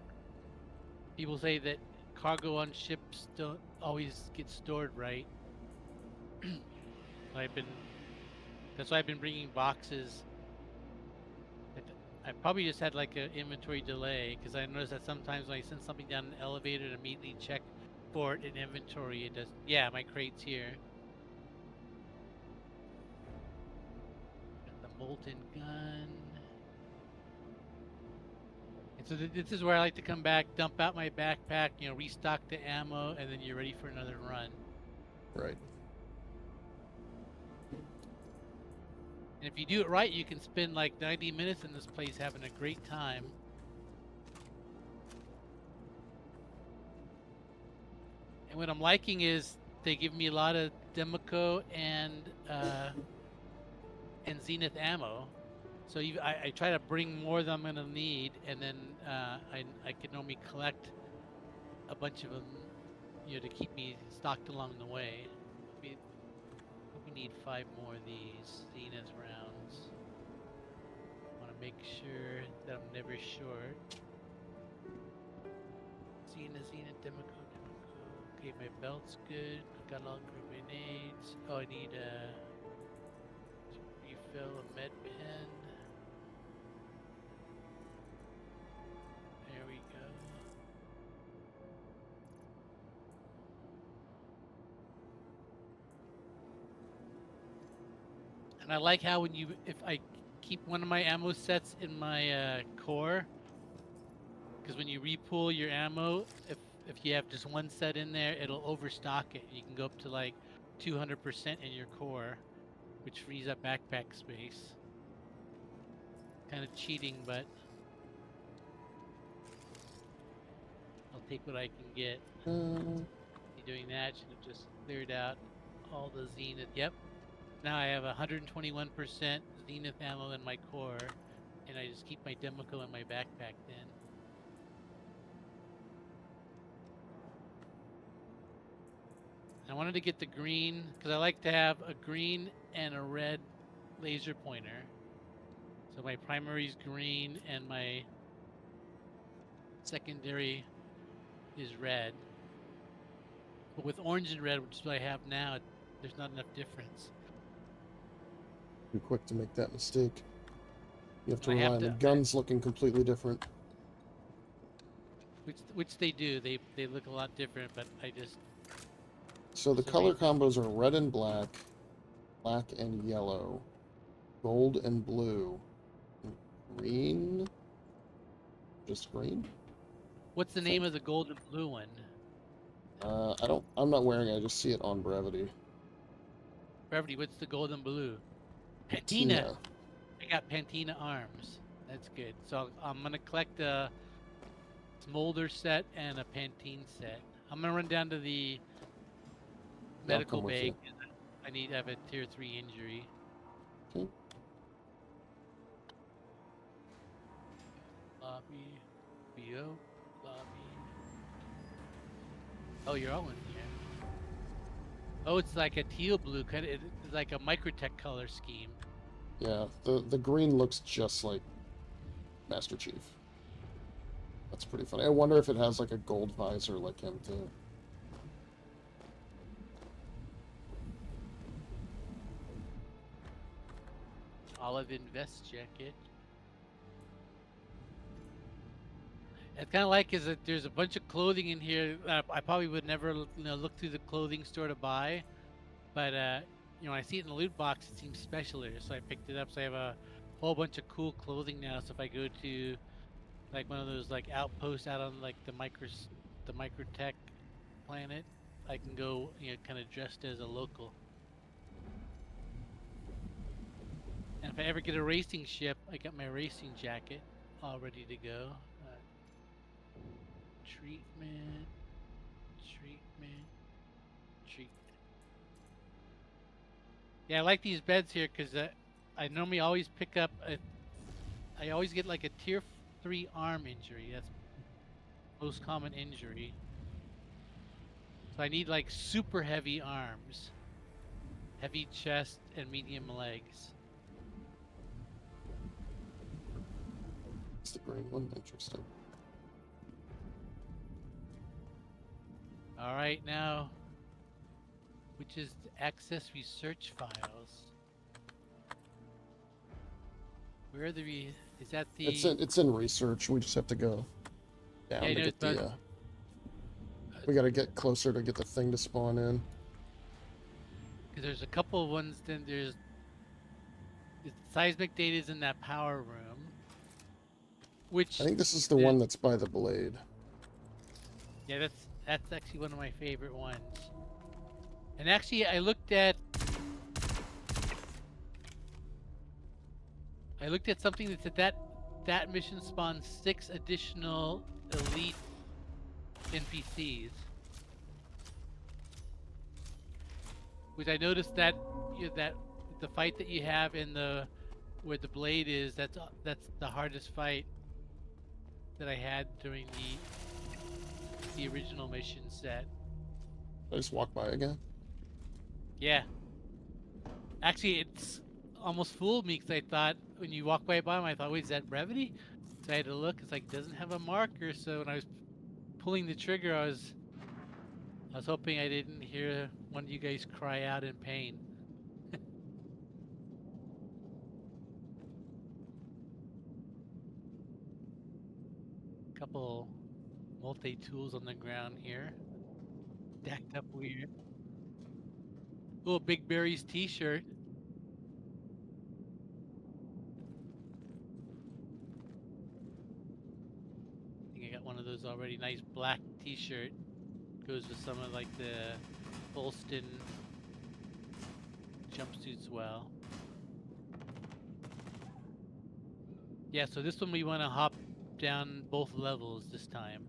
People say that cargo on ships don't always get stored right. That's why I've been bringing boxes. I probably just had like an inventory delay because I noticed that sometimes when I send something down an elevator to immediately check for it in inventory, it does. Yeah, my crate's here. Got the molten gun. And so this is where I like to come back, dump out my backpack, you know, restock the ammo, and then you're ready for another run. Right. And if you do it right, you can spend like 90 minutes in this place having a great time. And what I'm liking is they give me a lot of Demico and Zenith ammo. So I try to bring more than I'm gonna need, and then I can normally collect a bunch of them, you know, to keep me stocked along the way. We need 5 more of these Zenith rounds. Want to make sure that I'm never short. Zenith, Demico. Okay, my belt's good. Got all grenades. Oh, I need a refill a med pen. And I like how if I keep one of my ammo sets in my core, because when you repool your ammo, if you have just one set in there, it'll overstock it. You can go up to like 200% in your core, which frees up backpack space. Kind of cheating, but I'll take what I can get. Doing that should have just cleared out all the Zenith. Yep. Now I have 121% Zenith ammo in my core, and I just keep my Demico in my backpack then. I wanted to get the green because I like to have a green and a red laser pointer. So my primary is green and my secondary is red. But with orange and red, which is what I have now, there's not enough difference. Too quick to make that mistake. You have to I rely have on the to- guns looking completely different. Which they do. They look a lot different, but I just So the So color we- combos are red and black, black and yellow, gold and blue, and green. Just green? what's the name of the gold and blue one? I'm not wearing it. I just see it on Brevity. Brevity, what's the gold and blue? Pantina. Tina. I got Pantina arms. That's good. So I'm gonna collect a Smolder set and a Pantene set. I'm gonna run down to the Yeah, I'll medical come with bay. you. 'Cause I need to have a tier 3 injury. Okay. Lobby, BO, lobby. Oh, you're all in here. Oh, it's like a teal blue kind of. It's like a Microtech color scheme. Yeah, the green looks just like Master Chief. That's pretty funny. I wonder if it has like a gold visor like him too. Olive in vest jacket. It's kind of like is that there's a bunch of clothing in here. I probably would never look through the clothing store to buy, but when I see it in the loot box, it seems specialer, so I picked it up. So I have a whole bunch of cool clothing now. So if I go to like one of those like outposts out on like the Microtech planet, I can go kind of dressed as a local. And if I ever get a racing ship, I got my racing jacket all ready to go. Treatment. Yeah, I like these beds here because I normally always pick up I always get like a tier 3 arm injury. That's most common injury. So I need like super heavy arms, heavy chest, and medium legs. It's the green one. Interesting. All right, now, which is to access research files. Where are the is that the? It's in research. We just have to go down Yeah, I to know, get but- the. We gotta get closer to get the thing to spawn in. Because there's a couple of ones. Then there's the seismic data is in that power room, which I think this is the Yeah. one that's by the blade. yeah, that's actually one of my favorite ones. And actually, I looked at something that said that mission spawns 6 additional elite NPCs. Which I noticed that that the fight that you have in the where the blade is, that's the hardest fight that I had during the original mission set. I just walk by again. Yeah. Actually, it's almost fooled me because I thought when you walk right by him, I thought, wait, is that Brevity? So I had to look. It's like it doesn't have a marker. So when I was pulling the trigger, I was hoping I didn't hear one of you guys cry out in pain. Couple multi-tools on the ground here. Stacked up weird. Oh, Big Berry's t-shirt. already nice black t-shirt. Goes with some of like the Bolston jumpsuits well. Yeah, so this one we want to hop down both levels this time.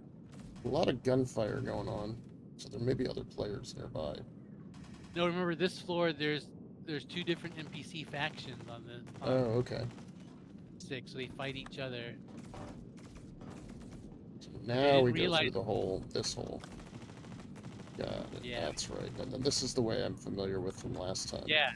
A lot of gunfire going on, so there may be other players nearby. No, remember this floor there's 2 different NPC factions on the Oh, okay. 6, so they fight each other. So I now didn't we go realize- through the hole, this hole. Got it, Yeah. that's right. And then this is the way I'm familiar with from last time. Yeah.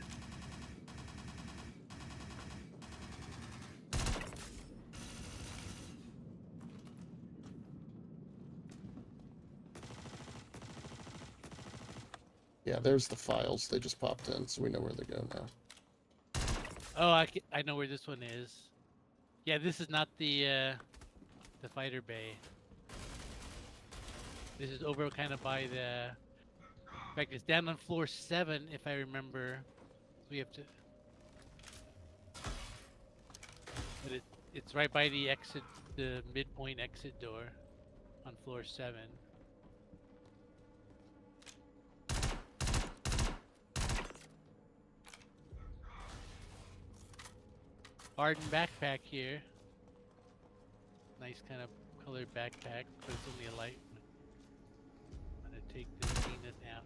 Yeah, there's the files. They just popped in, so we know where they go now. Oh, I know where this one is. Yeah, this is not the fighter bay. This is over kind of by the. In fact, it's down on floor 7, if I remember. We have to. But it's right by the exit, the midpoint exit door, on floor 7. Harden backpack here. Nice kind of colored backpack, but it's only a light one. I'm gonna take this Zenith out.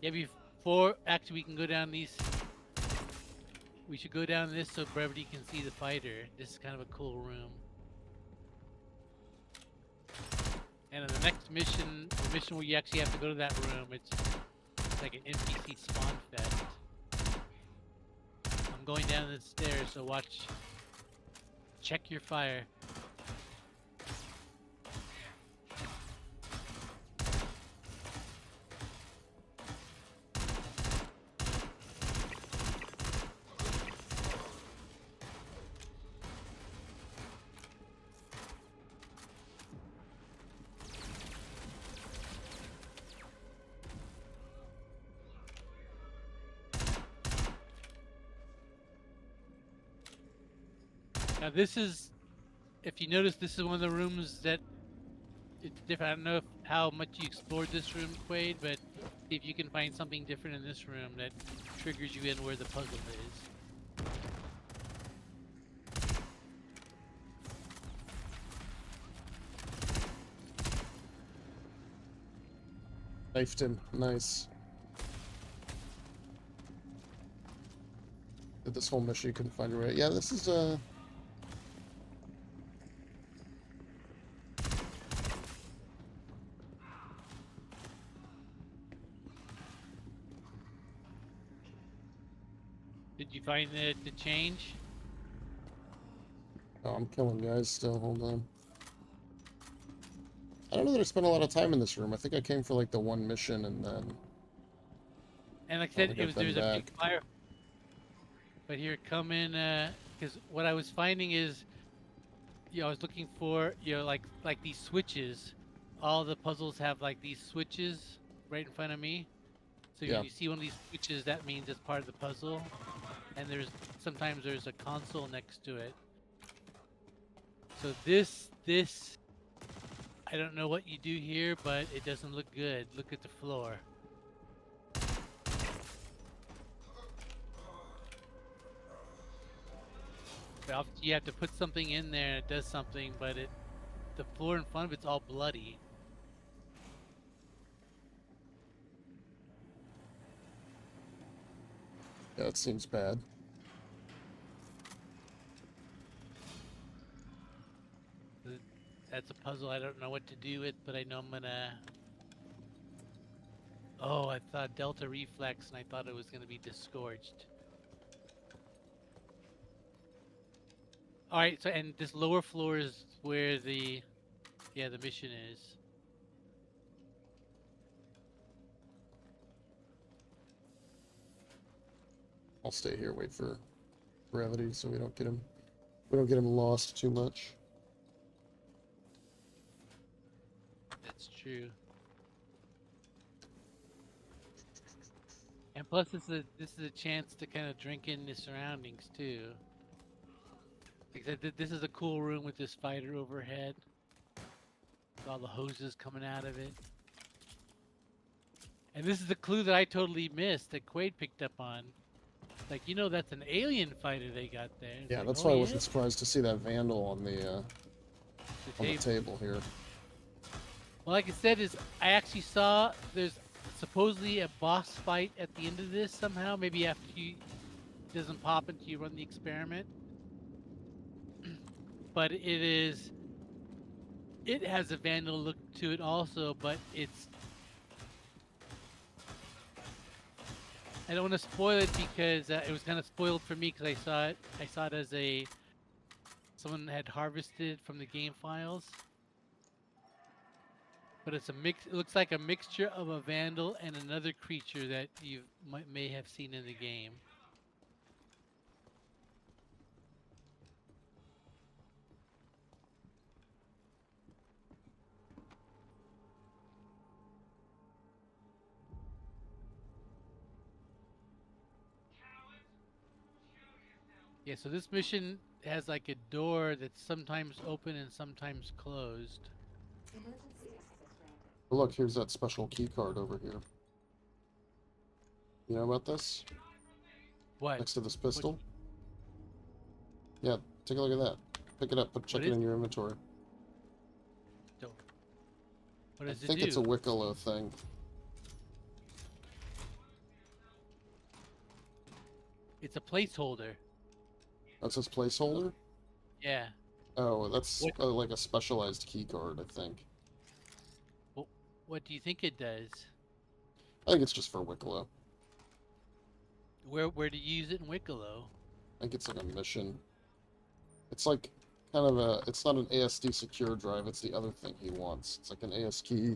Yeah, before actually we can go down these. We should go down this so Brevity can see the fighter. This is kind of a cool room. And in the next mission, the mission where you actually have to go to that room, it's like an NPC spawn fest. I'm going down the stairs, so watch. Check your fire. Now this is, if you notice, this is one of the rooms that it's different. I don't know how much you explored this room, Quade, but see if you can find something different in this room that triggers you in where the puzzle is. Knifed him. Nice. Did this whole mission, you couldn't find your way. Yeah, this is Did you find the change? Oh, I'm killing guys still. Hold on. I don't know that I spent a lot of time in this room. I think I came for like the one mission and then. And like I I said, think it I've was been there's a big back. fire. But here, come in, because what I was finding is, I was looking for, like these switches. All the puzzles have like these switches right in front of me. So Yeah. when you see one of these switches, that means it's part of the puzzle. And sometimes there's a console next to it. So this, I don't know what you do here, but it doesn't look good. Look at the floor. You have to put something in there and it does something, but the floor in front of it's all bloody. Yeah, it seems bad. That's a puzzle I don't know what to do with, but I know I'm gonna... Oh, I thought Delta Reflex and I thought it was gonna be disgorged. Alright, so and this lower floor is where the mission is. I'll stay here, wait for Brevity, so we don't get him lost too much. That's true. And plus, this is a chance to kind of drink in the surroundings too. Like I said, this is a cool room with this fighter overhead, with all the hoses coming out of it. And this is the clue that I totally missed that Quade picked up on. Like, that's an alien fighter they got there. It's Yeah, like, that's oh, why I yeah? wasn't surprised to see that Vandal on the The table. table here. Well, like I said, I actually saw there's supposedly a boss fight at the end of this somehow. Maybe after it doesn't pop until you run the experiment. But it has a Vandal look to it also, but I don't want to spoil it because it was kind of spoiled for me because I saw it as someone had harvested from the game files. But it's a mix. It looks like a mixture of a Vandal and another creature that you may have seen in the game. Yeah, so this mission has like a door that's sometimes open and sometimes closed. Oh, look, here's that special key card over here. You know about this? What? Next to this pistol? Yeah, take a look at that. Pick it up, check What it is in your inventory. What I does it think do? it's a Wicklow thing. It's a placeholder. That's his placeholder? Yeah. Oh, that's What- like a specialized key card, I think. What do you think it does? I think it's just for Wicklow. Where do you use it in Wicklow? I think it's like a mission. It's like kind of it's not an ASD secure drive, it's the other thing he wants. It's like an ASD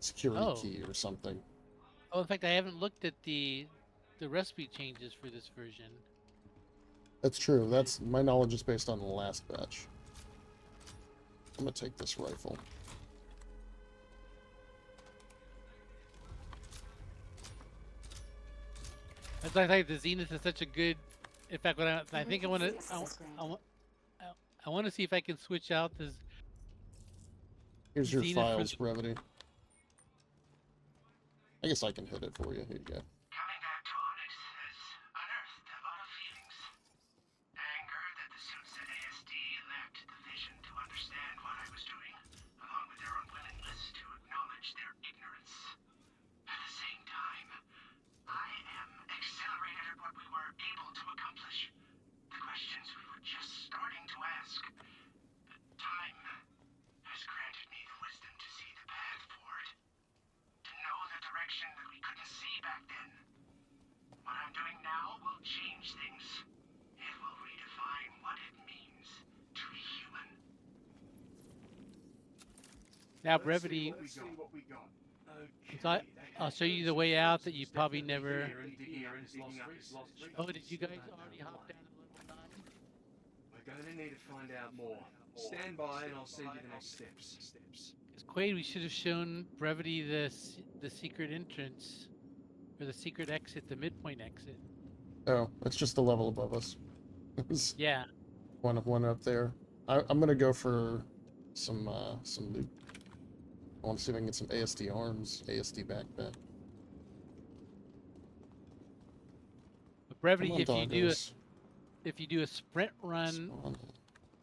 security Oh. key or something. Oh, in fact, I haven't looked at the recipe changes for this version. That's true. That's my knowledge is based on the last batch. I'm gonna take this rifle. That's why I think the Zenith is such a good. In fact, what I think I want to. I want to see if I can switch out this. Here's your Zenith for files, the- Brevity. I guess I can hit it for you. Here you go. Coming back to Onyx has unearthed a lot of feelings. Anger that the suits at ASD lacked the vision to understand what I was doing, along with their unwillingness to acknowledge their ignorance. At the same time, I am exhilarated at what we were able to accomplish. The questions we were just starting to ask. Time has granted me the wisdom to see the path forward. To know the direction that we couldn't see back then. What I'm doing now will change things. It will redefine what it means to be human. Now, Let's Brevity. see what we got. Okay, So I'll show you the way out that you probably never. Digging up his lost Oh, did you guys already hop down to level 9? We're going to need to find out more. Stand by and I'll send you the next steps. Because Quade, we should have shown Brevity the secret entrance, or the secret exit, the midpoint exit. Oh, it's just a level above us. There's Yeah. one up there. I'm gonna go for some loot. I want to see if I can get some ASD arms, ASD backpack. But Brevity, Come on, doggos. if you do a sprint run Spawn.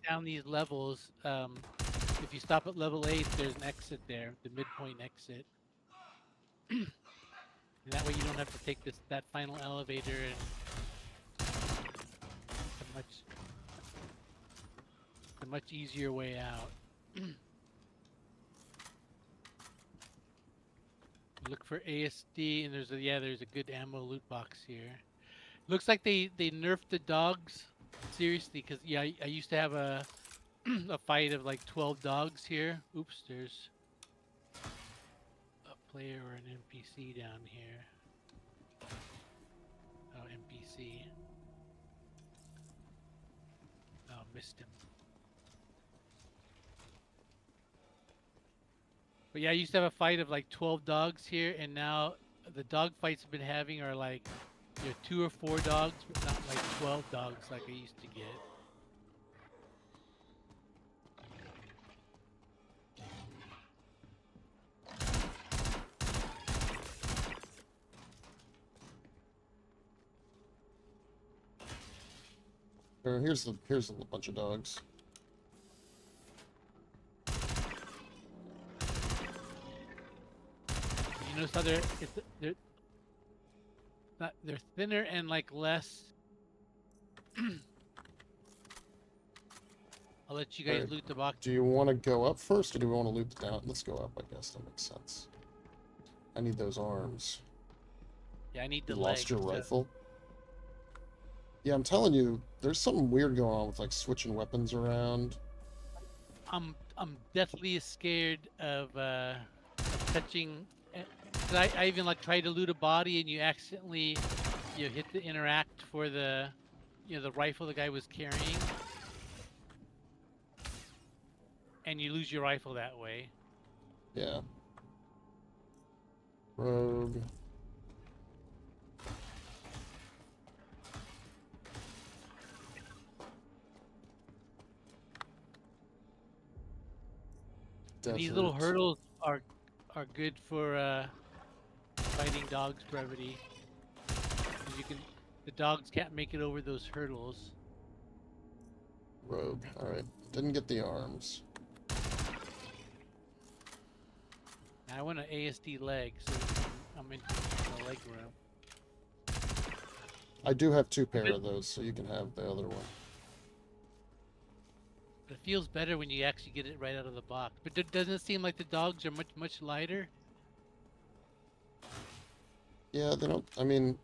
down these levels, if you stop at level 8, there's an exit there, the midpoint exit. And that way you don't have to take that final elevator and it's a much easier way out. Look for ASD, and there's a good ammo loot box here. Looks like they nerfed the dogs seriously, because yeah, I used to have a a fight of like 12 dogs here. Oops, there's a player or an NPC down here. Oh, NPC. Oh, missed him. But yeah, I used to have a fight of like 12 dogs here, and now the dog fights I've been having are like 2 or 4 dogs, but not like 12 dogs like I used to get. Here's a bunch of dogs. You notice how they're thinner and like less. I'll let you guys Alright. loot the box. Do you want to go up first, or do we want to loop down? Let's go up, I guess. That makes sense. I need those arms. Yeah, I need You the lost your legs, so- rifle? Yeah, I'm telling you, there's something weird going on with, like, switching weapons around. I'm deathly scared of touching. 'Cause I even like tried to loot a body and you accidentally hit the interact for the the rifle the guy was carrying, and you lose your rifle that way. Yeah. Rogue. And these little Desert. hurdles are good for fighting dogs, Brevity. 'Cause the dogs can't make it over those hurdles. Rogue. Alright. Didn't get the arms. Now I want an ASD leg, so I'm in the leg room. I do have 2 pair of those, so you can have the other one. It feels better when you actually get it right out of the box. But doesn't it seem like the dogs are much lighter? Yeah, they don't... I mean...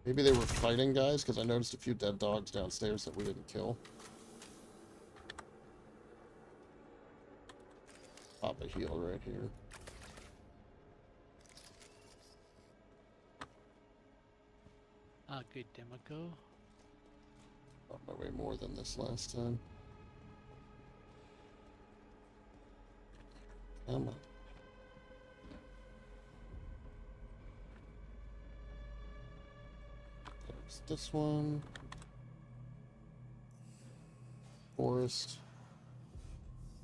Maybe they were fighting guys, because I noticed a few dead dogs downstairs that we didn't kill. Pop a heal right here. Ah, good Demico. Got my way more than this last time. Come on. There's this one. Forest.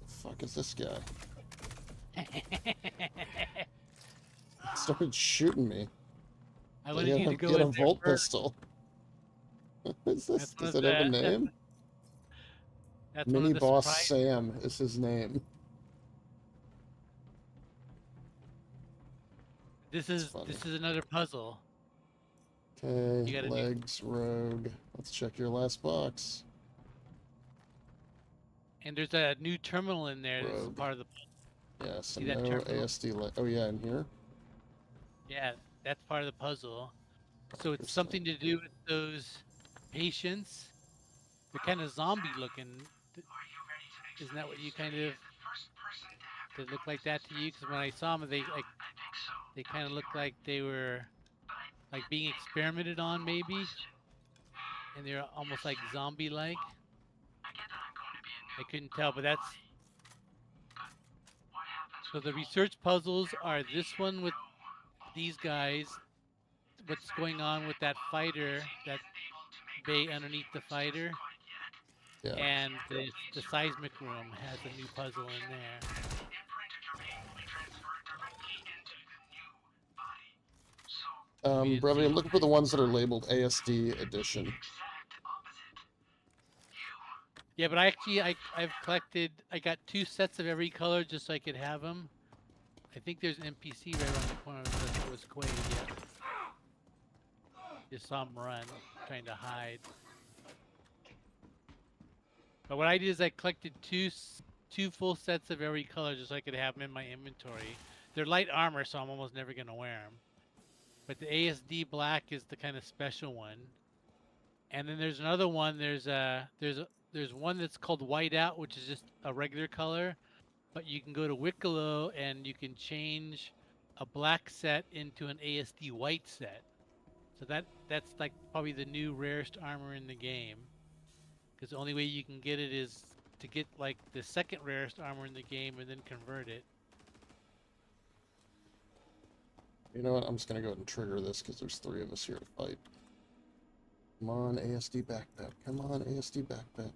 The fuck is this guy? Started shooting me. I wanted you to go get a in there Volt first. pistol. What is this? That's one Does of it have a the- name? That's one Mini of the Boss surprise- Sam is his name. This is funny. another puzzle. Okay, gotta do- legs, rogue. Let's check your last box. And there's a new terminal in there that's Rogue. part of the. Yeah, so See that no terminal? ASD leg. Oh yeah, in here. Yeah, that's part of the puzzle. So it's Interesting. something to do with those patients. They're kind of zombie looking. Isn't that what you kind of? Did it look like that to you? Because when I saw them, they kind of looked like they were like being experimented on, maybe. And they're almost like zombie-like. I couldn't tell, but that's. So the research puzzles are this one with these guys. What's going on with that fighter, that bay underneath the fighter, Yeah. and the seismic room has a new puzzle in there. didn't Brevity, see- I'm looking for the ones that are labeled ASD edition. Yeah, but I've collected. I got 2 sets of every color just so I could have them. I think there's an NPC right around the corner. That was Quade. Yeah. Just saw him run, trying to hide. But what I did is I collected two full sets of every color just so I could have them in my inventory. They're light armor, so I'm almost never gonna wear them. But the ASD black is the kind of special one. And then there's another one. There's one that's called whiteout, which is just a regular color. But you can go to Wicklow and you can change a black set into an ASD white set. So that's like probably the new rarest armor in the game. Because the only way you can get it is to get like the second rarest armor in the game and then convert it. You know what? I'm just gonna go ahead and trigger this because there's 3 of us here to fight. Come on, ASD backpack. Come on, ASD backpack.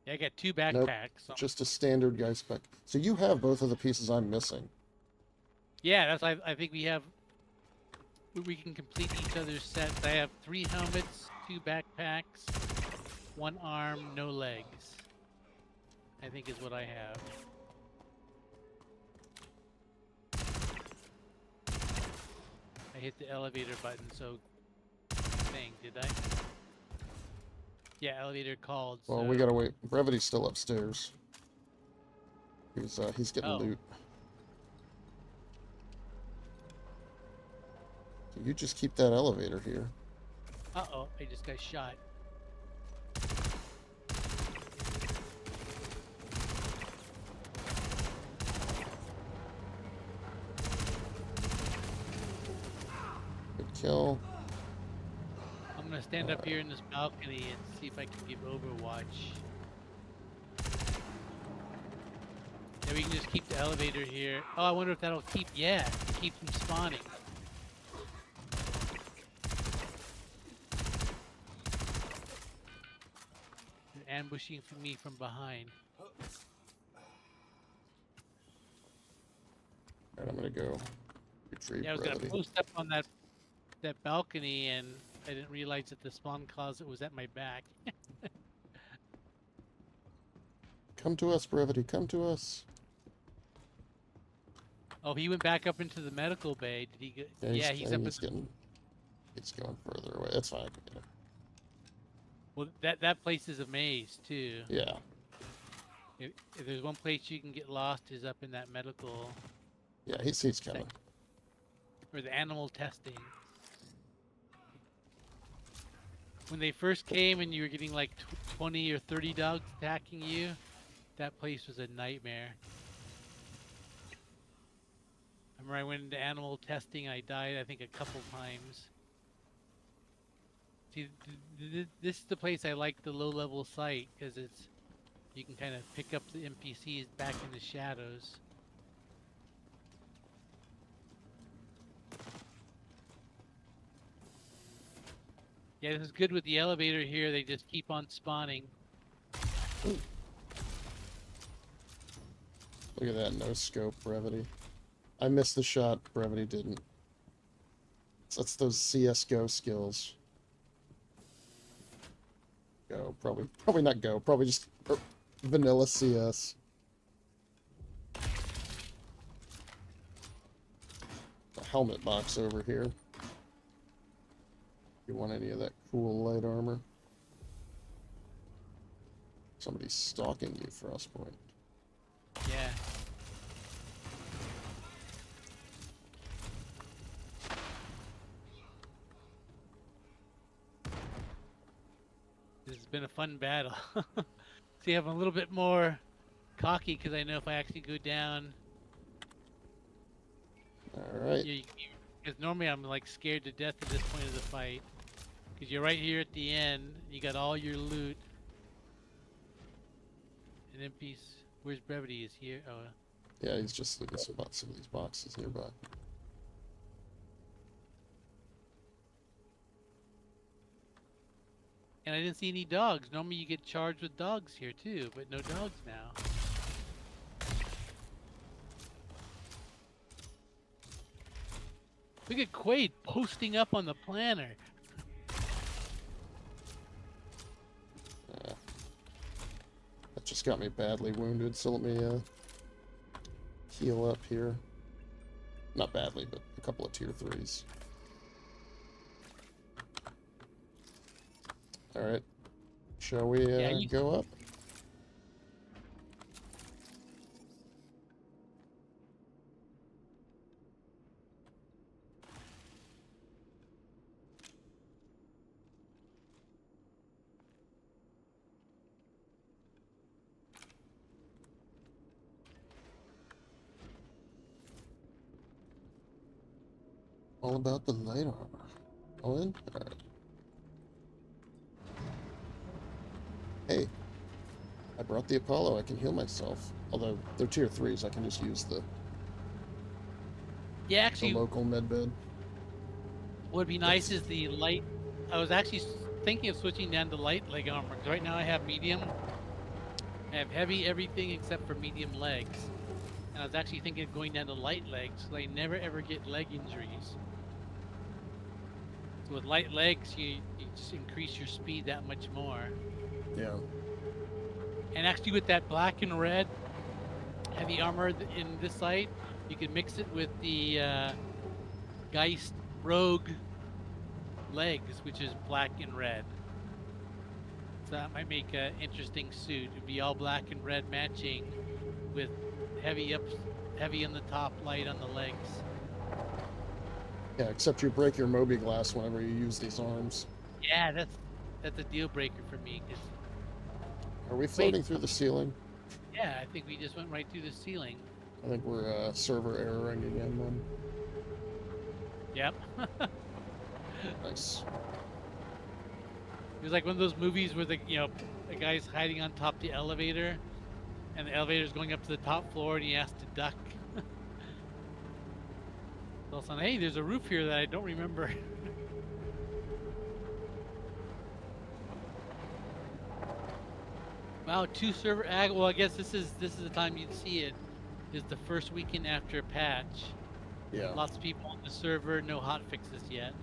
Yeah, I got 2 Nope. backpacks. So. Just a standard guy spec. So you have both of the pieces I'm missing. Yeah, that's. I think we have. We can complete each other's sets. I have 3 helmets, 2 backpacks, 1 arm, no legs. I think is what I have. I hit the elevator button, so thing, did I? Yeah, elevator called. Well, so... we gotta wait. Brevity's still upstairs. He's getting Oh. loot. So you just keep that elevator here. Uh-oh, I just got shot. Good kill. I'm gonna stand up here in this balcony and see if I can give Overwatch. Yeah, we can just keep the elevator here. Oh, I wonder if that'll keep, yeah, keep them spawning. They're ambushing for me from behind. Alright, I'm gonna go retrieve Yeah, I was gonna Brevity. post up on that balcony, and I didn't realize that the spawn closet was at my back. Come to us, Brevity. Come to us. Oh, he went back up into the medical bay. Did he get? Yeah, he's up. He's getting. He's going further away. That's fine. I can get him. Well, that place is a maze too. Yeah. If there's one place you can get lost, is up in that medical Yeah, he's coming. or the animal testing. When they first came and you were getting like 20 or 30 dogs attacking you, that place was a nightmare. I remember I went into animal testing. I died, I think, a couple times. See, this is the place I like the low-level sight because it's you can kind of pick up the NPCs back in the shadows. Yeah, this is good with the elevator here. They just keep on spawning. Look at that, no scope, Brevity. I missed the shot, Brevity didn't. That's those CSGO skills. Go, probably not go, probably just vanilla CS. A helmet box over here. You want any of that cool light armor? Somebody's stalking you, Frostpoint. Yeah. This has been a fun battle. See, I'm a little bit more cocky because I know if I actually go down, Alright. because normally I'm like scared to death at this point of the fight. Because you're right here at the end, you got all your loot. And NPC, where's Brevity? Is here? Oh. Yeah, he's just looking about some of these boxes nearby. And I didn't see any dogs. Normally you get charged with dogs here too, but no dogs now. Look at Quade posting up on the planner. That just got me badly wounded, so let me heal up here. Not badly, but a couple of tier 3s. Alright. Shall we go up? All about the light armor. All in? Alright. Hey, I brought the Apollo. I can heal myself. Although they're tier 3s, I can just use the Yeah, The actually, local medbed. what would be nice is the light. I was actually thinking of switching down to light leg armor because right now I have medium. I have heavy everything except for medium legs. And I was actually thinking of going down to light legs so I never ever get leg injuries. So with light legs, you just increase your speed that much more. Yeah. And actually with that black and red heavy armor in this site, you can mix it with the Geist Rogue legs, which is black and red. So that might make an interesting suit. It'd be all black and red matching with heavy on the top, light on the legs. Yeah, except you break your Moby glass whenever you use these arms. Yeah, that's a deal breaker for me. 'Cause Are we floating through the ceiling? yeah, I think we just went right through the ceiling. I think we're server erroring again then. Yep. Nice. It was like one of those movies where the guy's hiding on top of the elevator, and the elevator's going up to the top floor, and he has to duck. All of a sudden, hey, there's a roof here that I don't remember. Wow, 2 server well, I guess this is the time you'd see it. Is the first weekend after a patch. Yeah. Lots of people on the server, no hot fixes yet.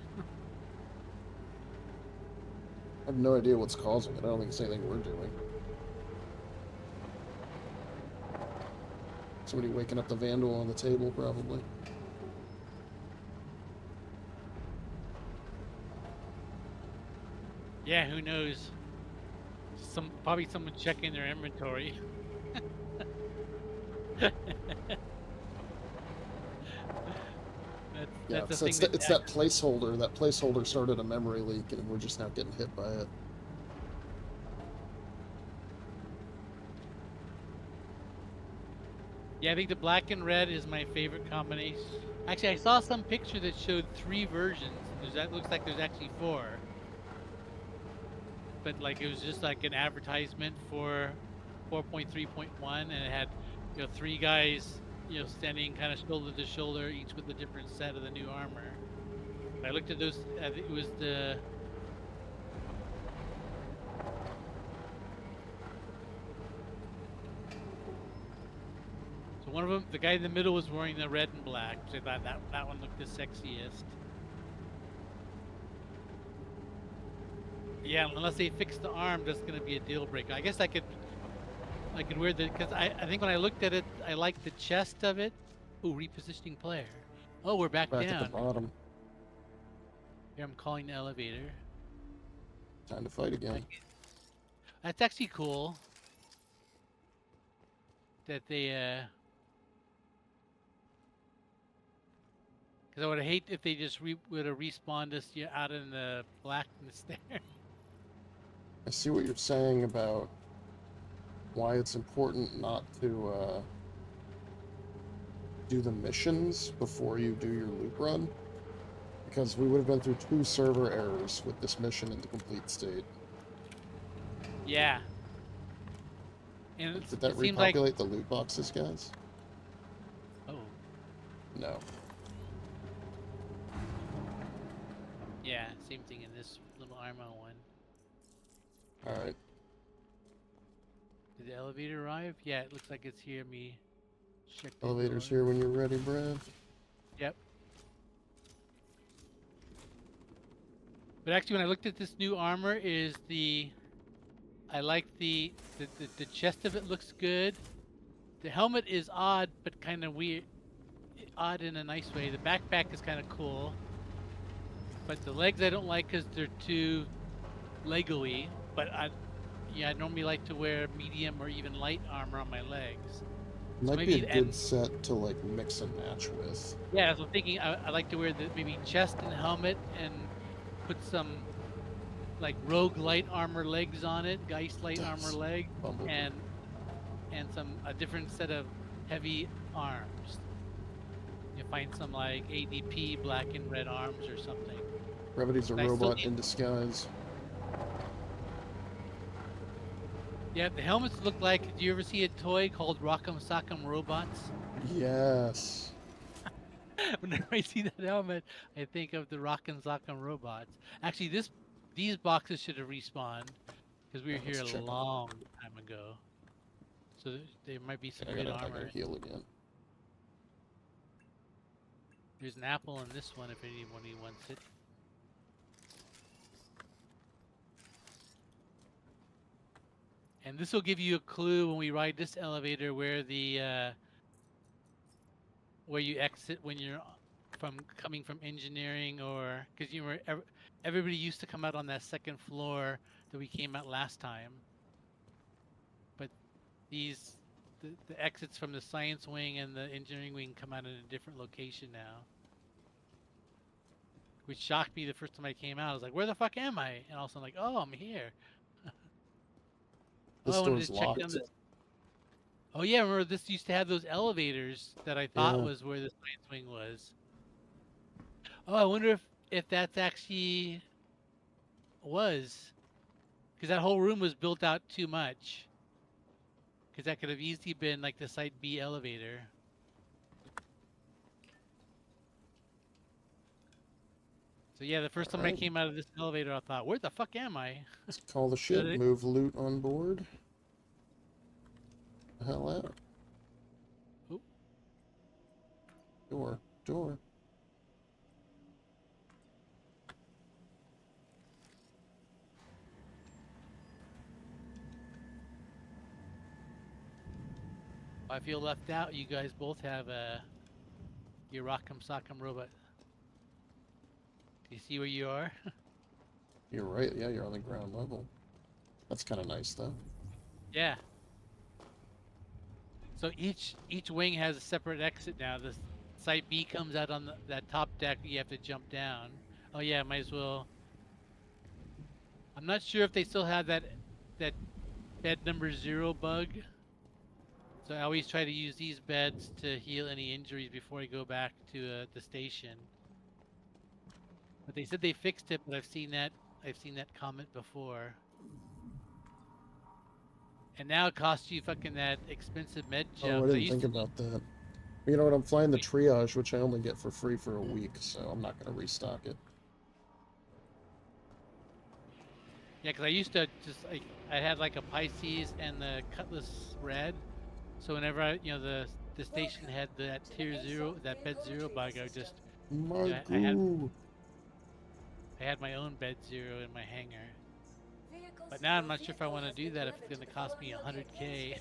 I have no idea what's causing it. I don't think it's anything we're doing. Somebody waking up the vandal on the table, probably. Yeah, who knows? Probably someone checking their inventory. Yeah, that's so a thing it's that placeholder. That placeholder started a memory leak, and we're just now getting hit by it. Yeah, I think the black and red is my favorite combination. Actually, I saw some picture that showed 3 versions. That looks like there's actually 4. But like it was just like an advertisement for 4.3.1, and it had 3 guys standing kind of shoulder to shoulder, each with a different set of the new armor. I looked at those. It was the one of them. The guy in the middle was wearing the red and black, so I thought that one looked the sexiest. Yeah, unless they fix the arm, that's gonna be a deal breaker. I guess I could wear the, because I think when I looked at it, I liked the chest of it. Ooh, repositioning player. Oh, we're back Back down. at the bottom. Here, I'm calling the elevator. Time to fight again. That's actually cool. That they, because I would hate if they just would have respawned us out in the blackness there. I see what you're saying about why it's important not to do the missions before you do your loop run. Because we would have been through 2 server errors with this mission in the complete state. Yeah. And Did that it seems like, repopulate the loot boxes, guys? oh, No. yeah, same thing in this little Armo one. Alright. Did the elevator arrive? Yeah, it looks like it's here. Me check the Elevator's door. here when you're ready, Brad. Yep. But actually, when I looked at this new armor, I like the chest of it looks good. The helmet is odd, but kind of weird. Odd in a nice way. The backpack is kind of cool. But the legs I don't like because they're too Lego-y. But I normally like to wear medium or even light armor on my legs. Might maybe be a good set to like mix and match with. Yeah, so I'm thinking I like to wear the maybe chest and helmet and put some like rogue light armor legs on it, Geist light armor leg, and a different set of heavy arms. You find some like ADP black and red arms or something. Brevity's a robot in disguise. Yeah, the helmets look like. Do you ever see a toy called Rock'em Sock'em Robots? Yes. Whenever I see that helmet, I think of the Rockin' Sock'em robots. Actually, these boxes should have respawned because we were here Let's a check 'em. long time ago. So there might be some I good gotta armor. heal again. There's an apple in this one if anyone wants it. And this will give you a clue when we ride this elevator where the where you exit when you're coming from engineering, or because everybody used to come out on that second floor that we came out last time. But the exits from the science wing and the engineering wing come out in a different location now. Which shocked me the first time I came out. I was like, where the fuck am I? And also I'm like, oh, I'm here. This I wanted door's to check locked. down this. Oh yeah, remember this used to have those elevators that I thought Yeah. was where the science wing was. Oh, I wonder if that's actually was, because that whole room was built out too much. Because that could have easily been like the Site B elevator. So yeah, the first time I Alright. came out of this elevator, I thought, where the fuck am I? Let's call the ship. Really? Move loot on board. The hell out. Oop. Door. I feel left out. You guys both have your Rock'em Sock'em robot. Do you see where you are? You're right. Yeah, you're on the ground level. That's kind of nice, though. Yeah. So each wing has a separate exit now. The Site B comes out on that top deck. You have to jump down. Oh yeah, might as well. I'm not sure if they still have that bed number 0 bug. So I always try to use these beds to heal any injuries before I go back to the station. But they said they fixed it, but I've seen that comment before. And now it costs you fucking that expensive med Oh, jump. I didn't think about that. You know what? I'm flying the triage, which I only get for free for a week, so I'm not going to restock it. Yeah, because I used to just I had like a Pisces and the Cutlass Red. So whenever the station had that tier 0, that bed 0 bug, I would just I had my own bed 0 in my hangar. But now I'm not sure if I want to do that if it's going to cost me 100K.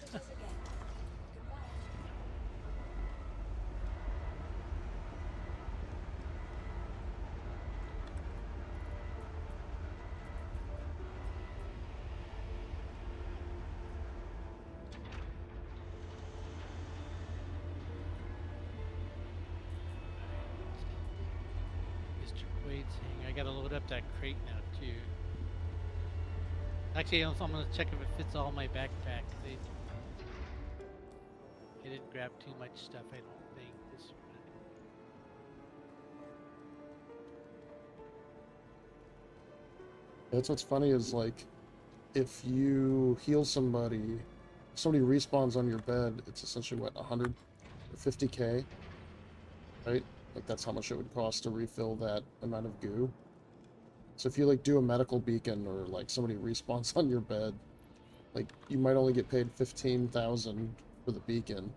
Mr. Quade's hangar. I got to load up that crate now too. Actually, I'm going to check if it fits all my backpack. I didn't grab too much stuff, I don't think. This That's what's funny is, like, if you heal somebody, if somebody respawns on your bed, it's essentially, what, 150K? Right? Like, that's how much it would cost to refill that amount of goo. So if you, like, do a medical beacon or, like, somebody respawns on your bed, like, you might only get paid 15,000 for the beacon.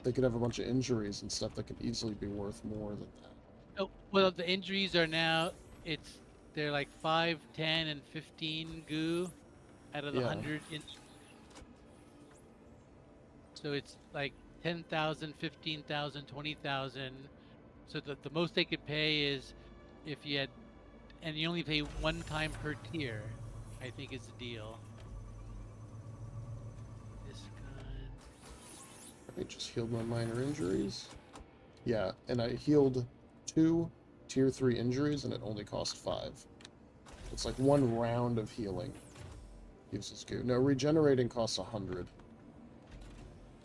They could have a bunch of injuries and stuff that could easily be worth more than that. Oh, well, the injuries are now, they're like 5, 10, and 15 goo out of the 100 injuries. So it's like 10,000, 15,000, 20,000. So the most they could pay is if you had, and you only pay 1 time per tier, I think is the deal. This gun. I just healed my minor injuries. Yeah, and I healed 2 tier 3 injuries and it only cost 5. It's like 1 round of healing uses goo. No, regenerating costs 100.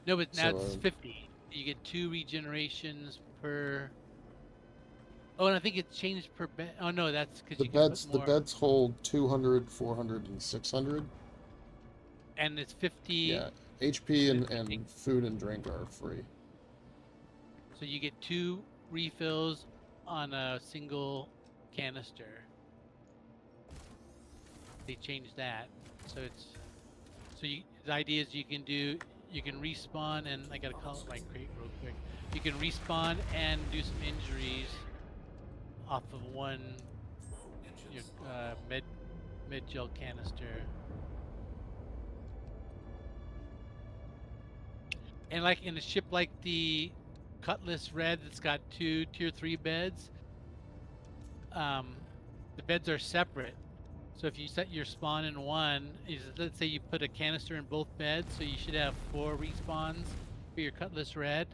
No, but now So, it's 50. You get 2 regenerations per. Oh, and I think it's changed per bed. Oh no, that's because you can put more. The beds hold 200, 400, and 600. And it's 50. Yeah, HP and food and drink are free. So you get 2 refills on a single canister. They changed that, so the idea is you can respawn, and I gotta call it my crate real quick. You can respawn and do some injuries off of one med gel canister. And like in a ship like the Cutlass Red that's got 2 tier 3 beds, the beds are separate. So if you set your spawn in one, let's say you put a canister in both beds, so you should have 4 respawns for your Cutlass Red.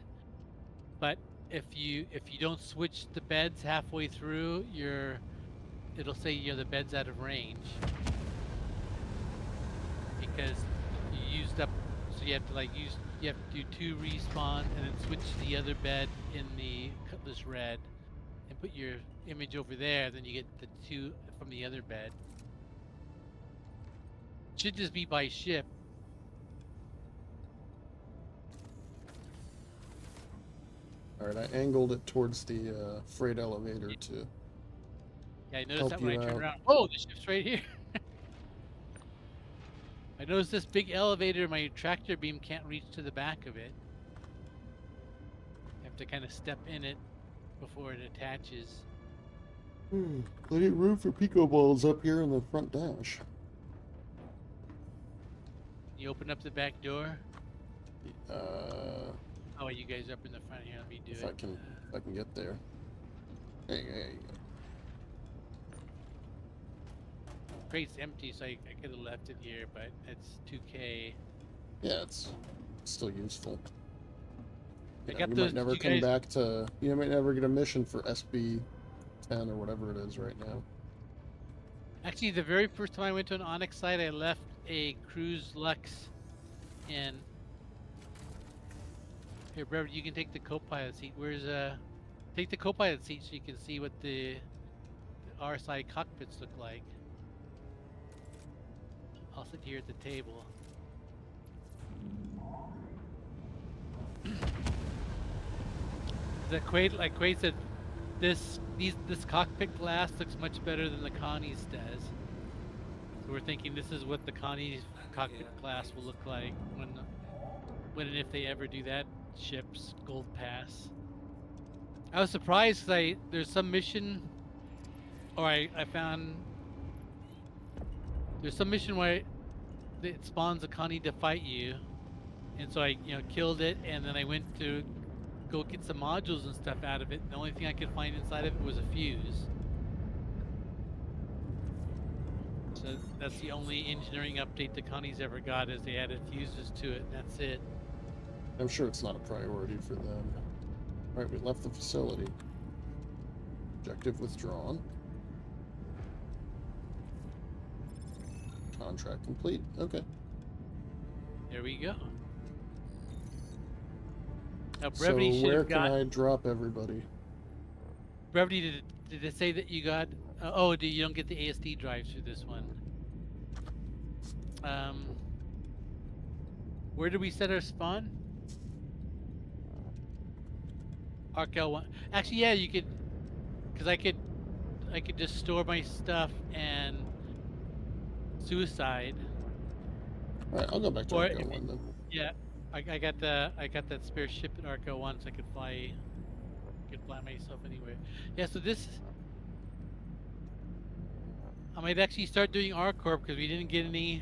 But if you don't switch the beds halfway through, it'll say the bed's out of range because you used up. So you have to you have to do 2 respawns and then switch to the other bed in the Cutlass Red and put your image over there. Then you get the 2 from the other bed. Should just be by ship. Alright, I angled it towards the freight elevator to Yeah, I noticed help that when you I turned out. around. Oh, the ship's right here. I noticed this big elevator. My tractor beam can't reach to the back of it. I have to kind of step in it before it attaches. Plenty of room for pico balls up here in the front dash. You open up the back door. Uh, Oh, you guys are up in the front here. Let me do if it. I can get there. Hey. Crate's empty, so I could have left it here, but it's 2K. Yeah, it's still useful. I You got might those. never You come guys, back to. You might never get a mission for SB 10 or whatever it is right now. actually, the very first time I went to an Onyx site, I left a Cruise Lux in. Here, Brevity, you can take the co-pilot seat. Take the co-pilot seat so you can see what the RSI cockpits look like. I'll sit here at the table. Like Quade said, this cockpit glass looks much better than the Connie's does. So we're thinking this is what the Connie's cockpit glass will look like when and if they ever do that ship's gold pass. I was surprised because there's some mission, or I found there's some mission where it spawns a Connie to fight you, and so I killed it, and then I went to go get some modules and stuff out of it. And the only thing I could find inside of it was a fuse. So that's the only engineering update the Connie's ever got, is they added fuses to it, and that's it. I'm sure it's not a priority for them. Alright, we left the facility. Objective withdrawn. Contract complete. Okay. There we go. Now, So Brevity should where have can got. I drop everybody? Brevity, did it say that you got? You don't get the ASD drives for this one. Where do we set our spawn? Arc L1. Actually, yeah, you could, because I could just store my stuff and suicide. Alright, I'll go back to Or Arco 1 then. Yeah, I got that spare ship at Arco 1, so I could fly myself anywhere. Yeah, so this, I might actually start doing R-Corp because we didn't get any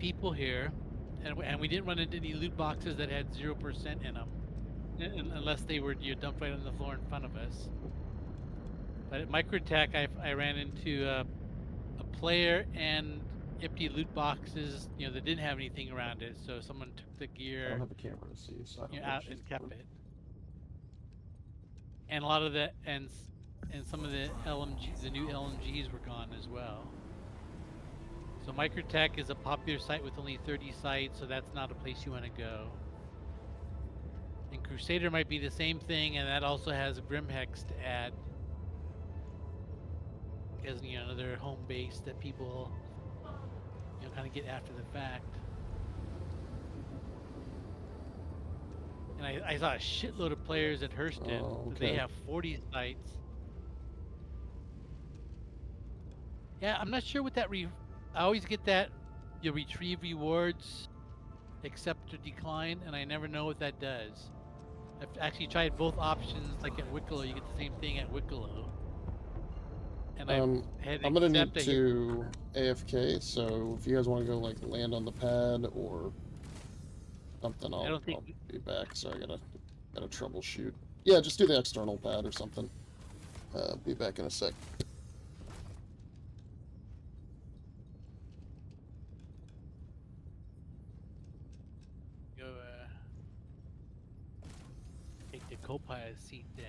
people here, and we didn't run into any loot boxes that had 0% in them, unless they were dumped right on the floor in front of us. But at Microtech, I ran into a player and empty loot boxes, that didn't have anything around it. So someone took the I gear don't have a camera to see, so I don't know out if and she's kept recording. it. And a lot of the and some of the new LMGs were gone as well. So Microtech is a popular site with only 30 sites, so that's not a place you want to go. And Crusader might be the same thing, and that also has a Brimhex to add as another home base that people kind of get after the fact. And I saw a shitload of players at Hurston. Oh, They okay. have 40 sites. Yeah, I'm not sure what that I always get that you retrieve rewards, accept or decline, and I never know what that does. I've actually tried both options, like at Wicklow, you get the same thing at Wicklow. And I've had I'm gonna need accept, I hit- to AFK, so if you guys want to go like land on the pad or something, I I'll don't think be back. So I gotta troubleshoot. Yeah, just do the external pad or something. Be back in a sec. go take the co-pilot seat then.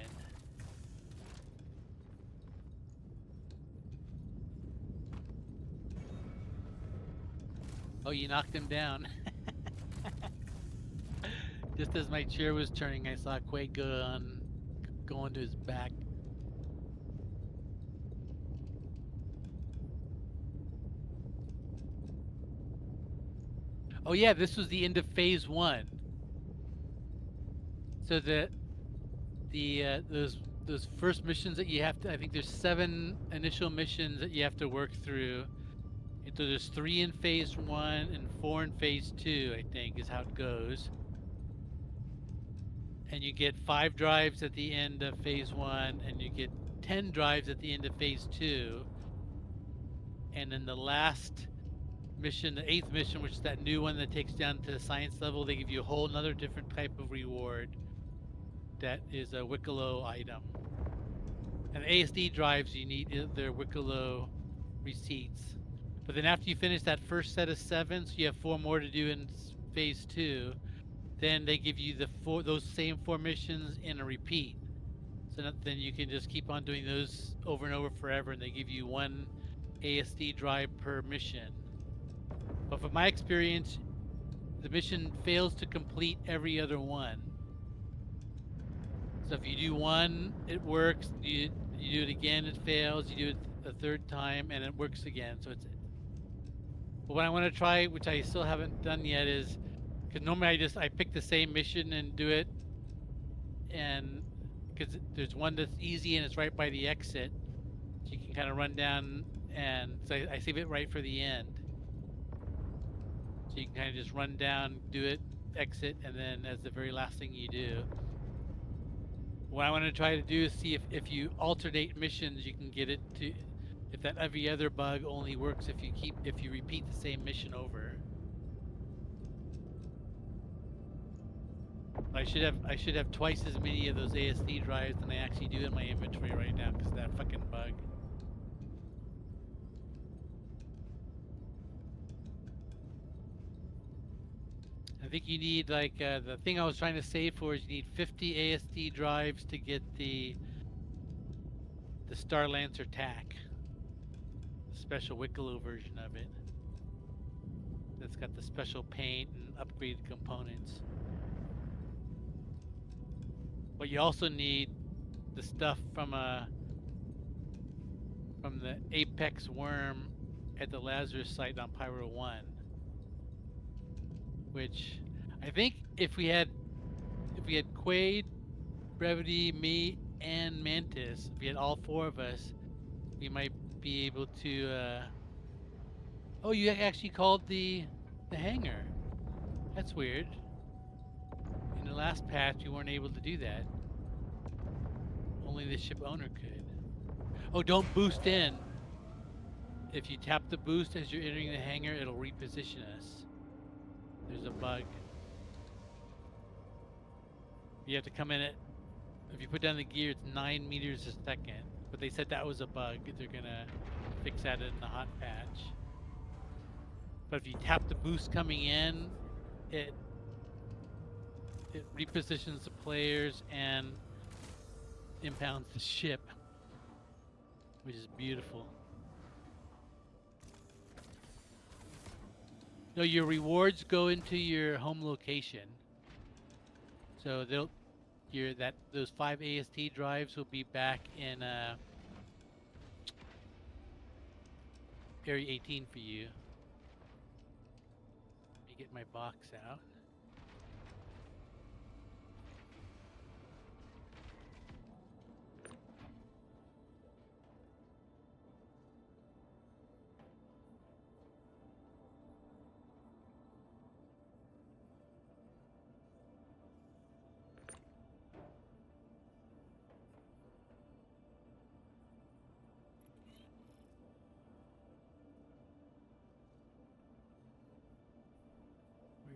Oh, you knocked him down. Just as my chair was turning, I saw Quade go onto his back. Oh yeah, this was the end of phase 1. So those first missions that you have to, I think there's 7 initial missions that you have to work through. And so there's 3 in phase 1 and 4 in phase 2, I think is how it goes. And you get 5 drives at the end of phase 1 and you get 10 drives at the end of phase 2. And then the last mission, the 8th mission, which is that new one that takes down to the science level, they give you a whole another different type of reward that is a Wicklow item. And ASD drives, you need their Wicklow receipts. But then after you finish that first set of 7, so you have 4 more to do in phase 2, then they give you those same 4 missions in a repeat. So then you can just keep on doing those over and over forever, and they give you 1 ASD drive per mission. But from my experience, the mission fails to complete every other one. So if you do one, it works. You do it again, it fails. You do it a 3rd time, and it works again. So it's. But what I want to try, which I still haven't done yet, is because normally I pick the same mission and do it, and because there's one that's easy and it's right by the exit, so you can kind of run down, and so I save it right for the end. So you can kind of just run down, do it, exit, and then as the very last thing you do. What I want to try to do is see if you alternate missions, you can get it to, if that every other bug only works if you repeat the same mission over. I should have twice as many of those ASD drives than I actually do in my inventory right now because of that fucking bug. I think you need like the thing I was trying to save for is you need 50 ASD drives to get the Star Lancer TAC, the special Wicklow version of it. That's got the special paint and upgraded components. But you also need the stuff from the Apex worm at the Lazarus site on Pyro 1. Which I think if we had Quade, Brevity, me, and Mantis, if we had all 4 of us, we might be able to oh, you actually called the hangar. That's weird. In the last patch you weren't able to do that. Only the ship owner could. Oh, don't boost in. If you tap the boost as you're entering the hangar, it'll reposition us. There's a bug. You have to come in at, if you put down the gear, it's 9 meters a second. But they said that was a bug. They're gonna fix that in the hot patch. But if you tap the boost coming in, it repositions the players and impounds the ship, which is beautiful. No, your rewards go into your home location. So those 5 AST drives will be back in Area 18 for you. Let me get my box out.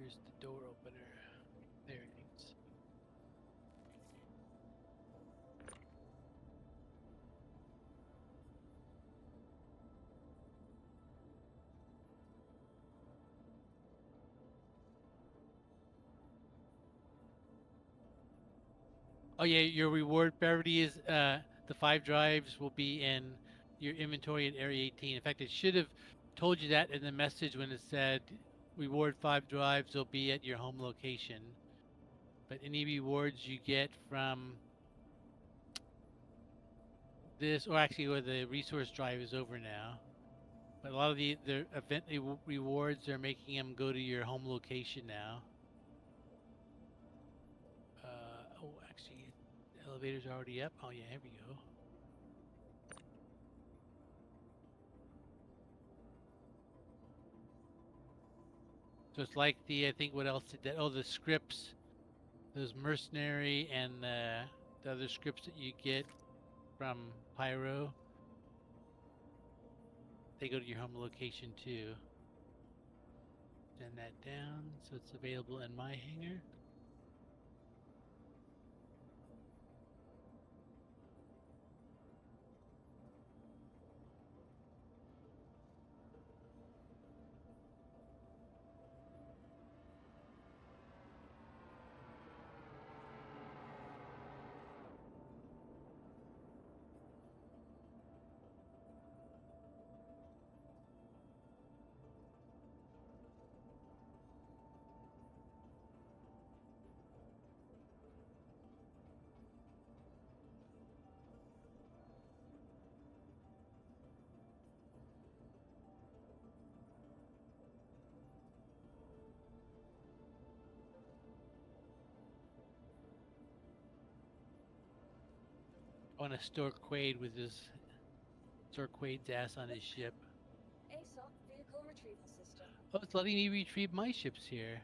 Where's the door opener? There it is. Oh yeah, your reward Brevity is the 5 drives will be in your inventory in Area 18. In fact, it should have told you that in the message when it said reward 5 drives will be at your home location. But any rewards you get from this, or actually where the resource drive is over now, but a lot of the event rewards are making them go to your home location now. Oh, actually, the elevator's already up. Oh yeah, here we go. So it's like I think what else did that? Oh, the scripts, those mercenary and the other scripts that you get from Pyro, they go to your home location too. Send that down so it's available in my hangar. I want to store Quade with Quade's ass on his ship. ASOC vehicle retrieval system. Oh, it's letting me retrieve my ships here.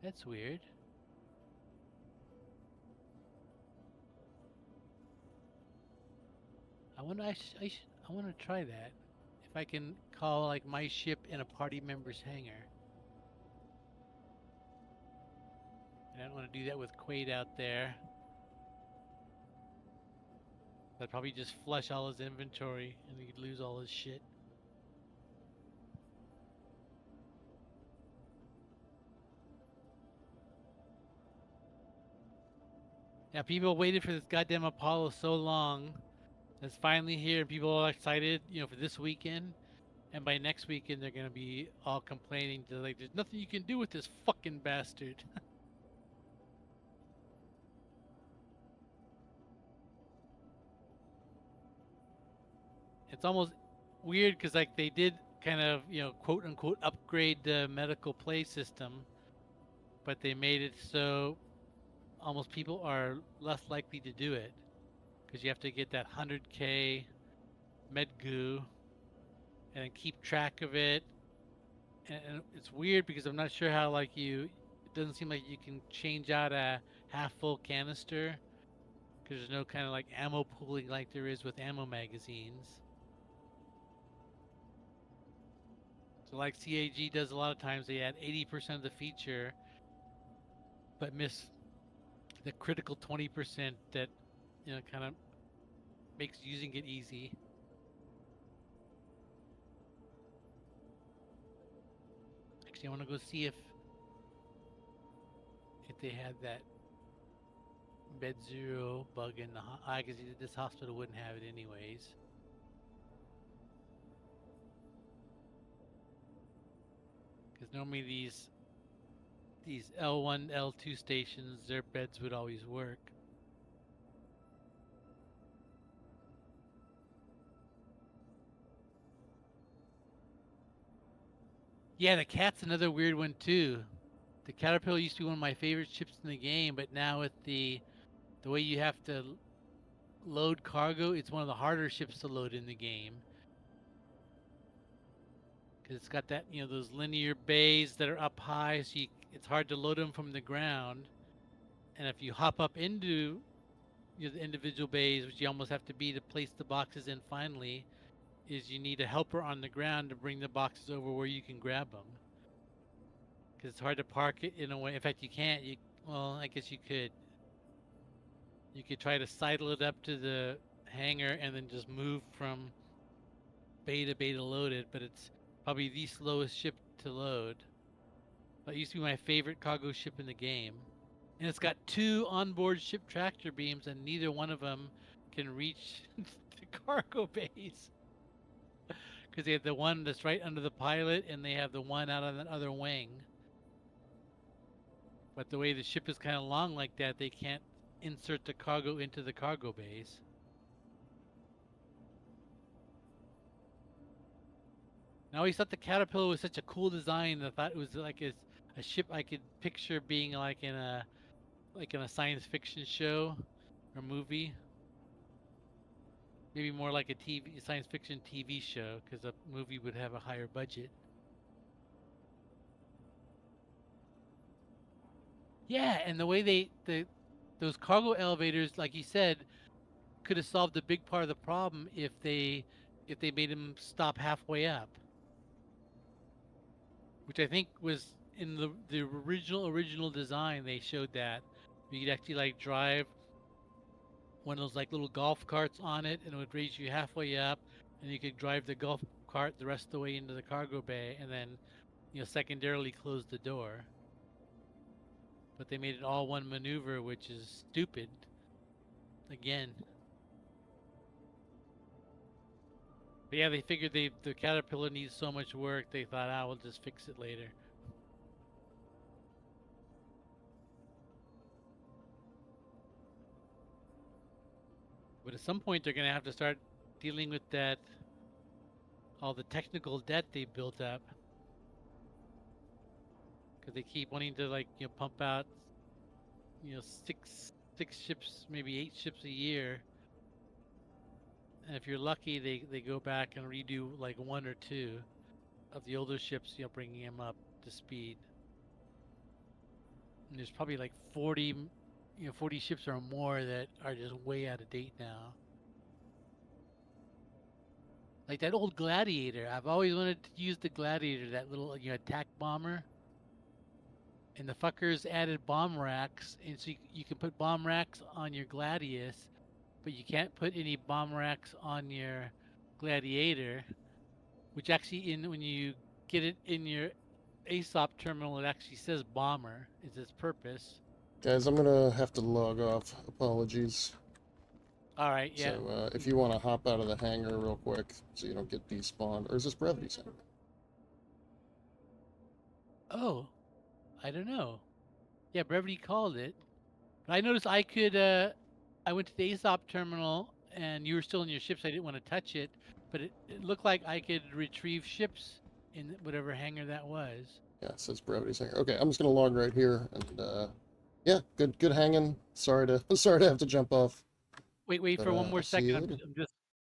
That's weird. I want to try that. If I can call like my ship in a party member's hangar. I don't want to do that with Quade out there. I'd probably just flush all his inventory and he'd lose all his shit. Yeah, people waited for this goddamn Apollo so long. It's finally here. People are excited, for this weekend. And by next weekend, they're gonna be all complaining. They're like, "There's nothing you can do with this fucking bastard." It's almost weird because like they did kind of quote unquote upgrade the medical play system, but they made it so almost people are less likely to do it because you have to get that 100k med goo and then keep track of it. And it's weird because I'm not sure how like it doesn't seem like you can change out a half full canister because there's no kind of like ammo pooling like there is with ammo magazines. So like CAG does a lot of times, they add 80% of the feature, but miss the critical 20% that kind of makes using it easy. Actually, I want to go see if they had that bed zero bug in the. I guess this hospital wouldn't have it anyways. Because normally these L1, L2 stations, their beds would always work. Yeah, the cat's another weird one too. The Caterpillar used to be one of my favorite ships in the game, but now with the way you have to load cargo, it's one of the harder ships to load in the game. Because it's got that, those linear bays that are up high, so it's hard to load them from the ground. And if you hop up into the individual bays, which you almost have to be to place the boxes in finally, is you need a helper on the ground to bring the boxes over where you can grab them. Because it's hard to park it in a way. In fact, you can't. Well, I guess you could. You could try to sidle it up to the hangar and then just move from bay to load it, but it's probably the slowest ship to load. That used to be my favorite cargo ship in the game. And it's got 2 onboard ship tractor beams, and neither one of them can reach the cargo bays. Because they have the one that's right under the pilot, and they have the one out on the other wing. But the way the ship is kind of long like that, they can't insert the cargo into the cargo bays. I always thought the Caterpillar was such a cool design. I thought it was like a ship I could picture being like in a science fiction show or movie. Maybe more like a science fiction TV show, because a movie would have a higher budget. Yeah, and the way those cargo elevators, like you said, could have solved a big part of the problem if they made them stop halfway up, which I think was in the original design. They showed that you could actually like drive one of those like little golf carts on it, and it would raise you halfway up, and you could drive the golf cart the rest of the way into the cargo bay, and then secondarily close the door. But they made it all one maneuver, which is stupid. Again. But yeah, they figured the Caterpillar needs so much work, they thought, we'll just fix it later. But at some point, they're going to have to start dealing with all the technical debt they built up. Because they keep wanting to pump out, 6 ships, maybe 8 ships a year. And if you're lucky, they go back and redo like 1 or 2 of the older ships, bringing them up to speed. And there's probably like 40 ships or more that are just way out of date now. Like that old Gladiator. I've always wanted to use the Gladiator, that little attack bomber. And the fuckers added bomb racks, and so you can put bomb racks on your Gladius, but you can't put any bomb racks on your Gladiator, which actually when you get it in your ASOP terminal, it actually says bomber is its purpose. Guys, I'm gonna have to log off. Apologies. All right, yeah. So if you want to hop out of the hangar real quick so you don't get despawned, or is this Brevity's hangar? Oh, I don't know. Yeah, Brevity called it. But I noticed I could, I went to the ASOP terminal and you were still in your ships. I didn't want to touch it, but it looked like I could retrieve ships in whatever hangar that was. Yeah, it says Brevity's hangar. Okay, I'm just gonna log right here, and yeah, good hanging. Sorry to have to jump off. Wait But, for one more I'll see you second. later. I'm just